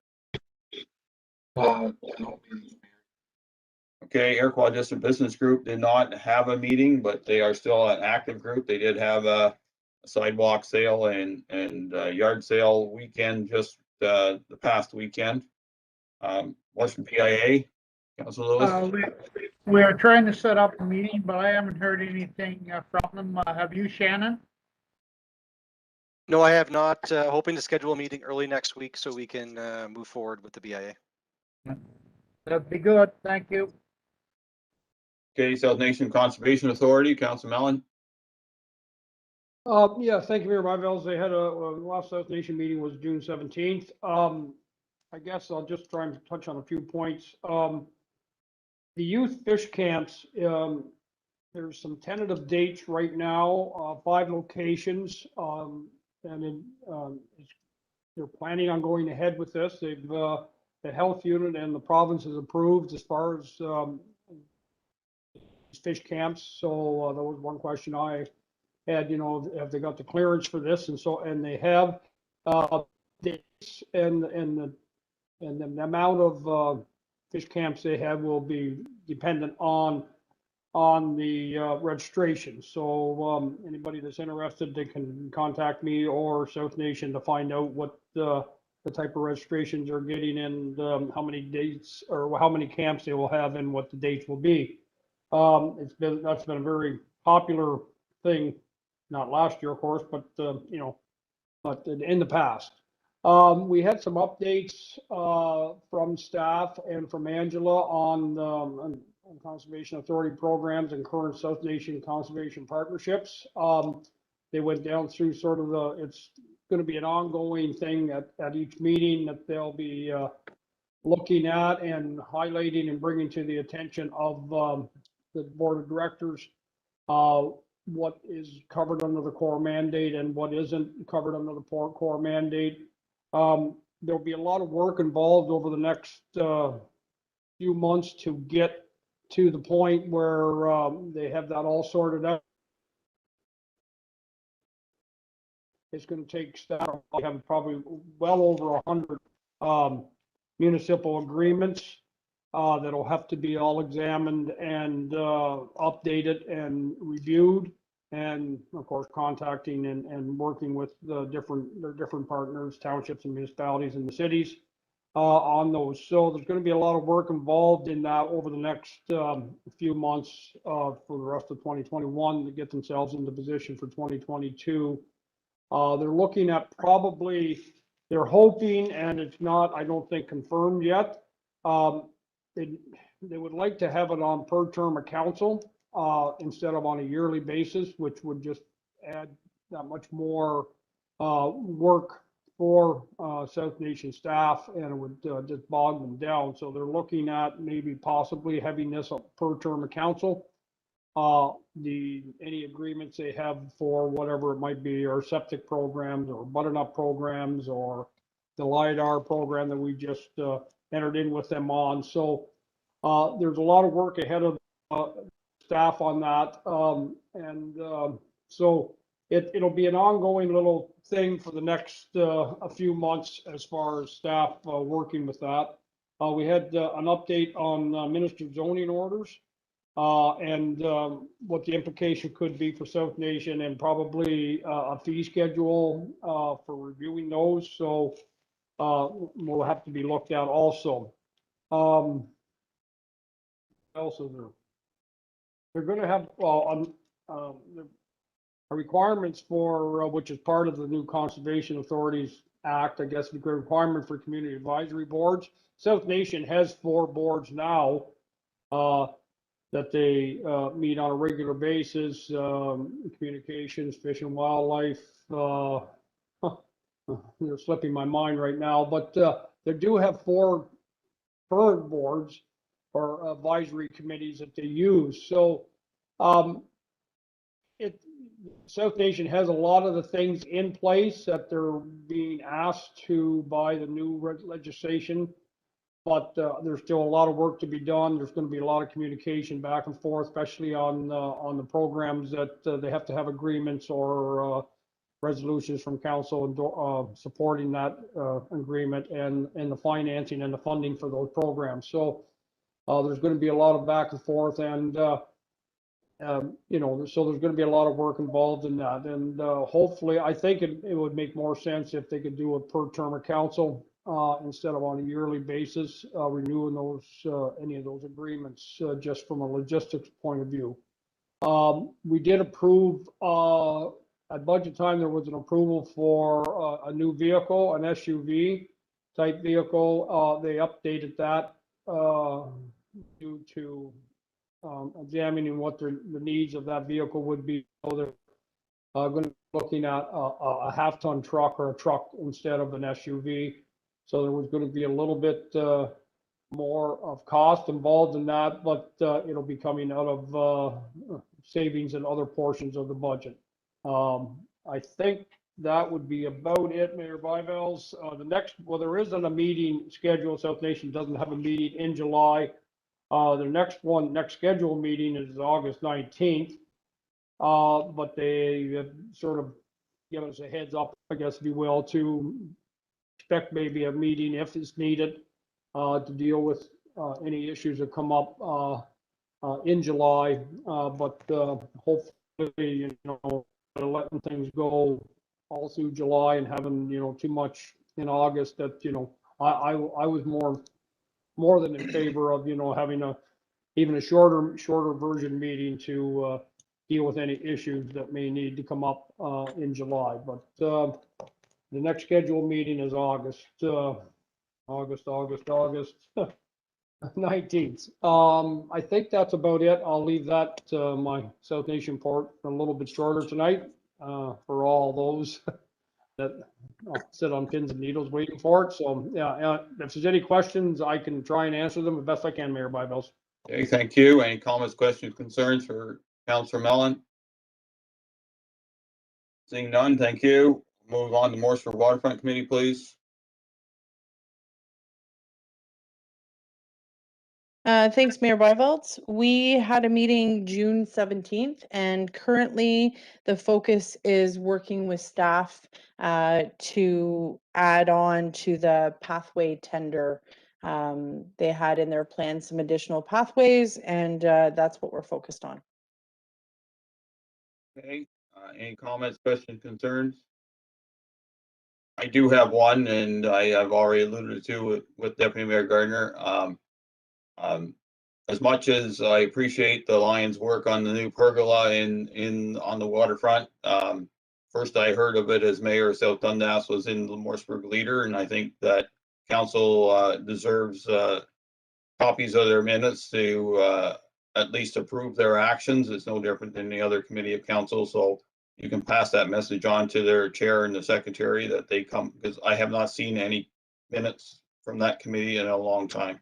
Okay, Iroquois District Business Group did not have a meeting, but they are still an active group. They did have a sidewalk sale and yard sale weekend just the past weekend. Western PIA, Councilor Lewis. We are trying to set up a meeting, but I haven't heard anything from them. Have you, Shannon? No, I have not. Hoping to schedule a meeting early next week so we can move forward with the BIA. That'd be good. Thank you. Okay, South Nation Conservation Authority, Council Mellon. Yeah, thank you, Mayor Byvells. They had a last South Nation meeting was June 17th. I guess I'll just try and touch on a few points. The youth fish camps, there's some tentative dates right now, 5 locations, and they're planning on going ahead with this. They've the health unit and the province has approved as far as fish camps. So that was one question I had, you know, have they got the clearance for this? And so, and they have dates and the amount of fish camps they have will be dependent on the registration. So anybody that's interested, they can contact me or South Nation to find out what the type of registrations they're getting and how many dates or how many camps they will have and what the dates will be. That's been a very popular thing, not last year, of course, but you know, but in the past. We had some updates from staff and from Angela on Conservation Authority programs and current South Nation conservation partnerships. They went down through sort of it's going to be an ongoing thing at each meeting that they'll be looking at and highlighting and bringing to the attention of the board of directors what is covered under the core mandate and what isn't covered under the core mandate. There'll be a lot of work involved over the next few months to get to the point where they have that all sorted out. It's going to take staff. We have probably well over 100 municipal agreements that'll have to be all examined and updated and reviewed, and of course contacting and working with the different partners, townships and municipalities in the cities on those. So there's going to be a lot of work involved in that over the next few months for the rest of 2021 to get themselves into position for 2022. They're looking at probably, they're hoping, and it's not, I don't think, confirmed yet. They would like to have it on per term of council instead of on a yearly basis, which would just add that much more work for South Nation staff, and it would just bog them down. So they're looking at maybe possibly having this per term of council. Any agreements they have for whatever it might be, or septic programs or butternut programs or the LIDAR program that we just entered in with them on. So there's a lot of work ahead of staff on that. So it'll be an ongoing little thing for the next a few months as far as staff working with that. We had an update on ministered zoning orders and what the implication could be for South Nation, and probably a fee schedule for reviewing those. So will have to be looked at also. Also, they're going to have requirements for which is part of the new Conservation Authorities Act. I guess the requirement for community advisory boards. South Nation has 4 boards now that they meet on a regular basis. Communications, fish and wildlife. They're slipping my mind right now, but they do have 4 current boards or advisory committees that they use. So South Nation has a lot of the things in place that they're being asked to by the new legislation, but there's still a lot of work to be done. There's going to be a lot of communication back and forth, especially on the programs that they have to have agreements or resolutions from council and supporting that agreement, and the financing and the funding for those programs. So there's going to be a lot of back and forth, and you know, so there's going to be a lot of work involved in that. And hopefully, I think it would make more sense if they could do it per term of council instead of on a yearly basis, renewing those any of those agreements just from a logistics point of view. We did approve at budget time. There was an approval for a new vehicle, an SUV type vehicle. They updated that due to examining what the needs of that vehicle would be. So they're going to be looking at a half-ton truck or a truck instead of an SUV. So there was going to be a little bit more of cost involved in that, but it'll be coming out of savings in other portions of the budget. I think that would be about it, Mayor Bivels. Well, there isn't a meeting scheduled. South Nation doesn't have a meeting in July. The next scheduled meeting is August 19th. But they have sort of given us a heads up, I guess, if you will, to expect maybe a meeting if it's needed to deal with any issues that come up in July, but hopefully, you know, letting things go all through July and having, you know, too much in August, that, you know, I was more than in favor of, you know, having even a shorter version meeting to deal with any issues that may need to come up in July. But the next scheduled meeting is August 19th. I think that's about it. I'll leave that to my South Nation part a little bit shorter tonight for all those that sit on pins and needles waiting for it. So yeah, if there's any questions, I can try and answer them the best I can, Mayor Byvells. Okay, thank you. Any comments, questions, concerns for Councillor Mellon? Seeing none, thank you. Move on to Morrisburg Waterfront Committee, please. Thanks, Mayor Byvelds. We had a meeting June 17th, and currently the focus is working with staff to add on to the pathway tender. They had in their plan some additional pathways, and that's what we're focused on. Okay, any comments, questions, concerns? I do have one, and I have already alluded to with Deputy Mayor Gardner. As much as I appreciate the Lions' work on the new pergola on the waterfront, first I heard of it as Mayor of South Dundas was in the Morrisburg Leader, and I think that council deserves copies of their minutes to at least approve their actions. It's no different than any other committee of council, so you can pass that message on to their chair and the secretary that they come, because I have not seen any minutes from that committee in a long time.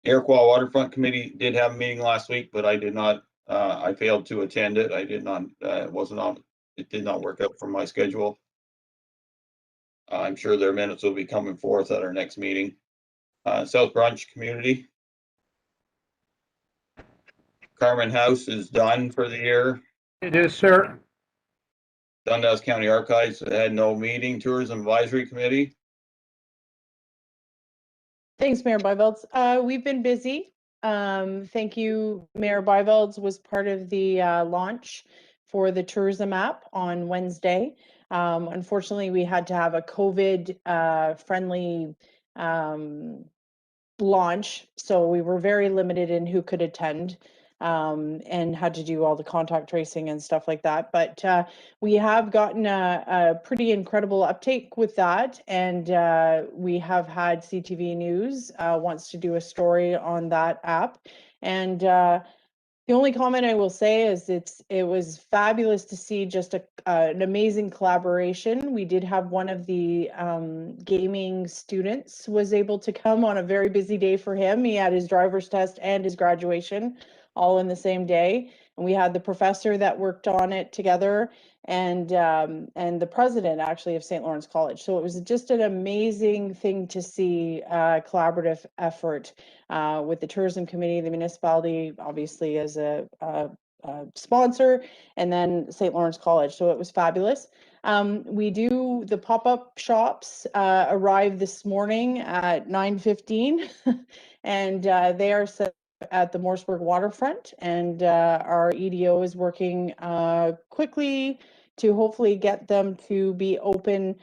Iroquois Waterfront Committee did have a meeting last week, but I did not, I failed to attend it. I did not, it did not work out for my schedule. I'm sure their minutes will be coming forth at our next meeting. South Branch Community. Carmen House is done for the year. It is, sir. Dundas County Archives had no meeting. Tourism Advisory Committee. Thanks, Mayor Byvelds. We've been busy. Thank you, Mayor Byvelds was part of the launch for the tourism app on Wednesday. Unfortunately, we had to have a COVID friendly launch, so we were very limited in who could attend. And had to do all the contact tracing and stuff like that. But we have gotten a pretty incredible uptake with that. And we have had CTV News wants to do a story on that app. And the only comment I will say is it was fabulous to see just an amazing collaboration. We did have one of the gaming students was able to come on a very busy day for him. He had his driver's test and his graduation all in the same day. And we had the professor that worked on it together and the president actually of St. Lawrence College. So it was just an amazing thing to see collaborative effort with the tourism committee, the municipality, obviously as a sponsor, and then St. Lawrence College. So it was fabulous. We do the pop-up shops arrived this morning at 9:15 and they are set at the Morrisburg waterfront, and our EDO is working quickly to hopefully get them to be open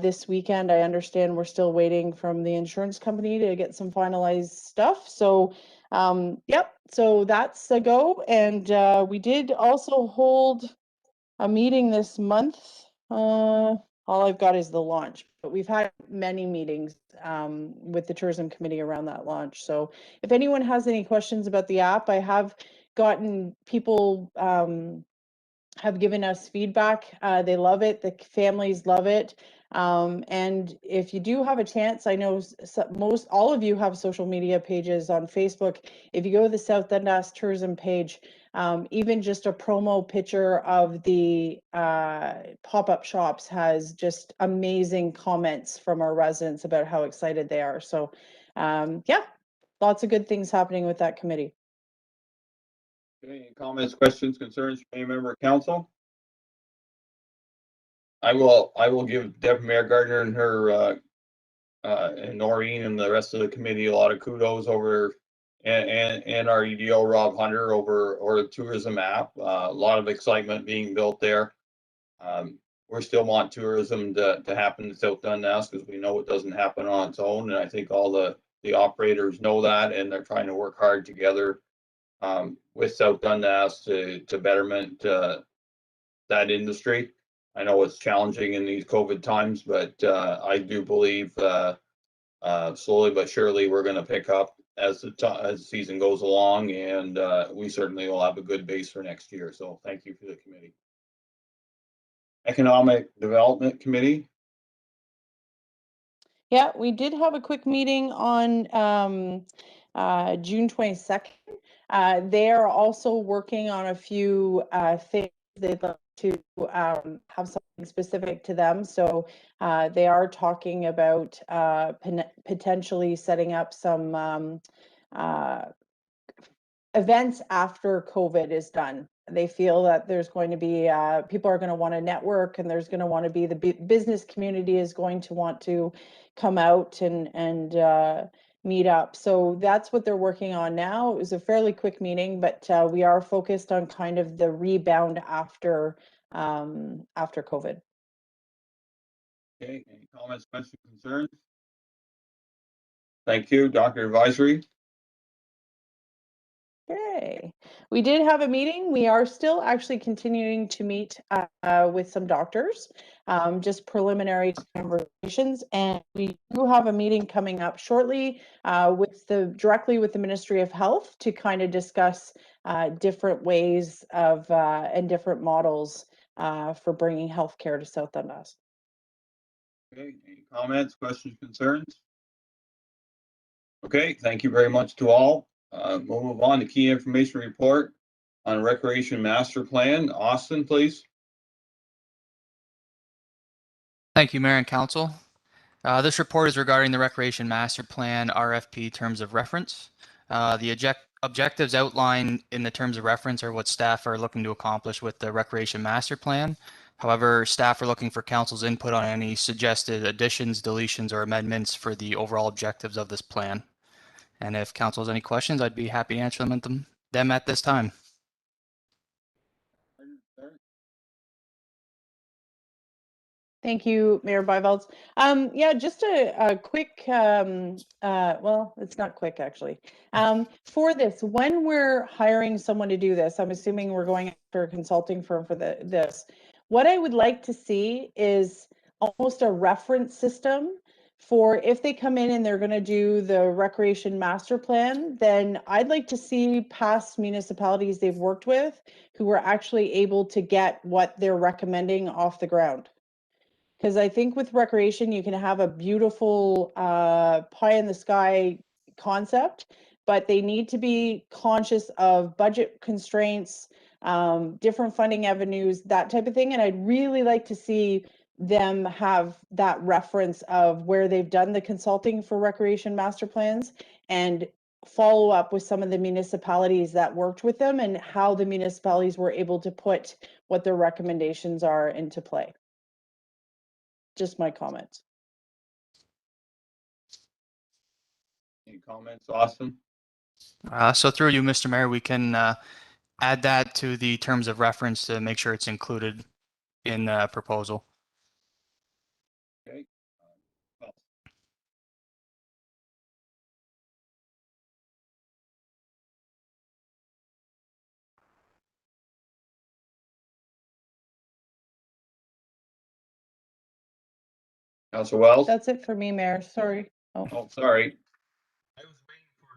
this weekend. I understand we're still waiting from the insurance company to get some finalized stuff. So yep, so that's a go. And we did also hold a meeting this month. All I've got is the launch, but we've had many meetings with the tourism committee around that launch. So if anyone has any questions about the app, I have gotten people have given us feedback. They love it. The families love it. And if you do have a chance, I know all of you have social media pages on Facebook. If you go to the South Dundas tourism page, even just a promo picture of the pop-up shops has just amazing comments from our residents about how excited they are. So yeah, lots of good things happening with that committee. Any comments, questions, concerns from any member of council? I will give Deputy Mayor Gardner and her and Noreen and the rest of the committee, a lot of kudos over, and our EDO, Rob Hunter, over the tourism app. A lot of excitement being built there. We still want tourism to happen in South Dundas because we know it doesn't happen on its own. And I think all the operators know that, and they're trying to work hard together with South Dundas to betterment that industry. I know it's challenging in these COVID times, but I do believe slowly but surely we're going to pick up as the season goes along, and we certainly will have a good base for next year. So thank you for the committee. Economic Development Committee. Yeah, we did have a quick meeting on June 22nd. They are also working on a few things they'd like to have something specific to them. So they are talking about potentially setting up some events after COVID is done. They feel that there's going to be, people are going to want to network, and there's going to want to be, the business community is going to want to come out and meet up. So that's what they're working on now. It was a fairly quick meeting, but we are focused on kind of the rebound after COVID. Okay, any comments, questions, concerns? Thank you. Doctor Advisory. Okay, we did have a meeting. We are still actually continuing to meet with some doctors, just preliminary conversations, and we do have a meeting coming up shortly directly with the Ministry of Health to kind of discuss different ways of and different models for bringing healthcare to South Dundas. Okay, any comments, questions, concerns? Okay, thank you very much to all. We'll move on to key information report on Recreation Master Plan. Austin, please. Thank you, Mayor and Council. This report is regarding the Recreation Master Plan RFP terms of reference. The objectives outlined in the terms of reference are what staff are looking to accomplish with the Recreation Master Plan. However, staff are looking for council's input on any suggested additions, deletions, or amendments for the overall objectives of this plan. And if council has any questions, I'd be happy to answer them at this time. Thank you, Mayor Byvelds. Yeah, just a quick, well, it's not quick actually. For this, when we're hiring someone to do this, I'm assuming we're going after a consulting firm for this. What I would like to see is almost a reference system for if they come in and they're going to do the recreation master plan, then I'd like to see past municipalities they've worked with who were actually able to get what they're recommending off the ground. Because I think with recreation, you can have a beautiful pie in the sky concept, but they need to be conscious of budget constraints, different funding avenues, that type of thing. And I'd really like to see them have that reference of where they've done the consulting for recreation master plans and follow up with some of the municipalities that worked with them and how the municipalities were able to put what their recommendations are into play. Just my comments. Any comments, Austin? So through you, Mr. Mayor, we can add that to the terms of reference to make sure it's included in the proposal. Okay. Councilor Wells? That's it for me, Mayor. Sorry. Oh, sorry. I was waiting for.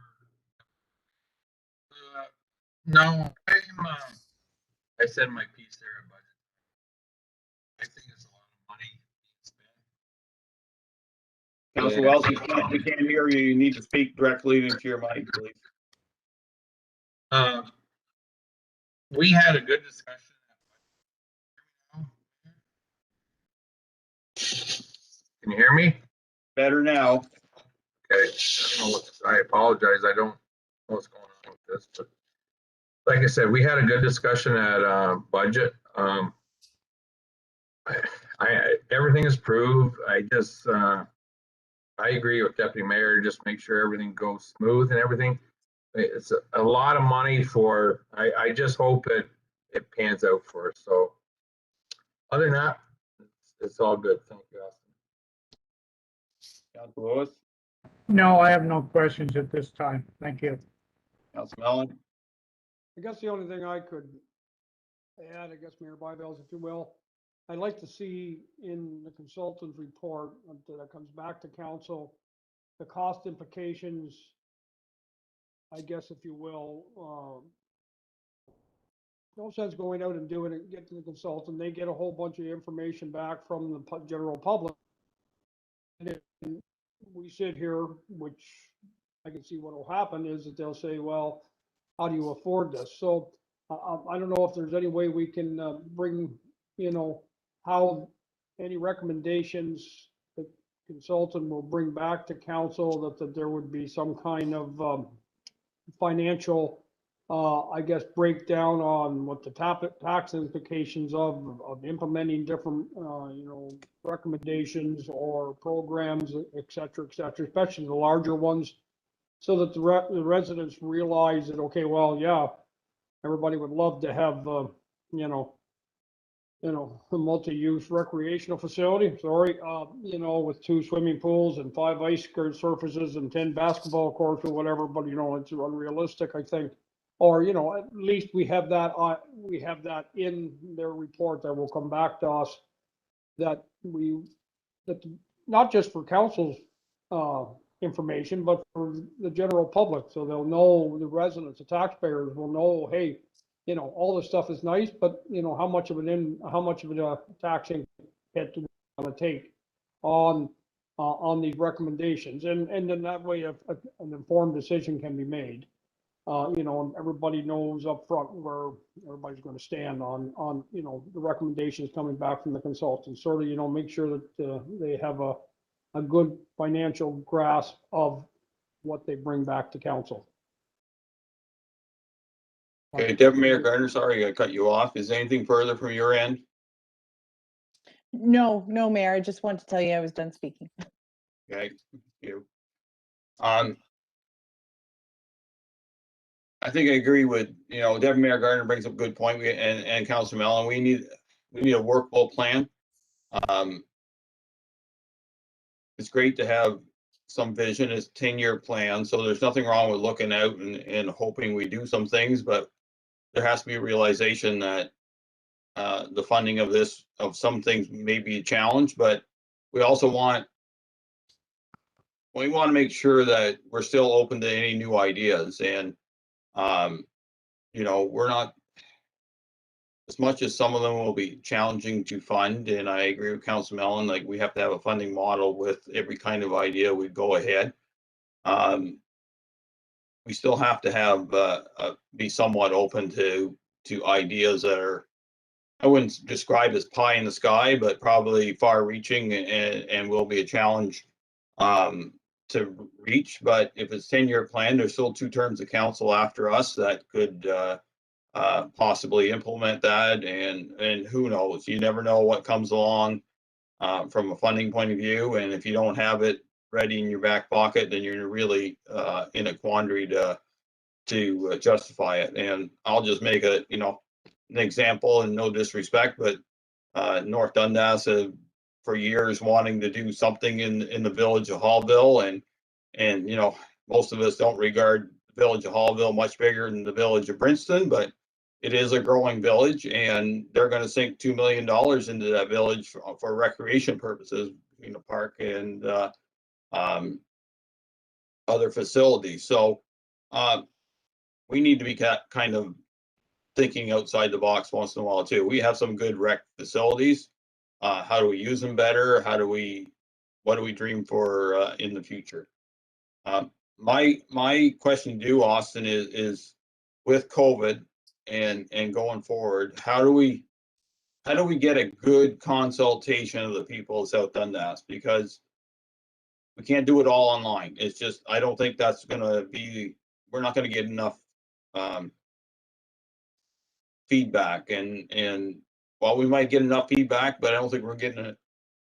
No, I said my piece there, but I think it's a lot of money being spent. Councilor Wells, we can't hear you. You need to speak directly into your mic, please. We had a good discussion. Can you hear me? Better now. Okay, I apologize. I don't know what's going on with this, but like I said, we had a good discussion at budget. Everything is approved. I just I agree with Deputy Mayor, just make sure everything goes smooth and everything. It's a lot of money for, I just hope it pans out for us. So other than that, it's all good. Thank you, Austin. Councilor Lewis, No, I have no questions at this time. Thank you. Councilor Mellon, I guess the only thing I could add, I guess, Mayor Byvells, if you will, I'd like to see in the consultant's report that comes back to council, the cost implications, I guess, if you will. No sense going out and doing it, get to the consultant, they get a whole bunch of information back from the general public. And then we sit here, which I can see what will happen is that they'll say, well, how do you afford this? So I don't know if there's any way we can bring, how any recommendations the consultant will bring back to council, that there would be some kind of financial, I guess, breakdown on what the tax implications of implementing different, recommendations or programs, et cetera, especially the larger ones, so that the residents realize that, okay, well, yeah, everybody would love to have, a multi-use recreational facility, with 2 swimming pools and 5 ice skate surfaces and 10 basketball courts or whatever, but, it's unrealistic, I think. Or, at least we have that in their report that will come back to us, that not just for council's information, but for the general public, so they'll know, the residents, the taxpayers will know, hey, all this stuff is nice, but how much of a taxing hit do we want to take on these recommendations, and then that way an informed decision can be made. And everybody knows up front where everybody's going to stand on the recommendations coming back from the consultants, sort of, make sure that they have a good financial grasp of what they bring back to council. okay, Deputy Mayor Gardner, sorry I cut you off. Is there anything further from your end? No, Mayor, I just wanted to tell you I was done speaking. Okay, thank you. I think I agree with, Deputy Mayor Gardner brings up a good point, and Councilor Mellon, we need a workable plan. It's great to have some vision, it's 10-year plan, so there's nothing wrong with looking out and hoping we do some things, but there has to be a realization that the funding of some things may be a challenge, but we also want to make sure that we're still open to any new ideas, and we're not, as much as some of them will be challenging to fund, and I agree with Councilor Mellon, like we have to have a funding model with every kind of idea we go ahead. We still have to have be somewhat open to ideas that are, I wouldn't describe as pie in the sky, but probably far reaching and will be a challenge to reach. But if it's 10-year plan, there's still 2 terms of council after us that could possibly implement that, and who knows, you never know what comes along from a funding point of view, and if you don't have it ready in your back pocket, then you're really in a quandary to justify it. And I'll just make an example, and no disrespect, but North Dundas for years wanting to do something in the village of Hallville, and most of us don't regard the village of Hallville much bigger than the village of Princeton, but it is a growing village, and they're going to sink $2 million into that village for recreation purposes, park and other facilities. So we need to be kind of thinking outside the box once in a while too. We have some good rec facilities. How do we use them better? What do we dream for in the future? My question to you, Austin, is with COVID and going forward, how do we get a good consultation of the people of South Dundas? Because we can't do it all online. It's just, I don't think that's gonna be, we're not gonna get enough feedback, and while we might get enough feedback, but I don't think we're getting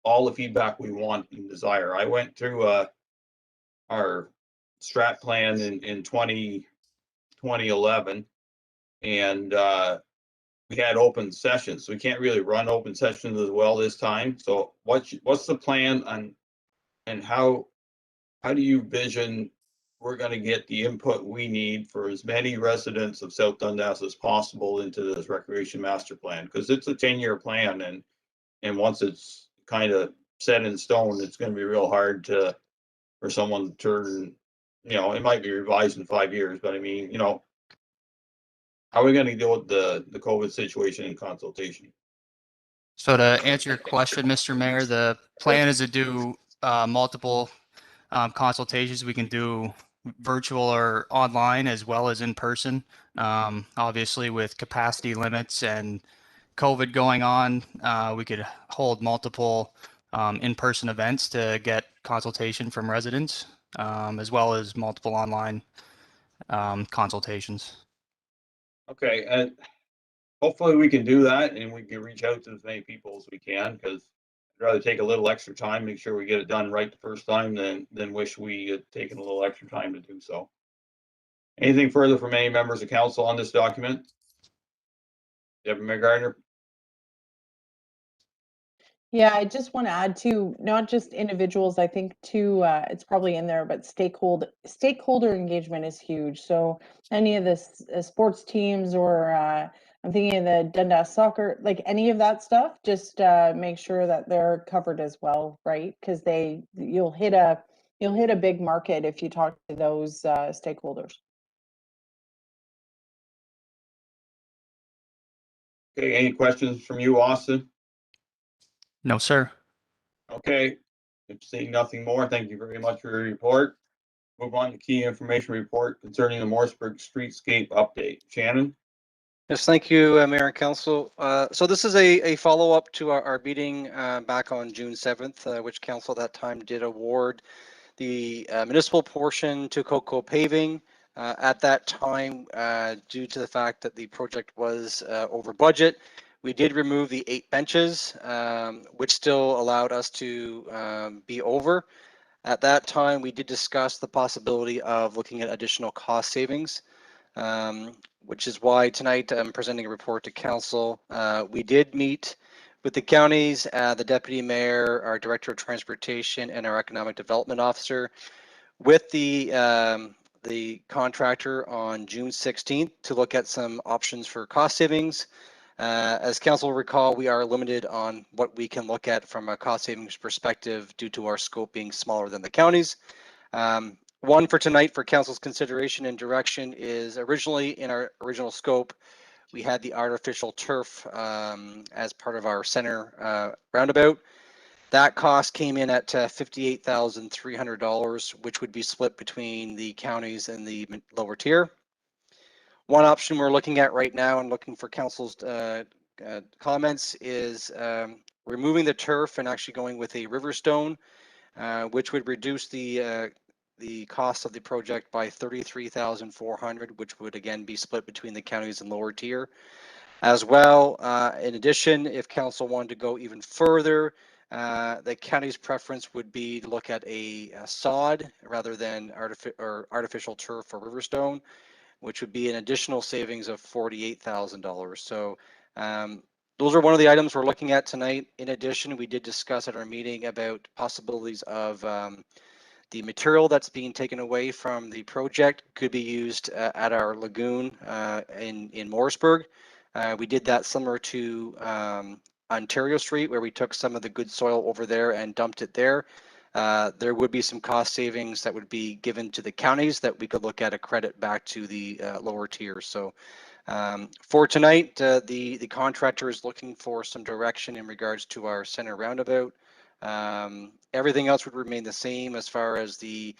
all the feedback we want and desire. I went through our strat plan in 2011. And we had open sessions. So we can't really run open sessions as well this time. So what's the plan on, and how do you vision we're going to get the input we need for as many residents of South Dundas as possible into this recreation master plan? Because it's a 10-year plan, and once it's kind of set in stone, it's going to be real hard for someone to turn, it might be revised in 5 years, but I mean, how are we going to deal with the COVID situation in consultation? So to answer your question, Mr. Mayor, the plan is to do multiple consultations. We can do virtual or online as well as in person. Obviously, with capacity limits and COVID going on, we could hold multiple in-person events to get consultation from residents, as well as multiple online consultations. Okay, and hopefully we can do that, and we can reach out to as many people as we can, because I'd rather take a little extra time, make sure we get it done right the first time, than wish we had taken a little extra time to do so. Anything further from any members of council on this document? Deputy Mayor Gardner? Yeah, I just want to add to not just individuals, I think too, it's probably in there, but stakeholder engagement is huge. So any of this sports teams, or I'm thinking of the Dundas soccer, like any of that stuff, just make sure that they're covered as well, right? Because you'll hit a big market if you talk to those stakeholders. Okay, any questions from you, Austin? No, sir. Okay, if seeing nothing more, thank you very much for your report. Move on to key information report concerning the Morrisburg streetscape update. Shannon? Yes, thank you, Mayor and Council. So this is a follow-up to our meeting back on June 7th, which Council at that time did award the municipal portion to Coco Paving. At that time, due to the fact that the project was over budget, we did remove the 8 benches, which still allowed us to be over. At that time, we did discuss the possibility of looking at additional cost savings, which is why tonight I'm presenting a report to council. We did meet with the counties, the deputy mayor, our director of transportation, and our economic development officer with the contractor on June 16th to look at some options for cost savings. As council will recall, we are limited on what we can look at from a cost savings perspective due to our scope being smaller than the counties. One for tonight for council's consideration and direction is originally in our original scope, we had the artificial turf as part of our center roundabout. That cost came in at $58,300, which would be split between the counties and the lower tier. One option we're looking at right now and looking for council's comments is removing the turf and actually going with a river stone, which would reduce the cost of the project by $33,400, which would again be split between the counties and lower tier. As well, in addition, if council wanted to go even further, the county's preference would be to look at a sod rather than artificial turf or river stone, which would be an additional savings of $48,000. So those are one of the items we're looking at tonight. In addition, we did discuss at our meeting about possibilities of the material that's being taken away from the project could be used at our lagoon in Morrisburg. We did that similar to Ontario Street, where we took some of the good soil over there and dumped it there. There would be some cost savings that would be given to the counties that we could look at a credit back to the lower tiers. So for tonight, the contractor is looking for some direction in regards to our center roundabout. Everything else would remain the same as far as the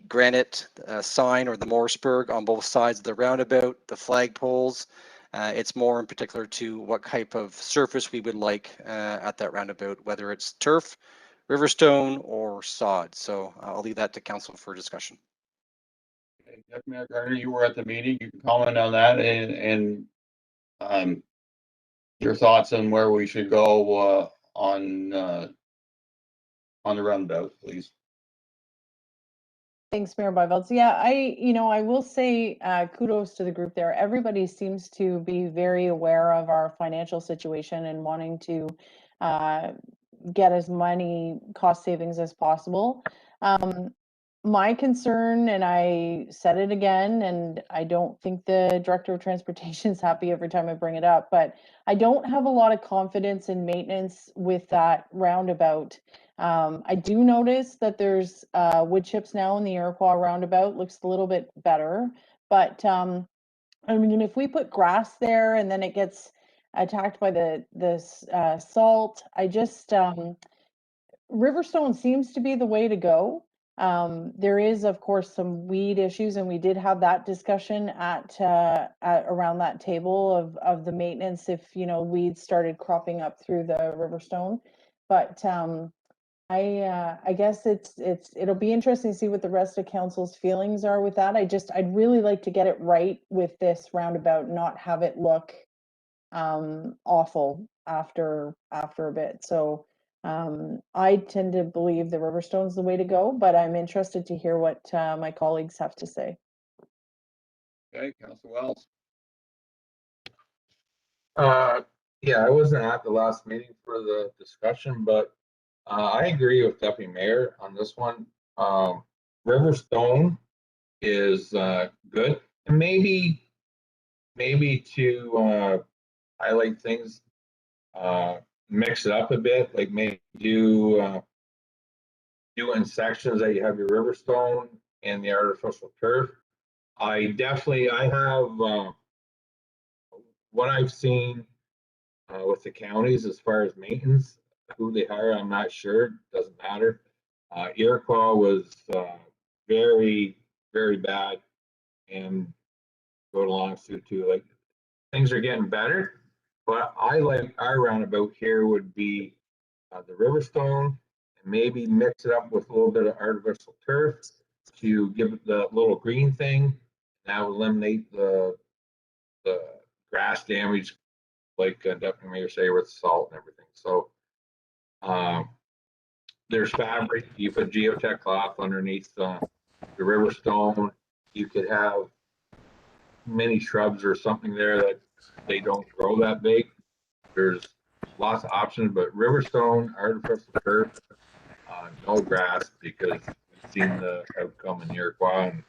granite sign or the Morrisburg on both sides of the roundabout, the flag poles. It's more in particular to what type of surface we would like at that roundabout, whether it's turf, riverstone, or sod. So I'll leave that to council for discussion. Okay, Deputy Mayor Gardner, you were at the meeting. You can comment on that and your thoughts on where we should go on the roundabout, please. Thanks, Mayor Byveld. Yeah, I will say kudos to the group there. Everybody seems to be very aware of our financial situation and wanting to get as many cost savings as possible. My concern, and I said it again, and I don't think the Director of Transportation is happy every time I bring it up, but I don't have a lot of confidence in maintenance with that roundabout. I do notice that there's wood chips now in the Iroquois roundabout, looks a little bit better, but I mean, if we put grass there and then it gets attacked by the salt, I just Riverstone seems to be the way to go. There is, of course, some weed issues, and we did have that discussion at around that table of the maintenance if weeds started cropping up through the Riverstone. But I guess it'll be interesting to see what the rest of council's feelings are with that. I'd really like to get it right with this roundabout, not have it look awful after a bit. So I tend to believe the Riverstone's the way to go, but I'm interested to hear what my colleagues have to say. Okay, Councilor Wells. Yeah, I wasn't at the last meeting for the discussion, but I agree with Deputy Mayor on this one. Riverstone is good, and maybe to highlight things, mix it up a bit, like maybe do in sections that you have your Riverstone and the artificial turf. I have what I've seen with the counties as far as maintenance, who they hire, I'm not sure, doesn't matter. Iroquois was very, very bad, and go along too. Like, things are getting better, but I like our roundabout here would be the Riverstone, and maybe mix it up with a little bit of artificial turf to give it the little green thing. That would eliminate the grass damage, like Deputy Mayor say, with salt and everything. So there's fabric. You put geotech cloth underneath the Riverstone. You could have many shrubs or something there that they don't grow that big. There's lots of options, but Riverstone, artificial turf, no grass, because we've seen the outcome in Iroquois and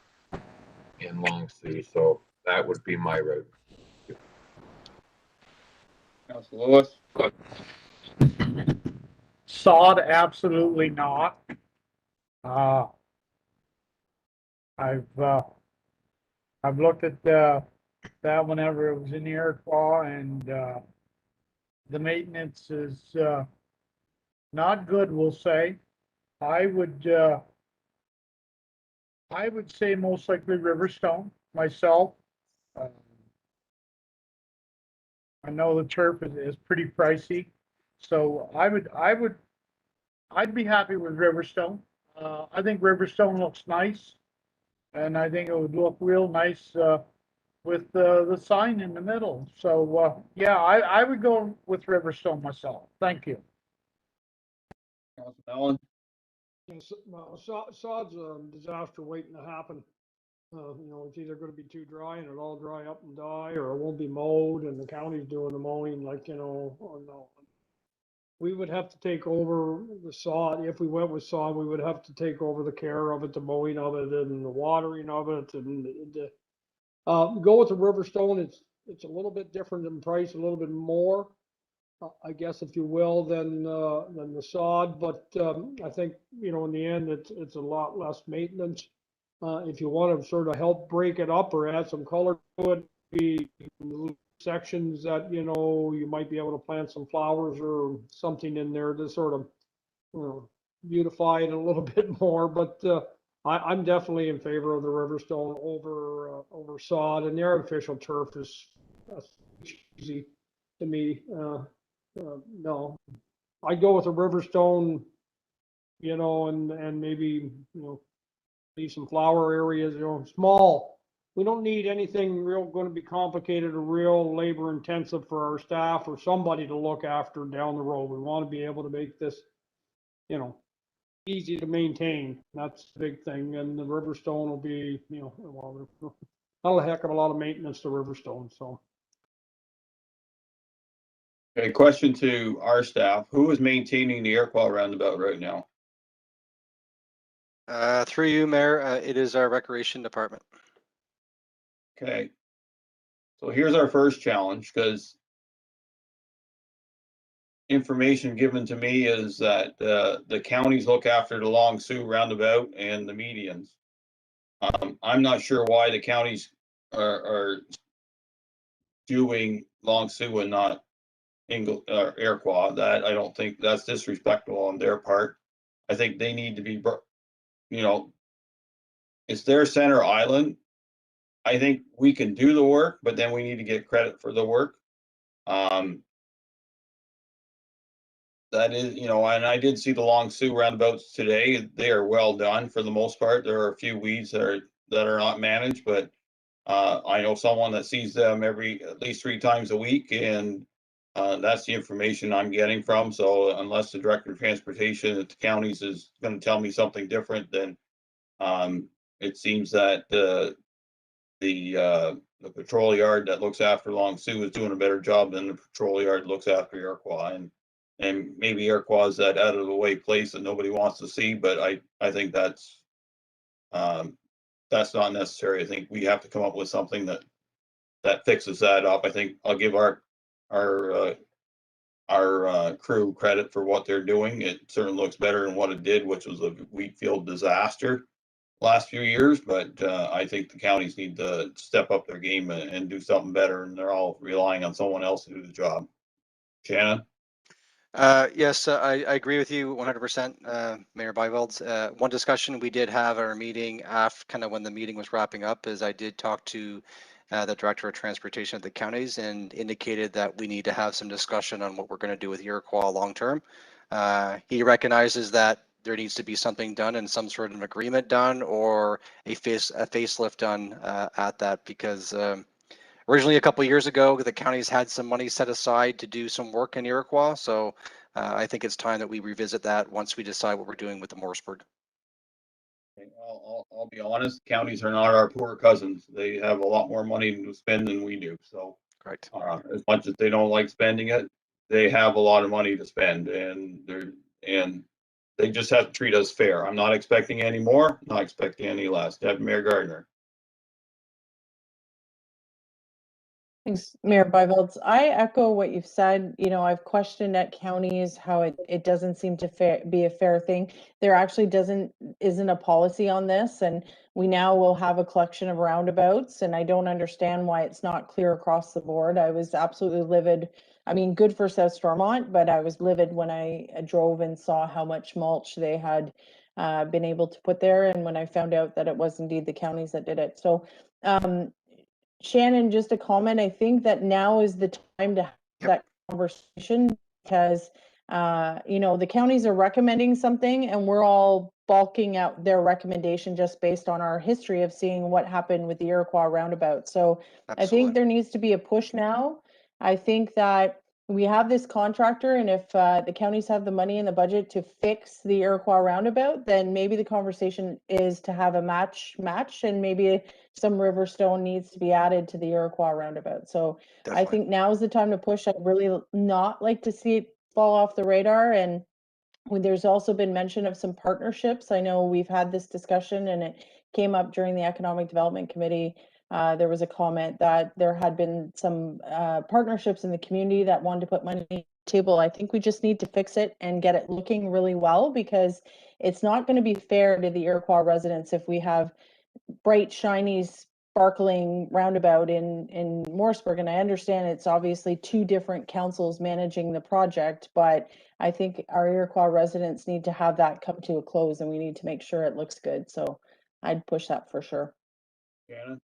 in Long Sioux. So that would be my route. Councilor Lewis. Sod, absolutely not. I've looked at that whenever it was in the Iroquois, and the maintenance is not good, we'll say. I would say most likely Riverstone myself. I know the turf is pretty pricey, so I'd be happy with Riverstone. I think Riverstone looks nice, and I think it would look real nice with the sign in the middle. So yeah, I would go with Riverstone myself. Thank you. Councilor Allen. Yes, well, sod's a disaster waiting to happen. It's either going to be too dry and it'll all dry up and die, or it won't be mowed and the county's doing the mowing. Oh no. We would have to take over the sod. If we went with sod, we would have to take over the care of it, the mowing of it, and the watering of it. And go with the Riverstone. It's a little bit different in price, a little bit more, I guess, if you will, than the sod. But I think in the end, it's a lot less maintenance. If you want to sort of help break it up or add some color to it, be sections that you might be able to plant some flowers or something in there to sort of beautify it a little bit more. But I'm definitely in favor of the Riverstone over sod, and the artificial turf is easy to me. No, I'd go with a Riverstone, and maybe leave some flower areas, small. We don't need anything real going to be complicated or real labor intensive for our staff or somebody to look after down the road. We want to be able to make this, easy to maintain. That's the big thing. And the Riverstone will be, well, not a heck of a lot of maintenance to Riverstone, so. Okay, question to our staff. Who is maintaining the Iroquois roundabout right now? Through you, Mayor, it is our recreation department. Okay. So here's our first challenge, because information given to me is that the counties look after the Long Sault roundabout and the medians. I'm not sure why the counties are doing Long Sault and not Iroquois. That I don't think that's disrespectful on their part. I think they need to be, it's their center island. I think we can do the work, but then we need to get credit for the work. That is, and I did see the Long Sault roundabouts today. They are well done for the most part. There are a few weeds that are not managed, but I know someone that sees them at least 3 times a week, and that's the information I'm getting from. So unless the Director of Transportation at the counties is going to tell me something different, then it seems that the patrol yard that looks after Long Sault is doing a better job than the patrol yard that looks after Iroquois. And maybe Iroquois is that out of the way place that nobody wants to see, but I think that's not necessary. I think we have to come up with something that fixes that up. I think I'll give our crew credit for what they're doing. It certainly looks better than what it did, which was a wheat field disaster last few years, but I think the counties need to step up their game and do something better, and they're all relying on someone else to do the job. Shannon? Yes, I agree with you 100%, Mayor Byvelds. One discussion we did have at our meeting after kind of when the meeting was wrapping up is I did talk to the Director of Transportation of the counties and indicated that we need to have some discussion on what we're going to do with Iroquois long term. He recognizes that there needs to be something done and some sort of agreement done or a facelift done at that, because originally, a couple of years ago, the counties had some money set aside to do some work in Iroquois. So I think it's time that we revisit that once we decide what we're doing with the Morrisburg. I'll be honest, counties are not our poor cousins. They have a lot more money to spend than we do. So correct. As much as they don't like spending it, they have a lot of money to spend, and they just have to treat us fair. I'm not expecting any more, not expecting any less. Deputy Mayor Gardner. Thanks, Mayor Byvelds. I echo what you've said. I've questioned at counties how it doesn't seem to be a fair thing. There actually isn't a policy on this, and we now will have a collection of roundabouts, and I don't understand why it's not clear across the board. I was absolutely livid. I mean, good for South Stormont, but I was livid when I drove and saw how much mulch they had been able to put there, and when I found out that it was indeed the counties that did it. So Shannon, just a comment. I think that now is the time to have that conversation because, the counties are recommending something and we're all balking out their recommendation just based on our history of seeing what happened with the Iroquois roundabout. So I think there needs to be a push now. I think that we have this contractor, and if the counties have the money in the budget to fix the Iroquois roundabout, then maybe the conversation is to have a match, and maybe some Riverstone needs to be added to the Iroquois roundabout. So I think now is the time to push. I'd really not like to see it fall off the radar. And there's also been mention of some partnerships. I know we've had this discussion and it came up during the Economic Development Committee. There was a comment that there had been some partnerships in the community that wanted to put money on the table. I think we just need to fix it and get it looking really well, because it's not going to be fair to the Iroquois residents if we have bright, shiny, sparkling roundabout in Morrisburg. And I understand it's obviously 2 different councils managing the project, but I think our Iroquois residents need to have that come to a close, and we need to make sure it looks good. So I'd push that for sure. Shannon?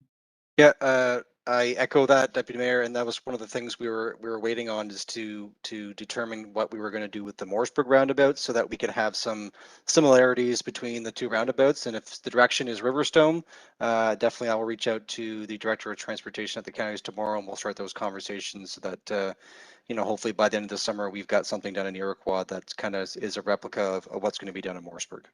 Yeah, I echo that, Deputy Mayor, and that was one of the things we were waiting on, is to determine what we were going to do with the Morrisburg roundabout, so that we could have some similarities between the two roundabouts. And if the direction is Riverstone, definitely I will reach out to the Director of Transportation at the counties tomorrow, and we'll start those conversations so that hopefully by the end of the summer we've got something done in Iroquois that kind of is a replica of what's going to be done in Morrisburg.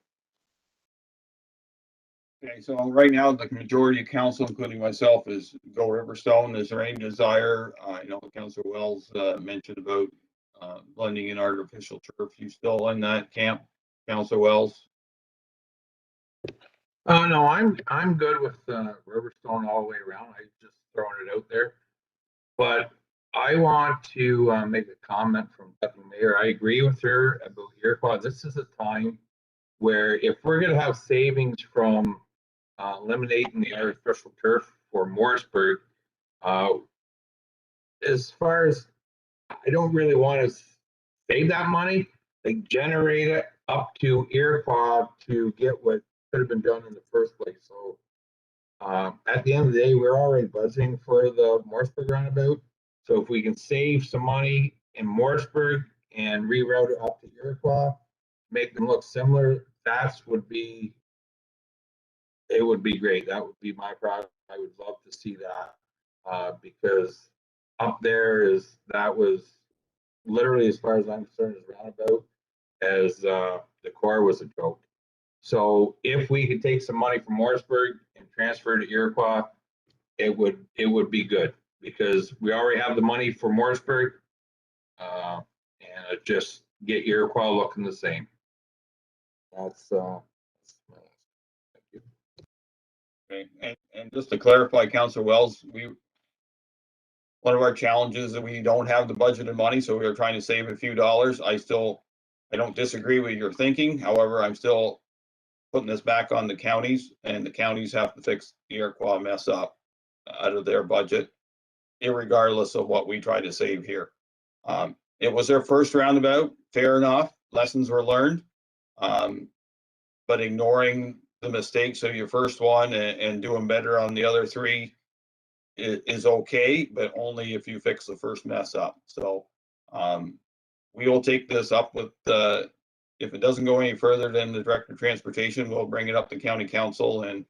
Okay, so right now the majority of council, including myself, is go Riverstone. Is there any desire? I know Councillor Wells mentioned about blending in artificial turf. You still in that camp, Councillor Wells? No, I'm good with Riverstone all the way around. I just throwing it out there. But I want to make a comment from Deputy Mayor. I agree with her about Iroquois. This is a time where if we're going to have savings from eliminating the artificial turf for Morrisburg, as far as I don't really want to save that money, like generate it up to Iroquois to get what could have been done in the first place. So at the end of the day, we're already budgeting for the Morrisburg roundabout. So if we can save some money in Morrisburg and reroute it up to Iroquois, make them look similar, it would be great. That would be my product. I would love to see that because up there that was literally, as far as I'm concerned, as roundabout as the core was a joke. So if we could take some money from Morrisburg and transfer to Iroquois, it would be good because we already have the money for Morrisburg, and just get Iroquois looking the same. That's thank you. Okay, and just to clarify, Councillor Wells, one of our challenges is that we don't have the budgeted money, so we are trying to save a few dollars. I don't disagree with your thinking. However, I'm still putting this back on the counties, and the counties have to fix the Iroquois mess up out of their budget, irregardless of what we try to save here. It was their first roundabout, fair enough. Lessons were learned, but ignoring the mistakes of your first one and doing better on the other three is okay, but only if you fix the first mess up. So we will take this up with if it doesn't go any further than the Director of Transportation, we'll bring it up to County Council, and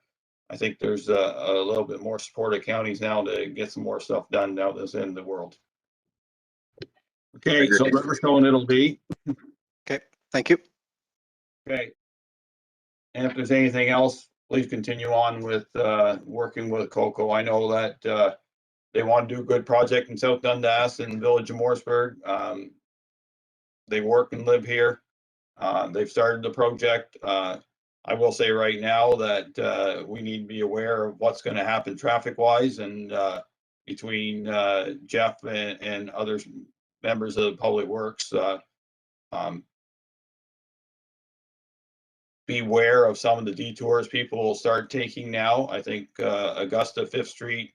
I think there's a little bit more support of counties now to get some more stuff done now that's in the world. Okay, so Riverstone it'll be. Okay, thank you. Okay. And if there's anything else, please continue on with working with Coco. I know that they want to do a good project in South Dundas and Village of Morrisburg. They work and live here. They've started the project. I will say right now that we need to be aware of what's going to happen traffic wise, and between Jeff and other members of the Public Works. Beware of some of the detours people will start taking now. I think Augusta, 5th Street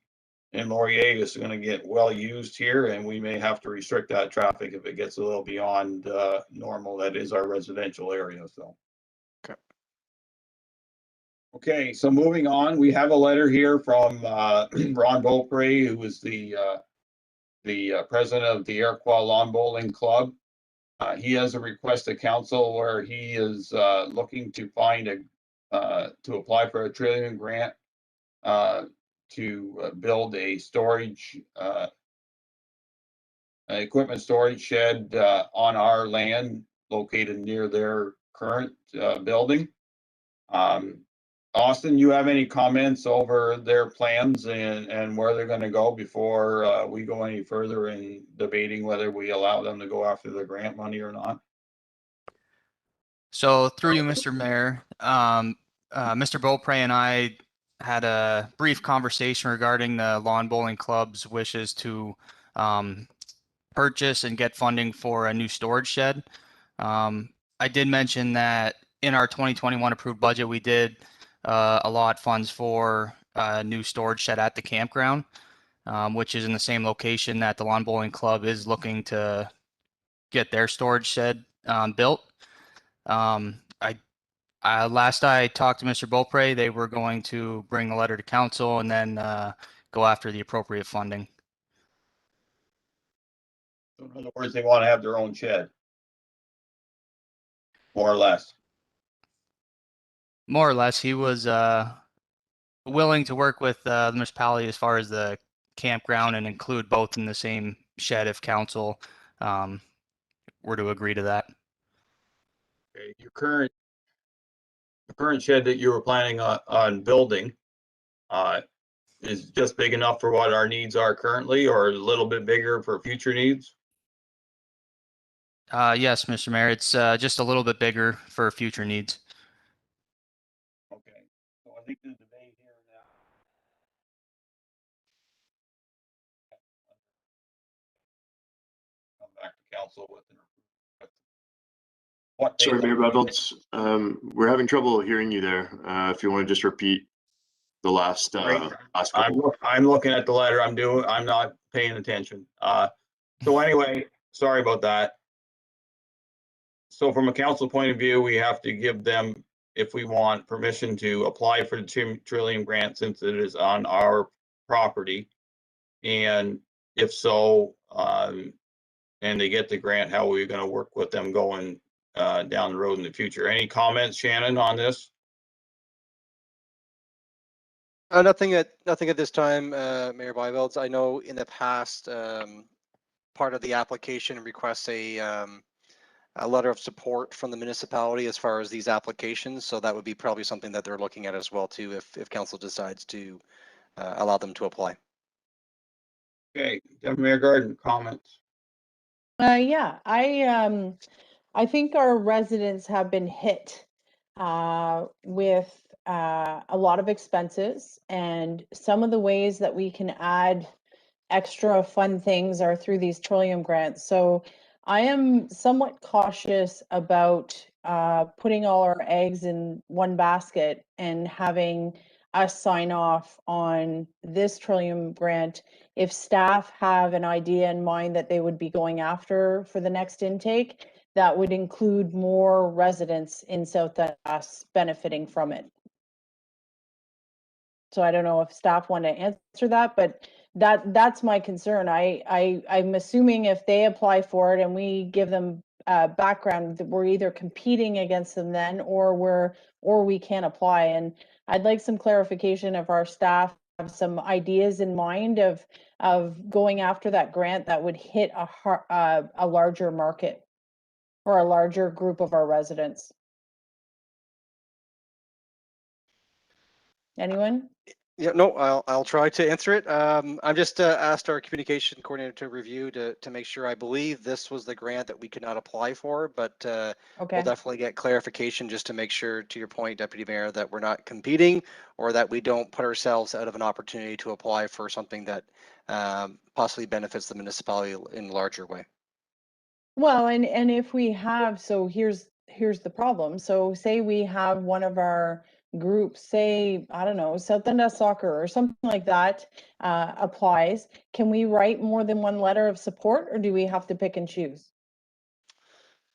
and Laurier is going to get well used here, and we may have to restrict that traffic if it gets a little beyond normal. That is our residential area. So okay, so moving on, we have a letter here from Ron Beaupre, who is the president of the Iroquois Lawn Bowling Club. He has a request to council where he is looking to find to apply for a $1 trillion grant to build a storage equipment storage shed on our land located near their current building. Austin, you have any comments over their plans and where they're going to go before we go any further in debating whether we allow them to go after the grant money or not? So through you, Mr. Mayor, Mr. Beaupre and I had a brief conversation regarding the Lawn Bowling Club's wishes to purchase and get funding for a new storage shed. I did mention that in our 2021 approved budget, we did allot funds for a new storage shed at the campground, which is in the same location that the Lawn Bowling Club is looking to get their storage shed built. Last I talked to Mr. Beaupre, they were going to bring a letter to council and then go after the appropriate funding. So in other words, they want to have their own shed. More or less. More or less, he was willing to work with the municipality as far as the campground and include both in the same shed if council were to agree to that. Okay, the current shed that you were planning on building is just big enough for what our needs are currently, or a little bit bigger for future needs? Yes, Mr. Mayor, it's just a little bit bigger for future needs. Okay, so I think the debate here now. Come back to council with what they Sorry, Mayor think. Bevels, we're having trouble hearing you there. If you want to just repeat the last couple. I'm looking at the letter. I'm not paying attention. So anyway, sorry about that. So from a council point of view, we have to give them, if we want permission to apply for the Trillium grant, since it is on our property. And if so, and they get the grant, how are we going to work with them going down the road in the future? Any comments, Shannon, on this? Nothing at this time, Mayor Byvelds. I know in the past, part of the application requests a letter of support from the municipality as far as these applications. So that would be probably something that they're looking at as well too, if council decides to allow them to apply. Okay, Mayor Garden, comments? Yeah, I think our residents have been hit with a lot of expenses, and some of the ways that we can add extra fun things are through these Trillium grants. So I am somewhat cautious about putting all our eggs in one basket and having us sign off on this Trillium grant if staff have an idea in mind that they would be going after for the next intake that would include more residents in South Dundas benefiting from it. So I don't know if staff want to answer that, but that's my concern. I'm assuming if they apply for it and we give them background, that we're either competing against them then, or we can't apply. And I'd like some clarification if our staff have some ideas in mind of going after that grant that would hit a larger market or a larger group of our residents. Anyone? Yeah, no, I'll try to answer it. I'm just asked our communication coordinator to review to make sure. I believe this was the grant that we could not apply for, but we'll definitely get clarification just to make sure, to your point, Deputy Mayor, that we're not competing or that we don't put ourselves out of an opportunity to apply for something that possibly benefits the municipality in a larger way. Well, and if we have, so here's the problem. So say we have one of our groups, say, I don't know, South Dundas Soccer or something like that applies. Can we write more than one letter of support, or do we have to pick and choose?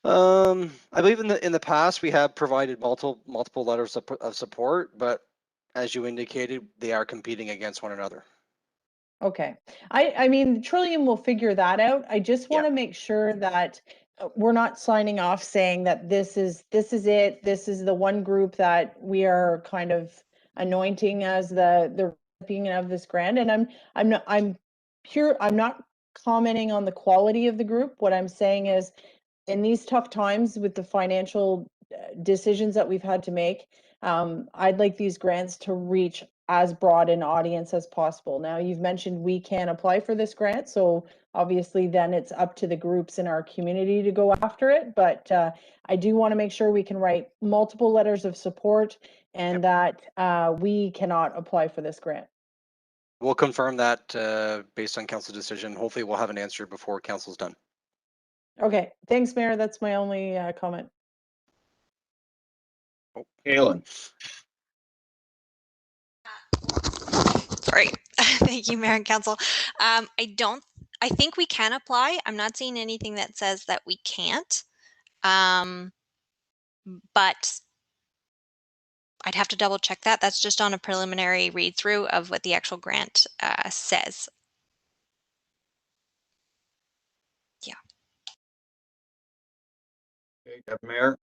I believe in the past we have provided multiple letters of support, but as you indicated, they are competing against one another. Okay. I mean, Trillium will figure that out. I just want to make sure that we're not signing off saying that this is it. This is the one group that we are kind of anointing as the recipient of this grant. And I'm not commenting on the quality of the group. What I'm saying is, in these tough times with the financial decisions that we've had to make, I'd like these grants to reach as broad an audience as possible. Now, you've mentioned we can apply for this grant, so obviously then it's up to the groups in our community to go after it. But I do want to make sure we can write multiple letters of support and that we cannot apply for this grant. We'll confirm that based on council decision. Hopefully we'll have an answer before council's done. Okay, thanks, Mayor. That's my only comment. Kaylin. Sorry. Thank you, Mayor and Council. I think we can apply. I'm not seeing anything that says that we can't. But I'd have to double check that. That's just on a preliminary read through of what the actual grant says. Yeah. Okay, Deputy Mayor.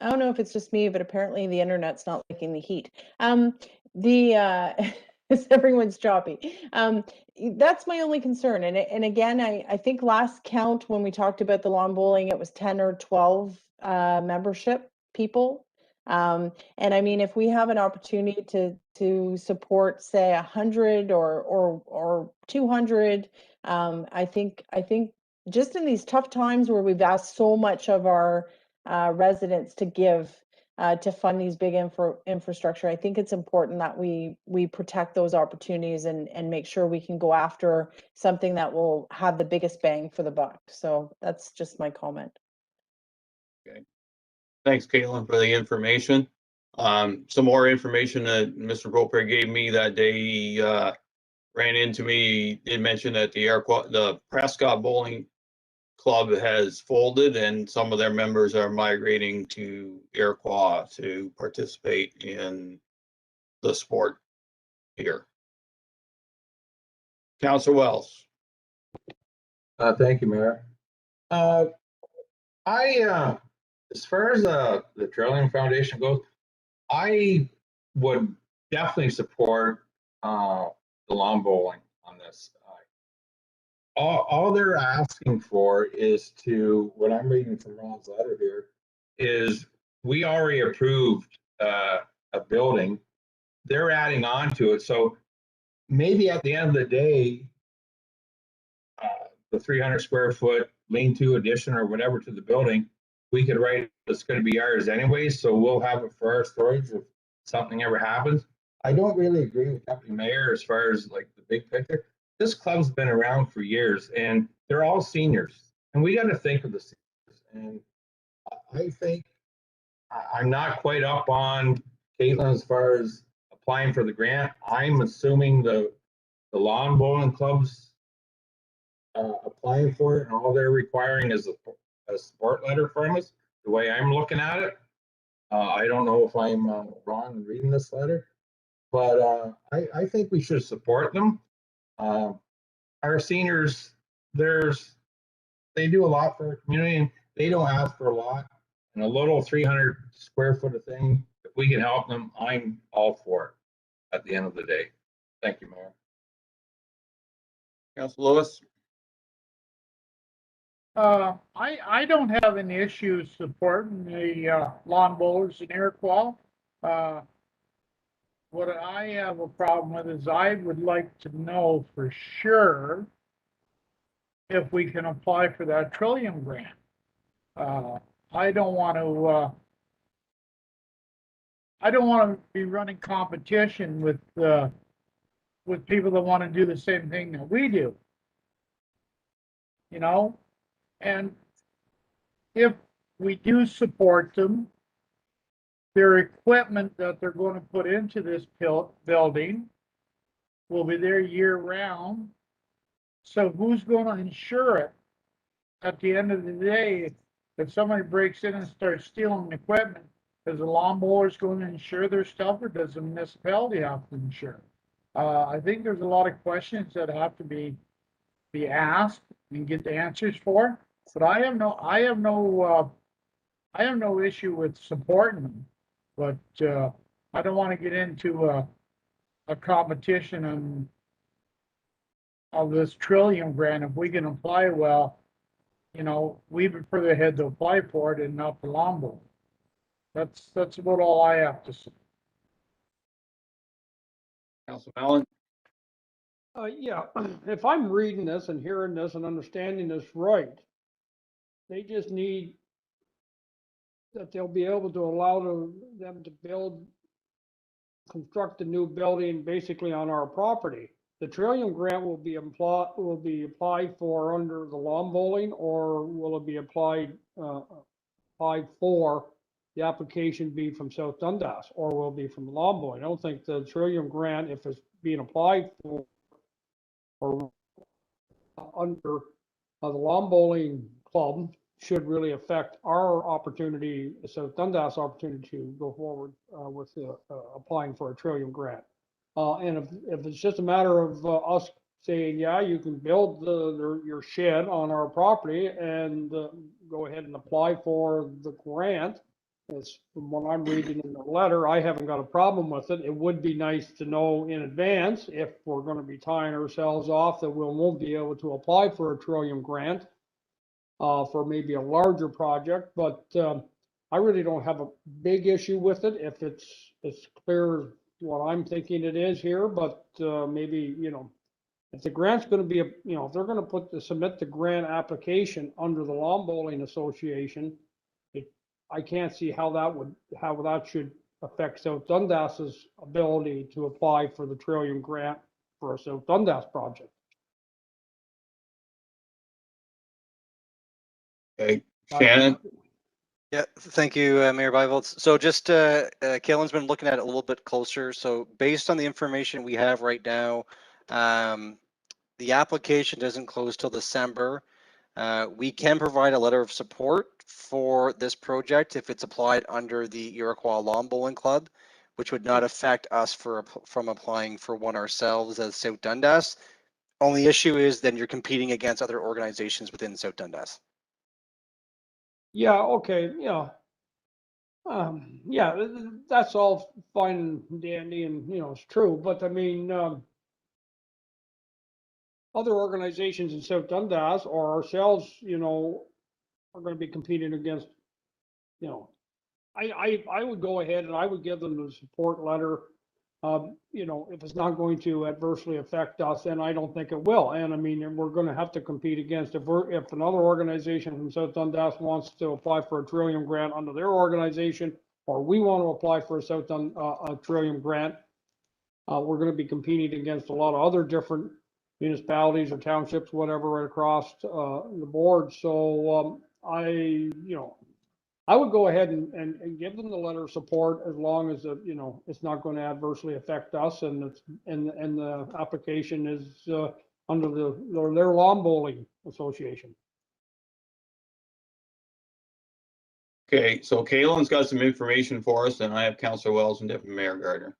I don't know if it's just me, but apparently the internet's not liking the heat. Everyone's choppy. That's my only concern. And again, I think last count when we talked about the lawn bowling, it was 10 or 12 membership people. And I mean, if we have an opportunity to support, say, 100 or 200, I think just in these tough times where we've asked so much of our residents to give to fund these big infrastructure, I think it's important that we protect those opportunities and make sure we can go after something that will have the biggest bang for the buck. So that's just my comment. Okay. Thanks, Caitlin, for the information. Some more information that Mr. Roper gave me that day. He ran into me. He did mention that the Prescott Bowling Club has folded and some of their members are migrating to Iroquois to participate in the sport here. Councilor Wells. Thank you, Mayor. As far as the Trillium Foundation goes, I would definitely support the lawn bowling on this. All they're asking for is what I'm reading from Ron's letter here, is we already approved a building. They're adding on to it. So maybe at the end of the day, the 300 square foot lean-to addition or whatever to the building, we could write it's going to be ours anyway. So we'll have it for our storage if something ever happens. I don't really agree with Deputy Mayor as far as like the big picture. This club's been around for years and they're all seniors and we got to think of the seniors. And I think I'm not quite up on Caitlin as far as applying for the grant. I'm assuming the lawn bowling clubs applying for it and all they're requiring is a support letter from us, the way I'm looking at it. I don't know if I'm wrong in reading this letter, but I think we should support them. Our seniors, they do a lot for our community and they don't ask for a lot. And a little 300 square foot of thing, if we can help them, I'm all for it at the end of the day. Thank you, Mayor. Councilor Lewis. I don't have any issues supporting the lawn bowlers in Iroquois. What I have a problem with is I would like to know for sure if we can apply for that Trillium grant. I don't want to be running competition with people that want to do the same thing that we do. You know, and if we do support them, their equipment that they're going to put into this building will be there year round. So who's going to insure it? At the end of the day, if somebody breaks in and starts stealing equipment, is the lawn bowlers going to insure their stuff or does the municipality have to insure? I think there's a lot of questions that have to be asked and get the answers for. But I have no issue with supporting them. But I don't want to get into a competition of this Trillium grant. If we can apply, well, you know, we prefer the head to apply for it and not the lawn bowl. That's about all I have to say. Councilor Allen. Yeah, if I'm reading this and hearing this and understanding this right, they just need that they'll be able to allow them to construct a new building basically on our property. The Trillium grant will be applied for under the lawn bowling, or will it be applied for the application be from South Dundas, or will it be from the lawn bowling? I don't think the Trillium grant, if it's being applied for or under the lawn bowling club, should really affect our opportunity, South Dundas opportunity to go forward with applying for a Trillium grant. And if it's just a matter of us saying, yeah, you can build your shed on our property and go ahead and apply for the grant, as from what I'm reading in the letter, I haven't got a problem with it. It would be nice to know in advance if we're going to be tying ourselves off that we won't be able to apply for a Trillium grant for maybe a larger project, but I really don't have a big issue with it if it's clear what I'm thinking it is here, but maybe, you know, if the grant's going to be, if they're going to submit the grant application under the Lawn Bowling Association, I can't see how that should affect South Dundas's ability to apply for the Trillium grant for a South Dundas project. Okay, Shannon? Yeah, thank you, Mayor Bivold. So just, Kalen's been looking at it a little bit closer. So based on the information we have right now, the application doesn't close till December. We can provide a letter of support for this project if it's applied under the Iroquois Lawn Bowling Club, which would not affect us from applying for one ourselves as South Dundas. Only issue is then you're competing against other organizations within South Dundas. Yeah, okay, yeah. Yeah, that's all fine and dandy and, it's true, but I mean, other organizations in South Dundas or ourselves, are going to be competing against, I would go ahead and I would give them the support letter. If it's not going to adversely affect us, and I don't think it will. And I mean, we're going to have to compete against if another organization from South Dundas wants to apply for a Trillium grant under their organization, or we want to apply for a Trillium grant, we're going to be competing against a lot of other different municipalities or townships, whatever, right across the board. So I would go ahead and give them the letter of support as long as it's not going to adversely affect us, and the application is under their Lawn Bowling Association. Okay, so Kalen's got some information for us, and I have Councillor Wells and Deputy Mayor Gardner.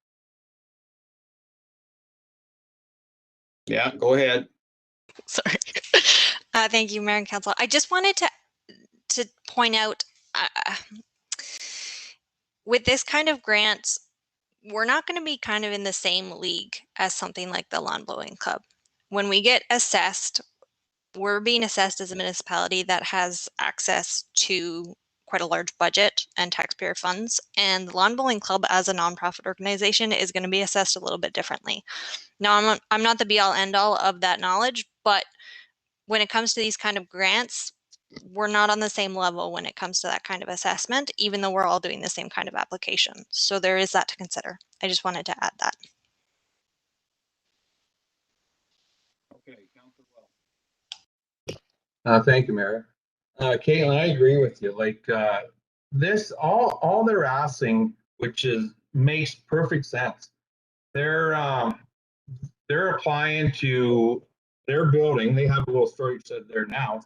Yeah, go ahead. Sorry. Thank you, Mayor and Council. I just wanted to point out, with this kind of grant, we're not going to be kind of in the same league as something like the Lawn Bowling Club. When we get assessed, we're being assessed as a municipality that has access to quite a large budget and taxpayer funds, and the Lawn Bowling Club as a nonprofit organization is going to be assessed a little bit differently. Now, I'm not the be-all end-all of that knowledge, but when it comes to these kind of grants, we're not on the same level when it comes to that kind of assessment, even though we're all doing the same kind of application. So there is that to consider. I just wanted to add that. Okay, Councillor Wells. Thank you, Mayor. Caitlin, I agree with you. Like this, all they're asking, which makes perfect sense. They're applying to their building. They have a little storage shed there now.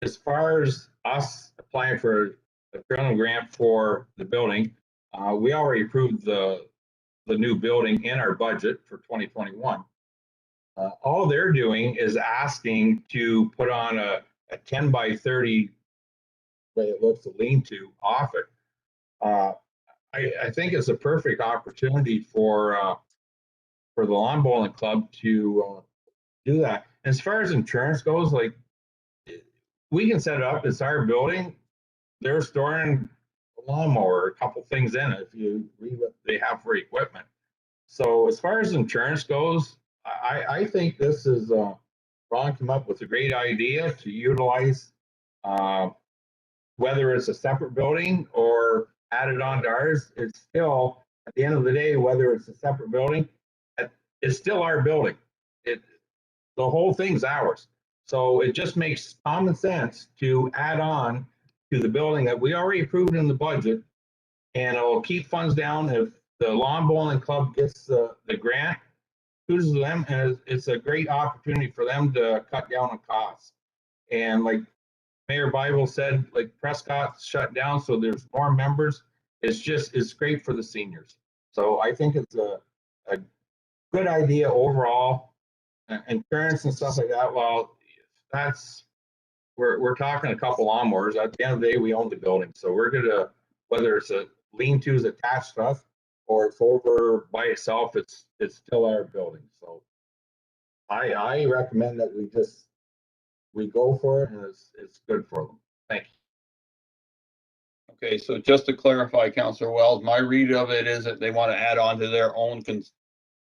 As far as us applying for a federal grant for the building, we already approved the new building in our budget for 2021. All they're doing is asking to put on a 10 by 30 way it looks, a lean-to off it. I think it's a perfect opportunity for the Lawn Bowling Club to do that. As far as insurance goes, like we can set it up. It's our building. They're storing a lawnmower, a couple things in it if you read what they have for equipment. So as far as insurance goes, I think this is Ron came up with a great idea to utilize, whether it's a separate building or added on to ours. It's still, at the end of the day, whether it's a separate building, it's still our building. The whole thing's ours. So it just makes common sense to add on to the building that we already approved in the budget, and it'll keep funds down. If the Lawn Bowling Club gets the grant, kudos to them, and it's a great opportunity for them to cut down on costs. And like Mayor Bible said, like Prescott's shut down, so there's more members. It's great for the seniors. So I think it's a good idea overall. Insurance and stuff like that, well, we're talking a couple lawnmowers. At the end of the day, we own the building. So we're gonna, whether it's a lean-tos attached to us or it's over by itself, it's still our building. So I recommend that we go for it, and it's good for them. Thank you. Okay, so just to clarify, Councillor Wells, my read of it is that they want to add on to their own,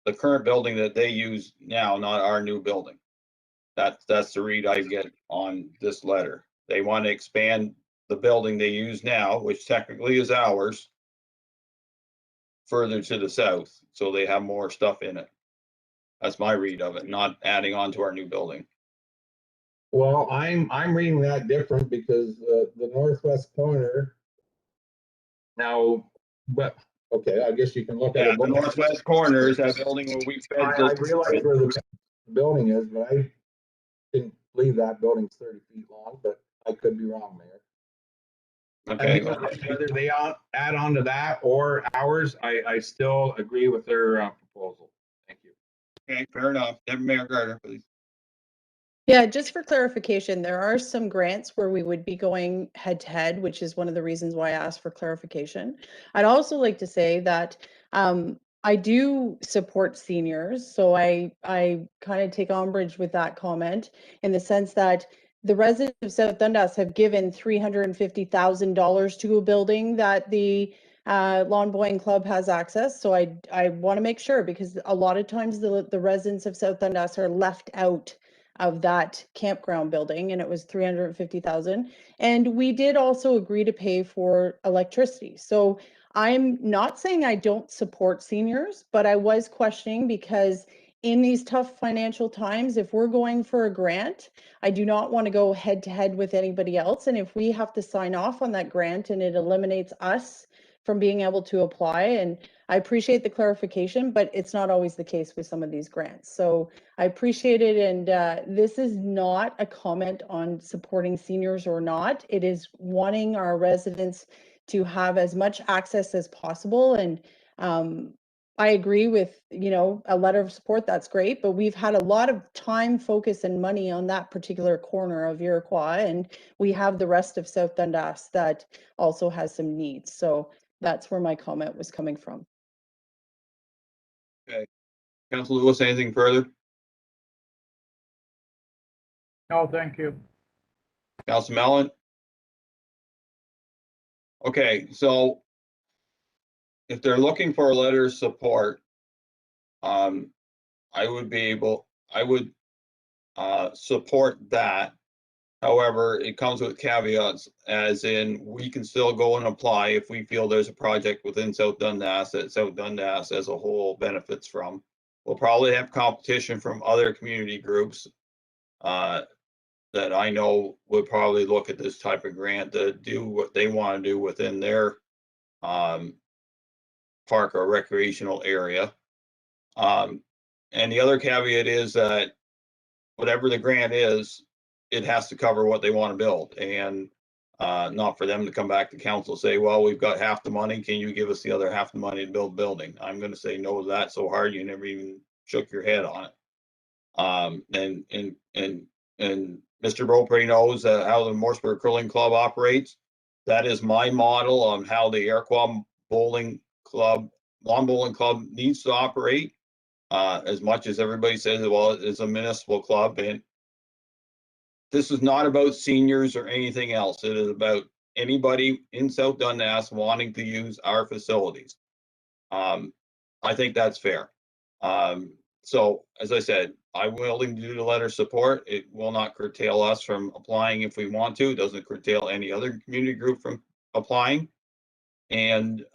the current building that they use now, not our new building. That's the read I get on this letter. They want to expand the building they use now, which technically is ours, further to the south, so they have more stuff in it. That's my read of it, not adding on to our new building. Well, I'm reading that different because the northwest corner now, but okay, I guess you can look at it. The northwest corner is that building where we fed. I realize where the building is, but I didn't believe that building's 30 feet long, but I could be wrong, Mayor. Okay. Whether they add on to that or ours, I still agree with their proposal. Thank you. Okay, fair enough. Deputy Mayor Gardner, please. Yeah, just for clarification, there are some grants where we would be going head to head, which is one of the reasons why I asked for clarification. I'd also like to say that I do support seniors, so I kind of take umbrage with that comment in the sense that the residents of South Dundas have given $350,000 to a building that the Lawn Bowling Club has access. So I want to make sure, because a lot of times the residents of South Dundas are left out of that campground building, and it was 350,000. And we did also agree to pay for electricity. So I'm not saying I don't support seniors, but I was questioning because in these tough financial times, if we're going for a grant, I do not want to go head to head with anybody else. And if we have to sign off on that grant and it eliminates us from being able to apply, and I appreciate the clarification, but it's not always the case with some of these grants. So I appreciate it. And this is not a comment on supporting seniors or not. It is wanting our residents to have as much access as possible. And I agree with, a letter of support, that's great, but we've had a lot of time, focus, and money on that particular corner of Iroquois, and we have the rest of South Dundas that also has some needs. So that's where my comment was coming from. Okay. Councilor Lewis, anything further? No, thank you. Councilor Mellon? Okay, so if they're looking for a letter of support, I would support that. However, it comes with caveats, as in we can still go and apply if we feel there's a project within South Dundas that South Dundas as a whole benefits from. We'll probably have competition from other community groups that I know would probably look at this type of grant to do what they want to do within their park or recreational area. And the other caveat is that whatever the grant is, it has to cover what they want to build, and not for them to come back to council and say, well, we've got half the money, can you give us the other half the money to build a building? I'm going to say no to that so hard you never even shook your head on it. And Mr. Beaupre knows how the Morrisburg Curling Club operates. That is my model on how the Iroquois Bowling Club, Lawn Bowling Club needs to operate. As much as everybody says, well, it's a municipal club, and this is not about seniors or anything else. It is about anybody in South Dundas wanting to use our facilities. I think that's fair. So as I said, I'm willing to do the letter of support. It will not curtail us from applying if we want to. It doesn't curtail any other community group from applying. And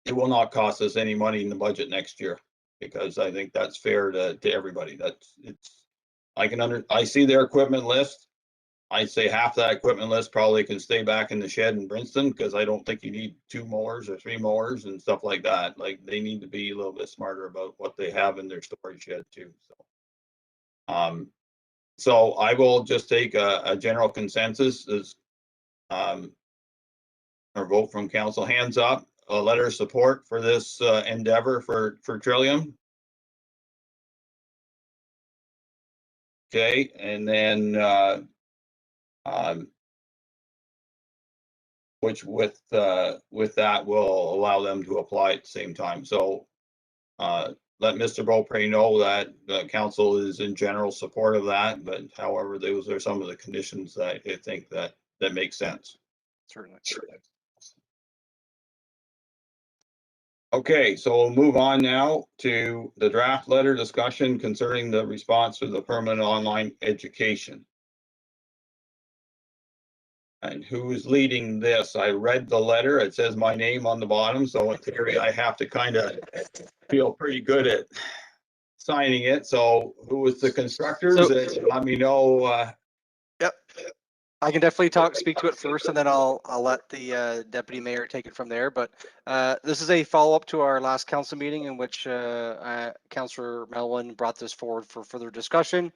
it will not cost us any money in the budget next year, because I think that's fair to everybody. I see their equipment list. I'd say half that equipment list probably can stay back in the shed in Princeton, because I don't think you need 2 mowers or 3 mowers and stuff like that. Like, they need to be a little bit smarter about what they have in their storage shed too. So, So I will just take a general consensus as or vote from council. Hands up, a letter of support for this endeavor for Trillium. Okay, and then which with that will allow them to apply at the same time. So let Mr. Beaupre know that the council is in general support of that, but however, those are some of the conditions that I think that make sense. Certainly. Okay, so we'll move on now to the draft letter discussion concerning the response to the permanent online education. And who is leading this? I read the letter. It says my name on the bottom, so in theory, I have to kind of feel pretty good at signing it. So who was the constructors? Let me know. Yep. I can definitely speak to it first, and then I'll let the deputy mayor take it from there. But this is a follow-up to our last council meeting in which Councillor Melwin brought this forward for further discussion.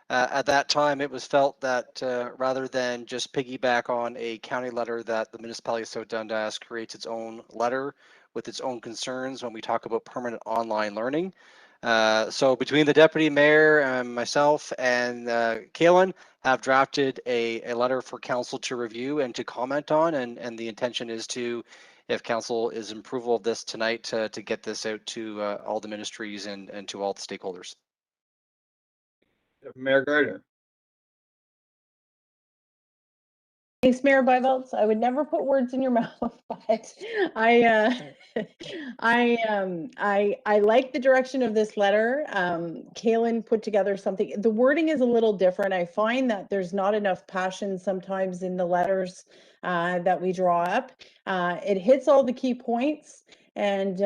At that time, it was felt that rather than just piggyback on a county letter, that the municipality of South Dundas creates its own letter with its own concerns when we talk about permanent online learning. So between the deputy mayor, myself, and Kaylin have drafted a letter for council to review and to comment on, and the intention is to, if council is in approval of this tonight, to get this out to all the ministries and to all the stakeholders. Mayor Gardner. Thanks, Mayor Byvelds. I would never put words in your mouth, but I like the direction of this letter. Kaylin put together something. The wording is a little different. I find that there's not enough passion sometimes in the letters that we draw up. It hits all the key points. And,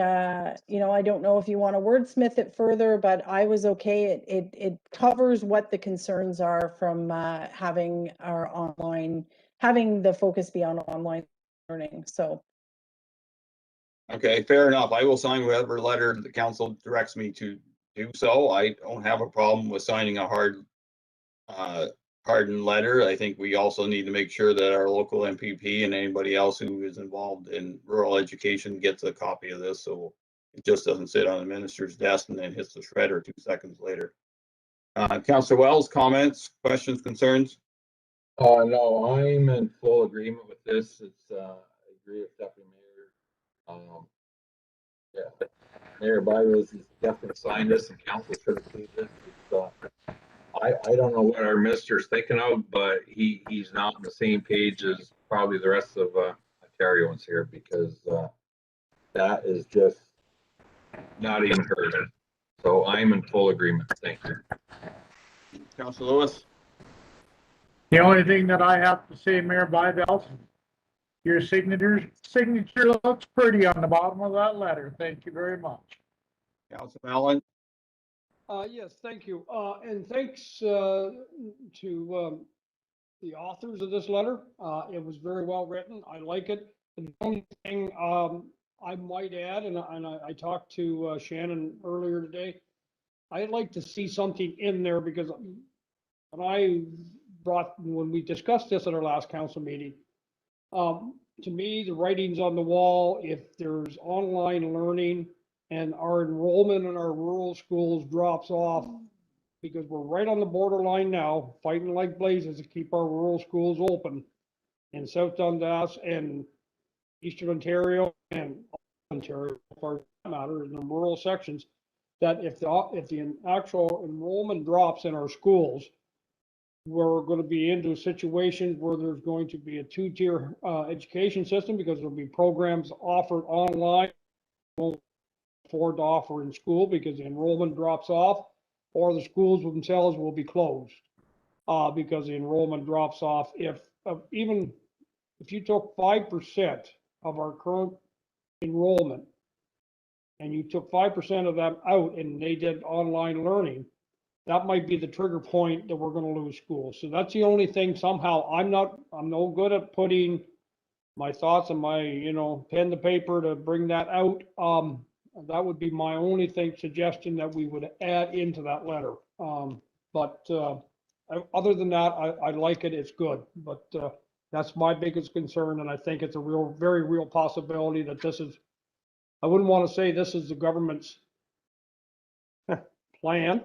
you know, I don't know if you want to wordsmith it further, but I was okay. It covers what the concerns are from having the focus be on online learning. So. Okay, fair enough. I will sign whatever letter the council directs me to do so. I don't have a problem with signing a hardened letter. I think we also need to make sure that our local MPP and anybody else who is involved in rural education gets a copy of this, so it just doesn't sit on the minister's desk and then hits the shredder 2 seconds later. Councillor Wells, comments, questions, concerns? No, I'm in full agreement with this. It's, I agree with Deputy Mayor. Yeah, Mayor Byros has definitely signed this, and council should have seen this. It's, I don't know what our minister's thinking of, but he's not on the same page as probably the rest of Ontarians here, because that is just not even heard of. So I'm in full agreement. Thank you. Councillor Lewis. The only thing that I have to say, Mayor Byvelds, your signature looks pretty on the bottom of that letter. Thank you very much. Councillor Allen. Yes, thank you. And thanks to the authors of this letter. It was very well written. I like it. The only thing I might add, and I talked to Shannon earlier today, I'd like to see something in there, because when we discussed this at our last council meeting, to me, the writing's on the wall. If there's online learning and our enrollment in our rural schools drops off, because we're right on the borderline now, fighting like blazes to keep our rural schools open in South Dundas and Eastern Ontario and Ontario, for that matter, in the rural sections, that if the actual enrollment drops in our schools, we're going to be into situations where there's going to be a two-tier education system, because there'll be programs offered online won't afford to offer in school because the enrollment drops off, or the schools themselves will be closed because the enrollment drops off. Even if you took 5% of our current enrollment and you took 5% of them out and they did online learning, that might be the trigger point that we're going to lose schools. So that's the only thing. Somehow I'm no good at putting my thoughts and my, pen to paper to bring that out. That would be my only suggestion that we would add into that letter. But Other than that, I like it, it's good, but that's my biggest concern, and I think it's a very real possibility that this is, I wouldn't want to say this is the government's plan.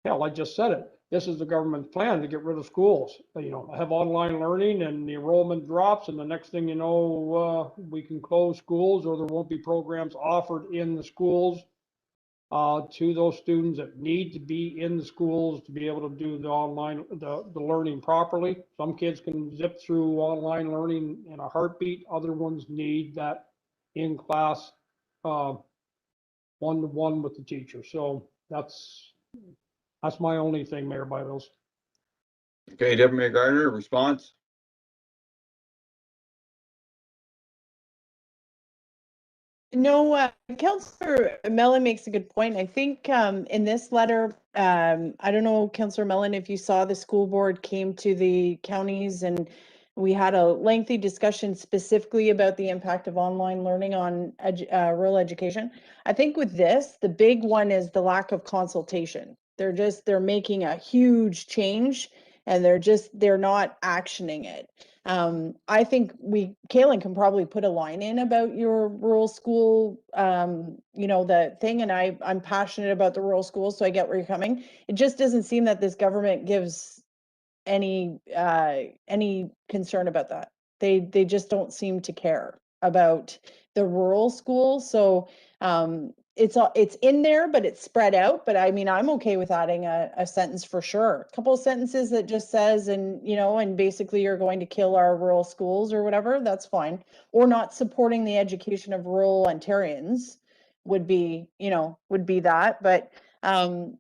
Hell, I just said it. This is the government's plan to get rid of schools, have online learning and the enrollment drops, and the next thing you know, we can close schools or there won't be programs offered in the schools to those students that need to be in the schools to be able to do the online, the learning properly. Some kids can zip through online learning in a heartbeat. Other ones need that in class, one-to-one with the teacher. So that's my only thing, Mayor Byville. Okay, Deputy Mayor Gardner, response? No, Councillor Mellon makes a good point. I think in this letter, I don't know, Councillor Mellon, if you saw the school board came to the counties and we had a lengthy discussion specifically about the impact of online learning on rural education. I think with this, the big one is the lack of consultation. They're making a huge change and they're not actioning it. I think Kaylin can probably put a line in about your rural school, the thing, and I'm passionate about the rural schools, so I get where you're coming. It just doesn't seem that this government gives any concern about that. They just don't seem to care about the rural schools. So it's in there, but it's spread out. But I mean, I'm okay with adding a sentence for sure. A couple of sentences that just says, and basically you're going to kill our rural schools or whatever, that's fine. Or not supporting the education of rural Ontarians would be that. But I'm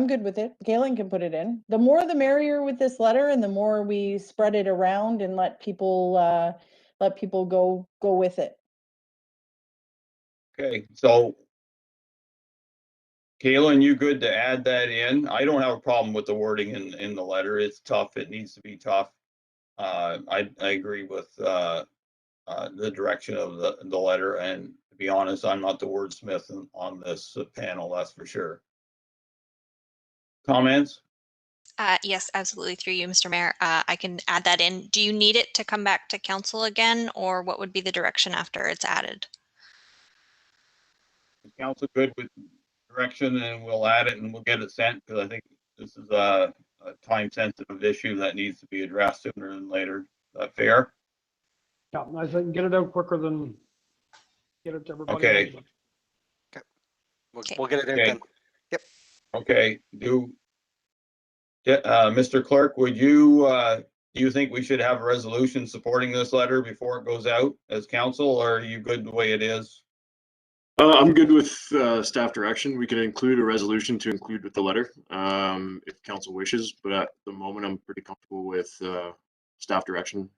good with it. Galen can put it in. The more the merrier with this letter, and the more we spread it around and let people go with it. Okay, so Kaylin, you good to add that in? I don't have a problem with the wording in the letter. It's tough. It needs to be tough. I agree with the direction of the letter, and to be honest, I'm not the wordsmith on this panel, that's for sure. Comments? Yes, absolutely. Through you, Mr. Mayor. I can add that in. Do you need it to come back to council again, or what would be the direction after it's added? Is council good with direction, and we'll add it and we'll get it sent, because I think this is a time sensitive issue that needs to be addressed sooner than later. Is that fair? Yeah, I think get it out quicker than get it to everybody. Okay. We'll get it in then. Yep. Okay. Mr. Clerk, would you do you think we should have a resolution supporting this letter before it goes out as council, or are you good the way it is? I'm good with staff direction. We can include a resolution to include with the letter if council wishes, but at the moment I'm pretty comfortable with staff direction.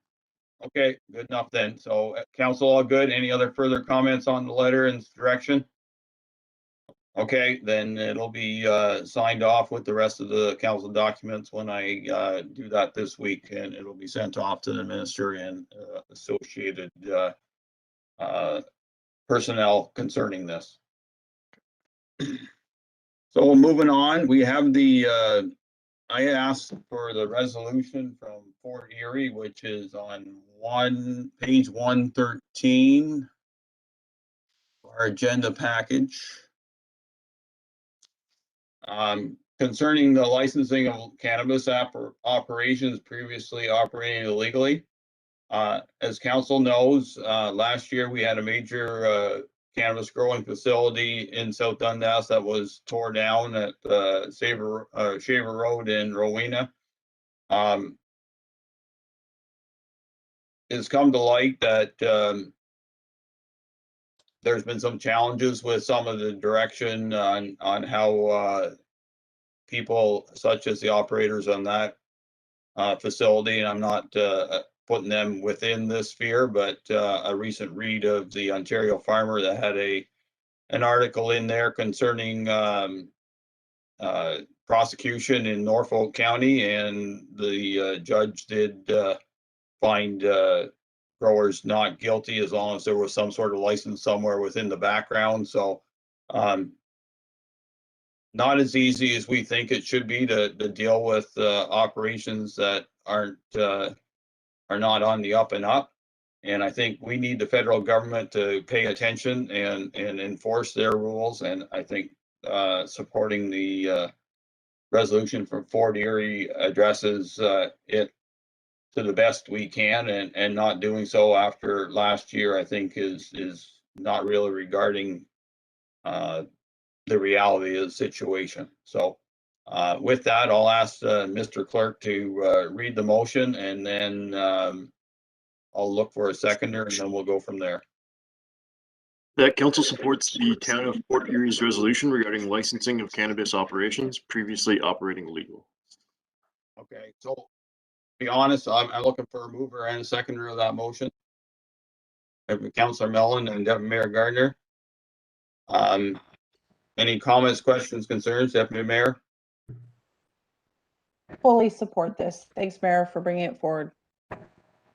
Okay, good enough then. So council all good? Any other further comments on the letter and direction? Okay, then it'll be signed off with the rest of the council documents when I do that this week, and it'll be sent off to the minister and associated personnel concerning this. So moving on, we have I asked for the resolution from Fort Erie, which is on page 113, our agenda package. Concerning the licensing of cannabis operations previously operating illegally. As council knows, last year we had a major cannabis growing facility in South Dundas that was tore down at Shaver Road in Rowena. It's come to light that there's been some challenges with some of the direction on how people such as the operators on that facility, and I'm not putting them within this sphere, but a recent read of the Ontario Farmer that had an article in there concerning prosecution in Norfolk County, and the judge did find growers not guilty as long as there was some sort of license somewhere within the background. So not as easy as we think it should be to deal with operations that are not on the up and up. And I think we need the federal government to pay attention and enforce their rules. And I think supporting the resolution from Fort Erie addresses it to the best we can, and not doing so after last year, I think is not really regarding the reality of the situation. So with that, I'll ask Mr. Clerk to read the motion, and then I'll look for a seconder, and then we'll go from there. That council supports the town of Fort Erie's resolution regarding licensing of cannabis operations previously operating legal. Okay, so to be honest, I'm looking for a mover and a seconder of that motion. Councillor Mellon and Deputy Mayor Gardner. Any comments, questions, concerns, Deputy Mayor? Fully support this. Thanks, Mayor, for bringing it forward.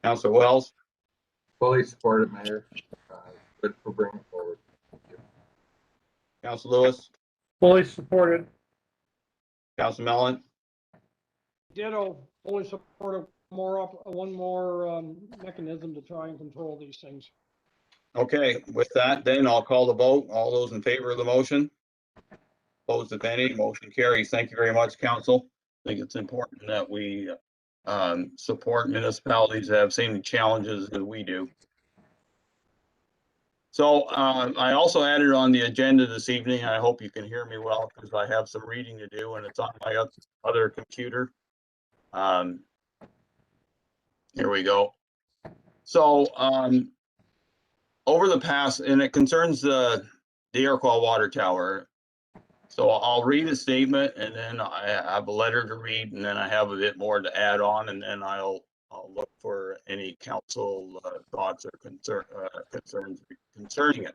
Councillor Wells? Fully supported, Mayor. Good for bringing it forward. Thank you. Councillor Lewis? Fully supported. Councillor Mellon? Ditto, fully support one more mechanism to try and control these things. Okay, with that, then I'll call the vote. All those in favor of the motion? Opposed, if any, motion carries. Thank you very much, council. I think it's important that we support municipalities that have same challenges as we do. So I also added on the agenda this evening, I hope you can hear me well, because I have some reading to do and it's on my other computer. Here we go. So over the past, and it concerns the Iroquois water tower. So I'll read a statement, and then I have a letter to read, and then I have a bit more to add on, and then I'll look for any council thoughts or concerns concerning it.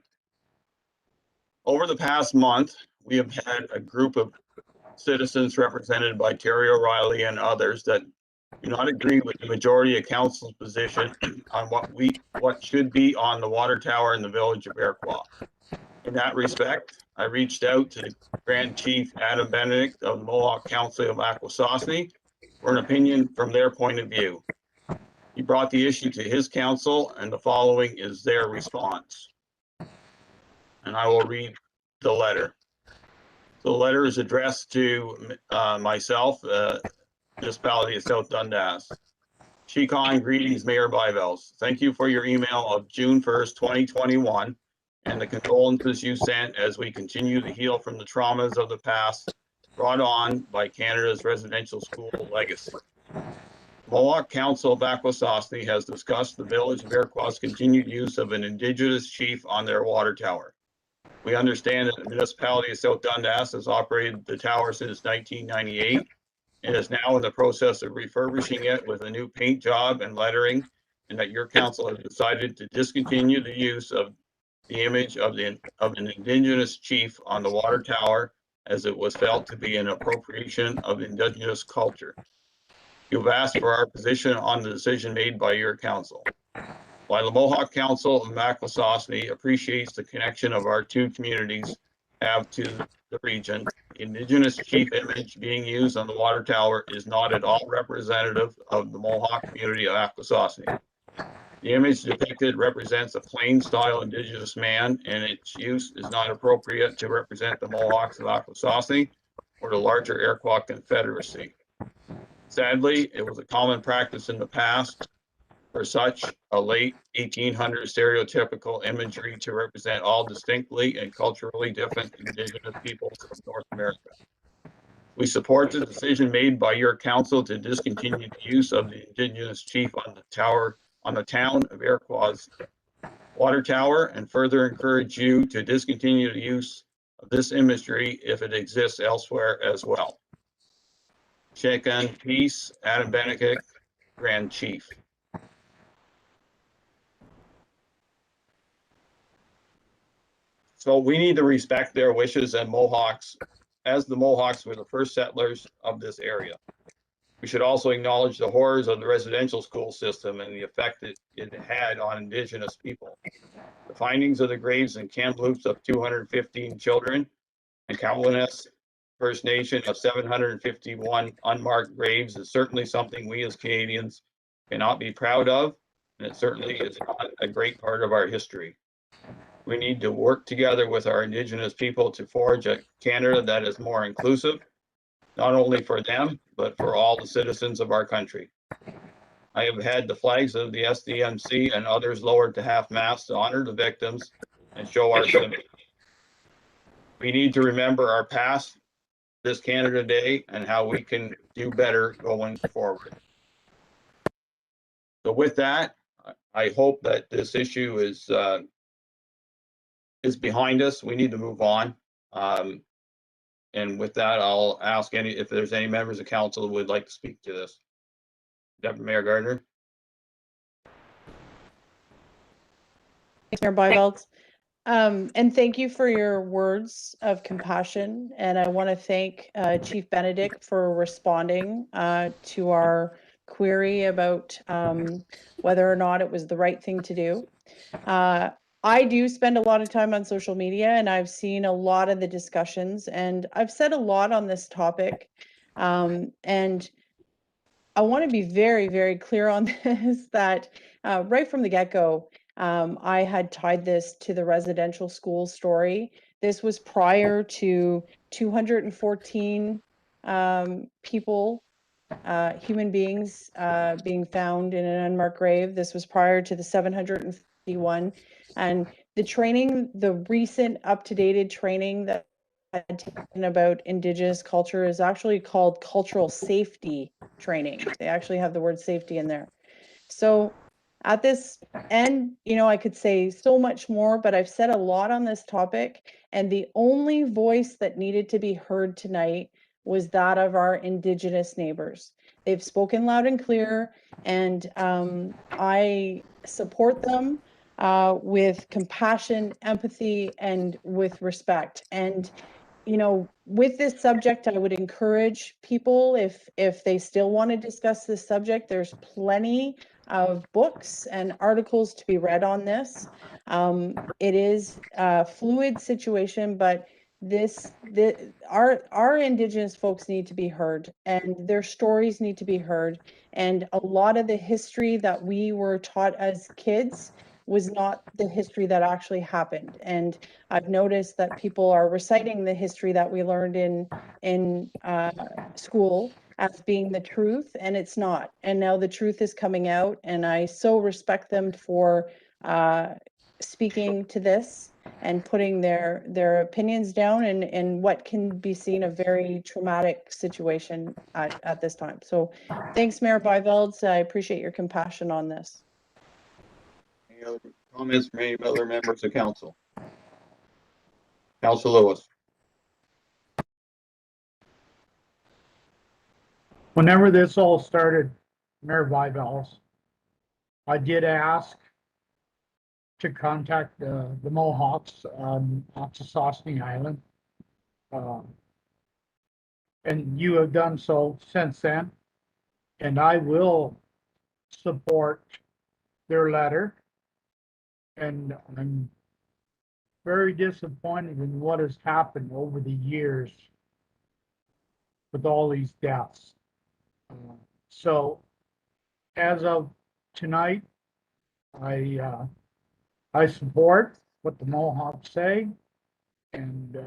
Over the past month, we have had a group of citizens represented by Terry O'Reilly and others that do not agree with the majority of council's position on what should be on the water tower in the village of Iroquois. In that respect, I reached out to Grand Chief Adam Benedict of the Mohawk Council of Akwesasne for an opinion from their point of view. He brought the issue to his council, and the following is their response. And I will read the letter. The letter is addressed to myself, municipality of South Dundas. Shikon, greetings, Mayor Bivels. Thank you for your email of June 1st, 2021, and the condolences you sent as we continue to heal from the traumas of the past brought on by Canada's residential school legacy. Mohawk Council of Akwesasne has discussed the village of Iroquois' continued use of an Indigenous chief on their water tower. We understand that the municipality of South Dundas has operated the tower since 1998 and is now in the process of refurbishing it with a new paint job and lettering, and that your council has decided to discontinue the use of the image of an Indigenous chief on the water tower, as it was felt to be an appropriation of Indigenous culture. You've asked for our position on the decision made by your council. While the Mohawk Council of Akwesasne appreciates the connection of our two communities have to the region, the Indigenous chief image being used on the water tower is not at all representative of the Mohawk community of Akwesasne. The image depicted represents a plain style Indigenous man, and its use is not appropriate to represent the Mohawks of Akwesasne or the larger Iroquois Confederacy. Sadly, it was a common practice in the past for such a late 1800 stereotypical imagery to represent all distinctly and culturally different Indigenous peoples of North America. We support the decision made by your council to discontinue the use of the Indigenous chief on the town of Iroquois water tower, and further encourage you to discontinue the use of this imagery if it exists elsewhere as well. Shaken, peace, Adam Benedict, Grand Chief. So we need to respect their wishes and Mohawks, as the Mohawks were the first settlers of this area. We should also acknowledge the horrors of the residential school system and the effect that it had on Indigenous people. The findings of the graves in Kamloops of 215 children and Cowaness First Nation of 751 unmarked graves is certainly something we as Canadians cannot be proud of, and it certainly is not a great part of our history. We need to work together with our Indigenous people to forge a Canada that is more inclusive, not only for them, but for all the citizens of our country. I have had the flags of the SDMC and others lowered to half-mast to honor the victims and show our sympathy. We need to remember our past, this Canada Day, and how we can do better going forward. So with that, I hope that this issue is behind us. We need to move on. And with that, I'll ask if there's any members of council who would like to speak to this. Deputy Mayor Gardner. Thanks, Mayor Byveld. And thank you for your words of compassion. And I want to thank Chief Benedict for responding to our query about whether or not it was the right thing to do. I do spend a lot of time on social media, and I've seen a lot of the discussions, and I've said a lot on this topic. And I want to be very, very clear on this, that right from the get-go, I had tied this to the residential school story. This was prior to 214 people, human beings being found in an unmarked grave. This was prior to the 751. And the training, the recent up-to-date training that I had taken about Indigenous culture is actually called cultural safety training. They actually have the word safety in there. So at this end, you know, I could say so much more, but I've said a lot on this topic, and the only voice that needed to be heard tonight was that of our Indigenous neighbors. They've spoken loud and clear, and I support them with compassion, empathy, and with respect. And you know, with this subject, I would encourage people, if they still want to discuss this subject, there's plenty of books and articles to be read on this. It is a fluid situation, but our Indigenous folks need to be heard, and their stories need to be heard. And a lot of the history that we were taught as kids was not the history that actually happened. And I've noticed that people are reciting the history that we learned in school as being the truth, and it's not. And now the truth is coming out, and I so respect them for speaking to this and putting their opinions down in what can be seen a very traumatic situation at this time. So thanks, Mayor Byveld. I appreciate your compassion on this. Any other comments from any other members of council? Councilor Lewis. Whenever this all started, Mayor Byveld, I did ask to contact the Mohawks on Otsasosney Island. And you have done so since then. And I will support their letter. And I'm very disappointed in what has happened over the years with all these deaths. So as of tonight, I support what the Mohawks say, and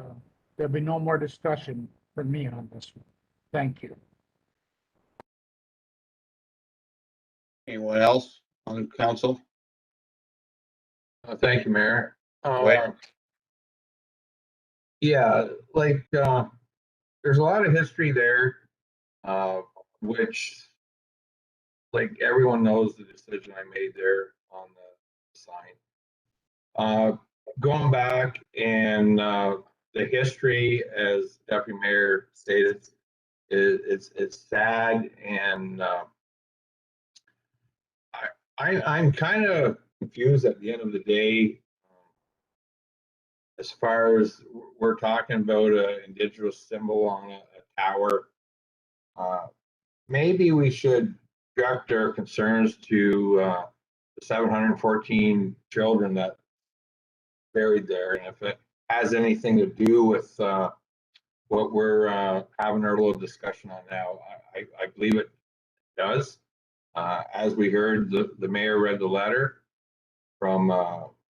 there'll be no more discussion from me on this one. Thank you. Anyone else on council? Thank you, Mayor. Wait. Yeah, like there's a lot of history there, which, like, everyone knows the decision I made there on the sign. Going back and the history, as Deputy Mayor stated, it's sad, and I'm kind of confused at the end of the day. As far as we're talking about an Indigenous symbol on a tower, maybe we should direct our concerns to the 714 children that buried there, and if it has anything to do with what we're having our little discussion on now. I believe it does. As we heard, the mayor read the letter from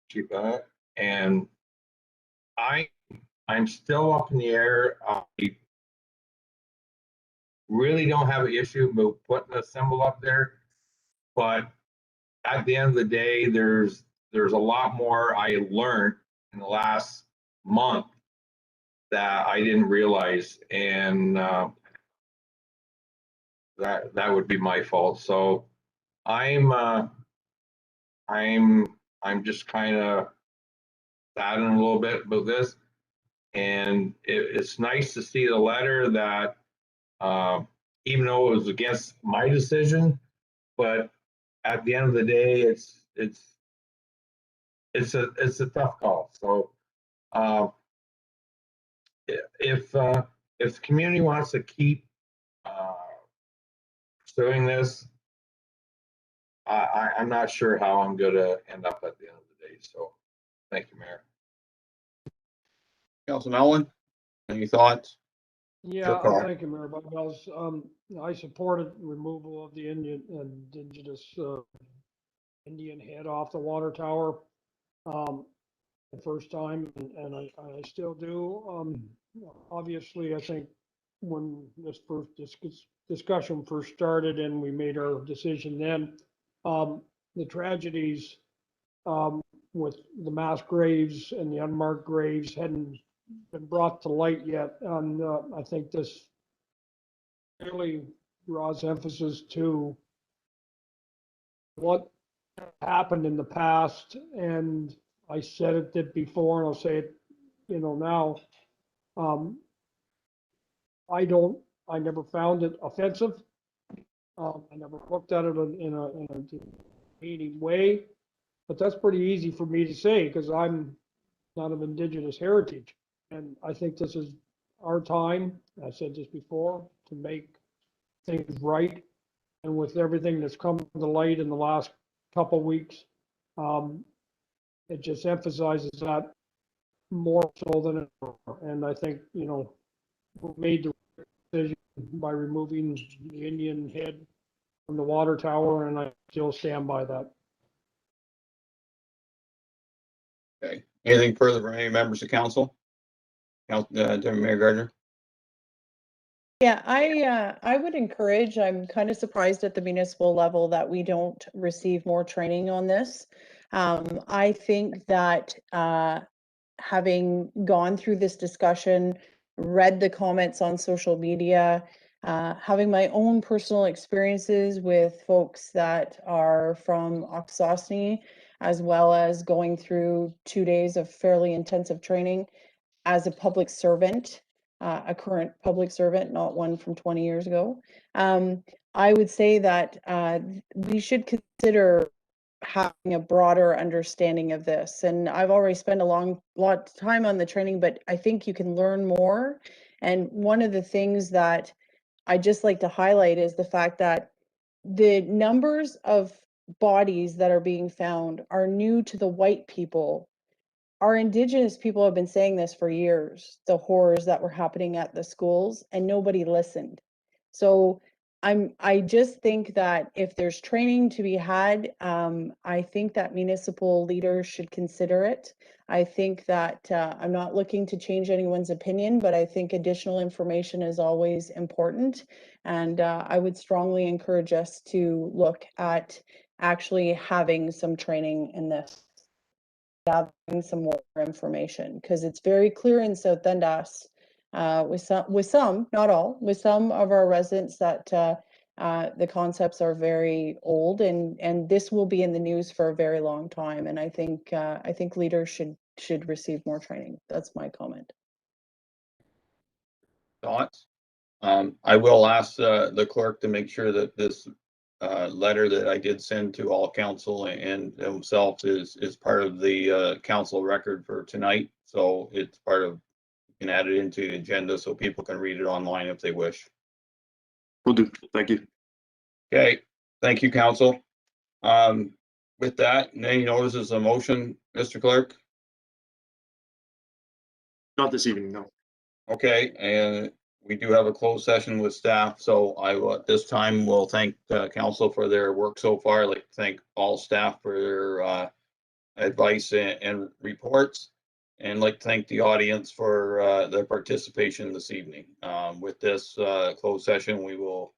Chief and I'm still up in the air. I really don't have an issue about putting a symbol up there, but at the end of the day, there's a lot more I learned in the last month that I didn't realize, and that would be my fault. So I'm just kind of saddened a little bit about this, and it's nice to see the letter that even though it was against my decision, but at the end of the day, it's a tough call. So if the community wants to keep pursuing this, I'm not sure how I'm going to end up at the end of the day. So thank you, Mayor. Councilman Allen, any thoughts? Yeah, Sure, thank you, Mayor Wells. I supported removal of the indigenous Indian head off the water tower the first time, and I still do. Obviously, I think when this discussion first started and we made our decision then, the tragedies with the mass graves and the unmarked graves hadn't been brought to light yet. And I think this really draws emphasis to what happened in the past. And I said it before, and I'll say it, now. I never found it offensive. I never looked at it in a demeaning way, but that's pretty easy for me to say because I'm not of indigenous heritage. And I think this is our time, I said this before, to make things right. And with everything that's come to light in the last couple of weeks, it just emphasizes that more so than ever. And I think, we made the decision by removing the Indian head from the water tower, and I still stand by that. Okay. Anything further from any members of council? Mayor Gardner? Yeah, I would encourage, I'm kind of surprised at the municipal level that we don't receive more training on this. I think that having gone through this discussion, read the comments on social media, having my own personal experiences with folks that are from Oksosny, as well as going through 2 days of fairly intensive training as a public servant, a current public servant, not one from 20 years ago. I would say that we should consider having a broader understanding of this. And I've already spent a lot of time on the training, but I think you can learn more. And one of the things that I just like to highlight is the fact that the numbers of bodies that are being found are new to the white people. Our indigenous people have been saying this for years, the horrors that were happening at the schools, and nobody listened. So I just think that if there's training to be had, I think that municipal leaders should consider it. I think that I'm not looking to change anyone's opinion, but I think additional information is always important. And I would strongly encourage us to look at actually having some training in this, gathering some more information, because it's very clear in South Dundas, with some, not all, with some of our residents that the concepts are very old, and this will be in the news for a very long time. And I think leaders should receive more training. That's my comment. Thoughts? I will ask the clerk to make sure that this letter that I did send to all council and himself is part of the council record for tonight. So it's part of, you can add it into the agenda so people can read it online if they wish. Will do. Thank you. Okay, thank you, council. With that, any notices a motion, Mr. Clerk? Not this evening, no. Okay, and we do have a closed session with staff, so I will, at this time, will thank council for their work so far. I'd like to thank all staff for their advice and reports. And like to thank the audience for their participation this evening. With this closed session, we will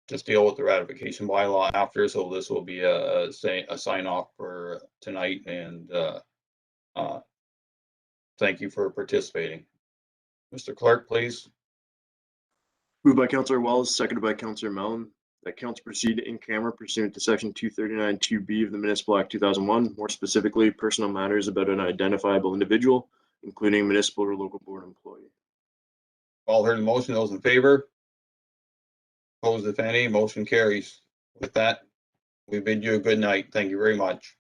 just deal with the ratification bylaw after. So this will be a sign off for tonight, and thank you for participating. Mr. Clerk, please. Moved by Councillor Wells, seconded by Councillor Mellon, that council proceed in camera pursuant to section 239 2B of the Municipal Act 2001, more specifically personal matters about an identifiable individual, including municipal or local board employee. All heard the motion. Those in favor? Opposed, if any, motion carries. With that, we bid you a good night. Thank you very much.